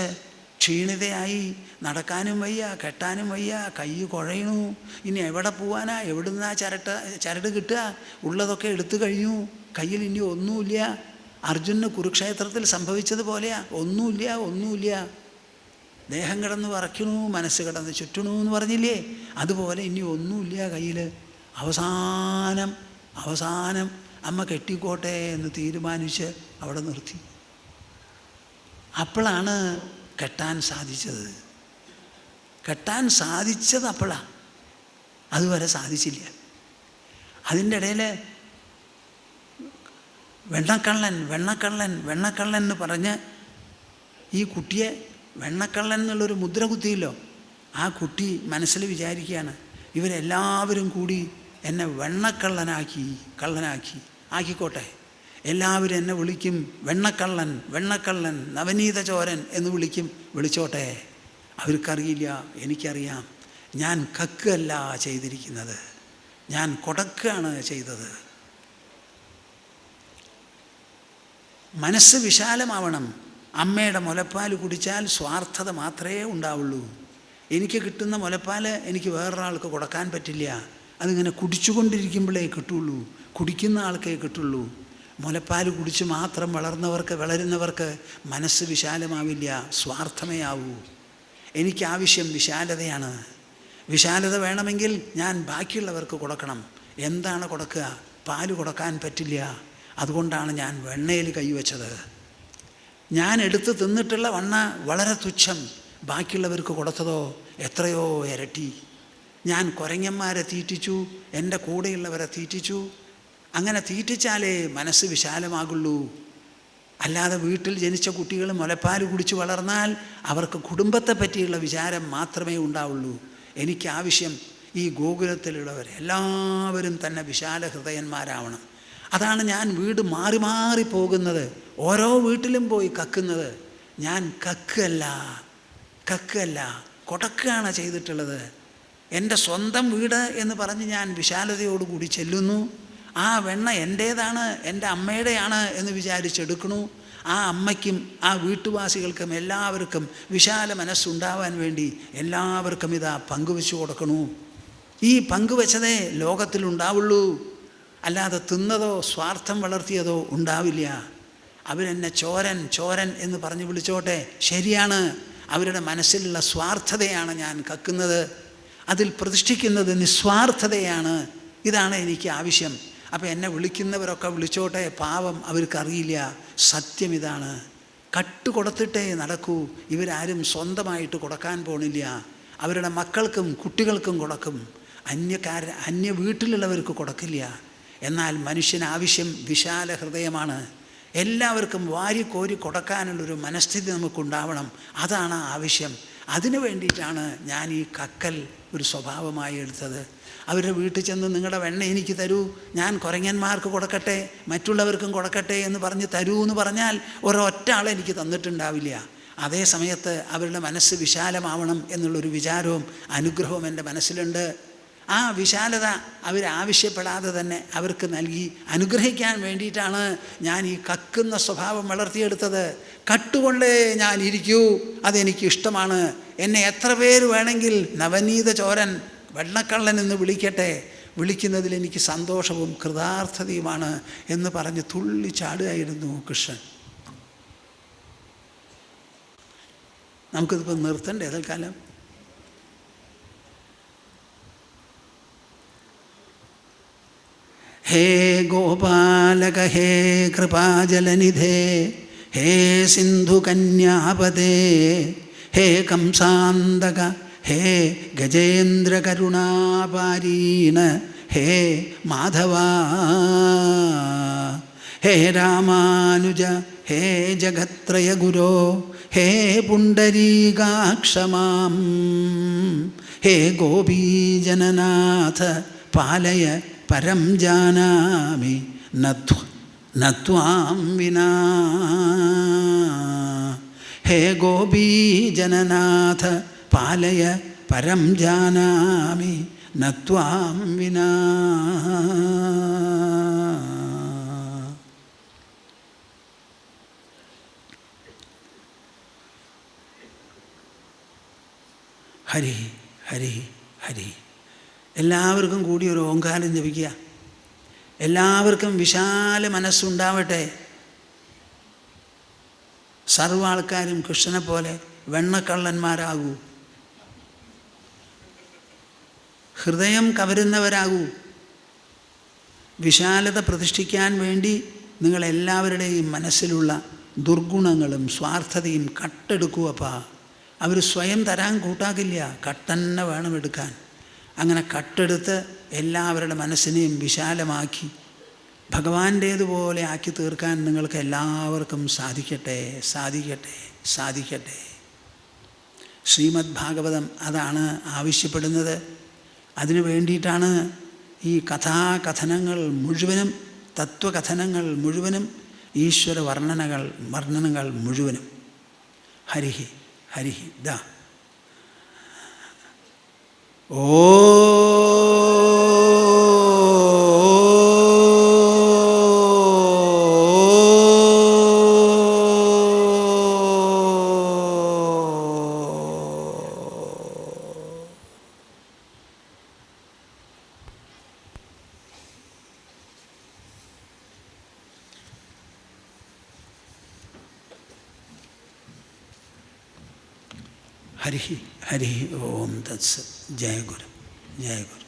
ക്ഷീണിതയായി, നടക്കാനും വയ്യ, കെട്ടാനും വയ്യ, കൈ കുഴയണു. ഇനി എവിടെ പോവാനാ? എവിടുന്നാ ചരട് കിട്ടുക? ഉള്ളതൊക്കെ എടുത്തു കഴിഞ്ഞു, കയ്യിൽ ഇനി ഒന്നുമില്ല. അർജുനന് കുരുക്ഷേത്രത്തിൽ സംഭവിച്ചതുപോലെയാ, ഒന്നുമില്ല. ദേഹം കിടന്ന് വറയ്ക്കണു, മനസ്സ് കിടന്ന് ചുറ്റണു എന്ന് പറഞ്ഞില്ലേ? അതുപോലെ ഇനി ഒന്നുമില്ല കയ്യിൽ. അവസാനം അമ്മ കെട്ടിക്കോട്ടെ എന്ന് തീരുമാനിച്ച് അവിടെ നിർത്തി. അപ്പോഴാണ് കെട്ടാൻ സാധിച്ചത് അപ്പോഴാണ്. അതുവരെ സാധിച്ചില്ല. അതിൻ്റെ ഇടയിൽ വെണ്ണക്കള്ളൻ എന്ന് പറഞ്ഞ് ഈ കുട്ടിയെ വെണ്ണക്കള്ളൻ എന്നുള്ളൊരു മുദ്ര കുത്തിയില്ലോ. ആ കുട്ടി മനസ്സിൽ വിചാരിക്കുകയാണ്, ഇവരെല്ലാവരും കൂടി എന്നെ ആക്കിക്കോട്ടെ. എല്ലാവരും എന്നെ വിളിക്കും വെണ്ണക്കള്ളൻ നവനീത ചോരൻ എന്ന് വിളിച്ചോട്ടെ. അവർക്കറിയില്ല, എനിക്കറിയാം. ഞാൻ കക്കല്ല ചെയ്തിരിക്കുന്നത്, ഞാൻ കൊടക്കാണ് ചെയ്തത്. മനസ്സ് വിശാലമാവണം. അമ്മയുടെ മുലപ്പാൽ കുടിച്ചാൽ സ്വാർത്ഥത മാത്രമേ ഉണ്ടാവുള്ളൂ. എനിക്ക് കിട്ടുന്ന മുലപ്പാൽ എനിക്ക് വേറൊരാൾക്ക് കൊടുക്കാൻ പറ്റില്ല. അതിങ്ങനെ കുടിച്ചുകൊണ്ടിരിക്കുമ്പോഴേ കിട്ടുള്ളൂ, കുടിക്കുന്ന ആൾക്കേ കിട്ടുള്ളൂ. മുലപ്പാൽ കുടിച്ച് മാത്രം വളരുന്നവർക്ക് മനസ്സ് വിശാലമാവില്ല, സ്വാർത്ഥമേ ആവൂ. എനിക്കാവശ്യം വിശാലതയാണ്. വിശാലത വേണമെങ്കിൽ ഞാൻ ബാക്കിയുള്ളവർക്ക് കൊടുക്കണം. എന്താണ് കൊടുക്കുക? പാല് കൊടുക്കാൻ പറ്റില്ല. അതുകൊണ്ടാണ് ഞാൻ വെണ്ണയിൽ കൈവച്ചത്. ഞാൻ എടുത്ത് തിന്നിട്ടുള്ള വണ്ണ വളരെ തുച്ഛം, ബാക്കിയുള്ളവർക്ക് കൊടുത്തതോ എത്രയോ ഇരട്ടി. ഞാൻ കുരങ്ങന്മാരെ തീറ്റിച്ചു, എൻ്റെ കൂടെയുള്ളവരെ തീറ്റിച്ചു. അങ്ങനെ തീറ്റിച്ചാലേ മനസ്സ് വിശാലമാകുള്ളൂ. അല്ലാതെ വീട്ടിൽ ജനിച്ച കുട്ടികൾ മുലപ്പാൽ കുടിച്ച് വളർന്നാൽ അവർക്ക് കുടുംബത്തെ പറ്റിയുള്ള വിചാരം മാത്രമേ ഉണ്ടാവുള്ളൂ. എനിക്കാവശ്യം ഈ ഗോകുലത്തിലുള്ളവർ എല്ലാവരും തന്നെ വിശാല ഹൃദയന്മാരാവണം. അതാണ് ഞാൻ വീട് മാറി മാറി പോകുന്നത്, ഓരോ വീട്ടിലും പോയി കക്കുന്നത്. ഞാൻ കക്കല്ല കൊടക്കാണ് ചെയ്തിട്ടുള്ളത്. എൻ്റെ സ്വന്തം വീട് എന്ന് പറഞ്ഞ് ഞാൻ വിശാലതയോടുകൂടി ചെല്ലുന്നു. ആ വെണ്ണ എൻ്റേതാണ്, എൻ്റെ അമ്മയുടെയാണ് എന്ന് വിചാരിച്ചെടുക്കണു. ആ അമ്മയ്ക്കും ആ വീട്ടുവാസികൾക്കും എല്ലാവർക്കും വിശാല മനസ്സുണ്ടാവാൻ വേണ്ടി എല്ലാവർക്കും ഇതാ പങ്കുവെച്ചു കൊടുക്കണു. ഈ പങ്കുവെച്ചതേ ലോകത്തിലുണ്ടാവുള്ളൂ. അല്ലാതെ തിന്നതോ സ്വാർത്ഥം വളർത്തിയതോ ഉണ്ടാവില്ല. അവരെന്നെ ചോരൻ എന്ന് പറഞ്ഞ് വിളിച്ചോട്ടെ, ശരിയാണ്. അവരുടെ മനസ്സിലുള്ള സ്വാർത്ഥതയാണ് ഞാൻ കക്കുന്നത്. അതിൽ പ്രതിഷ്ഠിക്കുന്നത് നിസ്വാർത്ഥതയാണ്. ഇതാണ് എനിക്ക് ആവശ്യം. അപ്പോൾ എന്നെ വിളിക്കുന്നവരൊക്കെ വിളിച്ചോട്ടെ, പാവം, അവർക്കറിയില്ല. സത്യം ഇതാണ്. കട്ട് കൊടുത്തിട്ടേ നടക്കൂ. ഇവരാരും സ്വന്തമായിട്ട് കൊടുക്കാൻ പോണില്ല. അവരുടെ മക്കൾക്കും കുട്ടികൾക്കും കൊടുക്കും, അന്യ വീട്ടിലുള്ളവർക്ക് കൊടുക്കില്ല. എന്നാൽ മനുഷ്യനാവശ്യം വിശാല ഹൃദയമാണ്. എല്ലാവർക്കും വാരിക്കോരി കൊടുക്കാനുള്ളൊരു മനസ്ഥിതി നമുക്കുണ്ടാവണം. അതാണ് ആവശ്യം. അതിനു വേണ്ടിയിട്ടാണ് ഞാൻ ഈ കക്കൽ ഒരു സ്വഭാവമായി എടുത്തത്. അവരുടെ വീട്ടിൽ ചെന്ന് നിങ്ങളുടെ വെണ്ണ എനിക്ക് തരൂ, ഞാൻ കുരങ്ങന്മാർക്ക് കൊടുക്കട്ടെ, മറ്റുള്ളവർക്കും കൊടുക്കട്ടെ എന്ന് പറഞ്ഞ് തരൂ എന്ന് പറഞ്ഞാൽ ഒരൊറ്റ ആളെ എനിക്ക് തന്നിട്ടുണ്ടാവില്ല. അതേ സമയത്ത് അവരുടെ മനസ്സ് വിശാലമാവണം എന്നുള്ളൊരു വിചാരവും അനുഗ്രഹവും എൻ്റെ മനസ്സിലുണ്ട്. ആ വിശാലത അവരാവശ്യപ്പെടാതെ തന്നെ അവർക്ക് നൽകി അനുഗ്രഹിക്കാൻ വേണ്ടിയിട്ടാണ് ഞാൻ ഈ കക്കുന്ന സ്വഭാവം വളർത്തിയെടുത്തത്. കട്ടുകൊണ്ടേ ഞാൻ ഇരിക്കൂ, അതെനിക്കിഷ്ടമാണ്. എന്നെ എത്ര പേര് വേണമെങ്കിൽ നവനീത ചോരൻ, വെണ്ണക്കള്ളൻ എന്ന് വിളിക്കട്ടെ, വിളിക്കുന്നതിൽ എനിക്ക് സന്തോഷവും കൃതാർത്ഥതയുമാണ് എന്ന് പറഞ്ഞ് തുള്ളിച്ചാടുകയായിരുന്നു കൃഷ്ണൻ. നമുക്കിതിപ്പോൾ നിർത്തണ്ടേ തൽക്കാലം? ഹേ ഗോപാലക ഹേ കൃപാജലനിധേ ഹേ സിന്ധുകന്യാപതേ ഹേ കംസാന്തക ഹേ ഗജേന്ദ്രകരുണാപാരീണ ഹേ മാധവ ഹേ രാമാനുജ ഹേ ജഗത്രയഗുരോ ഹേ പുണ്ടരീകാക്ഷമാം ഹേ ഗോപീജനനാഥ പാലയ പരം ജാനാമി നത്വാം വിനാ ഹേ ഗോപീജനനാഥ പാലയ പരം ജാനാമി നത്വാം വിനാ. ഹരി ഹരി ഹരി. എല്ലാവർക്കും കൂടി ഒരു ഓങ്കാരം ജപിക്കുക. എല്ലാവർക്കും വിശാല മനസ്സുണ്ടാവട്ടെ. സർവ്വ ആൾക്കാരും കൃഷ്ണനെ പോലെ വെണ്ണക്കള്ളന്മാരാകൂ, ഹൃദയം കവരുന്നവരാകൂ. വിശാലത പ്രതിഷ്ഠിക്കാൻ വേണ്ടി നിങ്ങളെല്ലാവരുടെയും മനസ്സിലുള്ള ദുർഗുണങ്ങളും സ്വാർത്ഥതയും കട്ടെടുക്കുവപ്പാ. അവർ സ്വയം തരാൻ കൂട്ടാക്കില്ല, കട്ടന്നെ വേണം എടുക്കാൻ. അങ്ങനെ കട്ടെടുത്ത് എല്ലാവരുടെ മനസ്സിനെയും വിശാലമാക്കി ഭഗവാന്റേതുപോലെ ആക്കി തീർക്കാൻ നിങ്ങൾക്ക് എല്ലാവർക്കും സാധിക്കട്ടെ, സാധിക്കട്ടെ, സാധിക്കട്ടെ. ശ്രീമദ് ഭാഗവതം അതാണ് ആവശ്യപ്പെടുന്നത്. അതിനു വേണ്ടിയിട്ടാണ് ഈ കഥാകഥനങ്ങൾ മുഴുവനും, തത്വകഥനങ്ങൾ മുഴുവനും, ഈശ്വര വർണ്ണനകൾ മുഴുവനും. ഹരിഹി ഹരിഹി. ദാ ഓ ഹരി ഹരി. ഓം തത്സത്. ജയ ഗുരു, ജയ ഗുരു.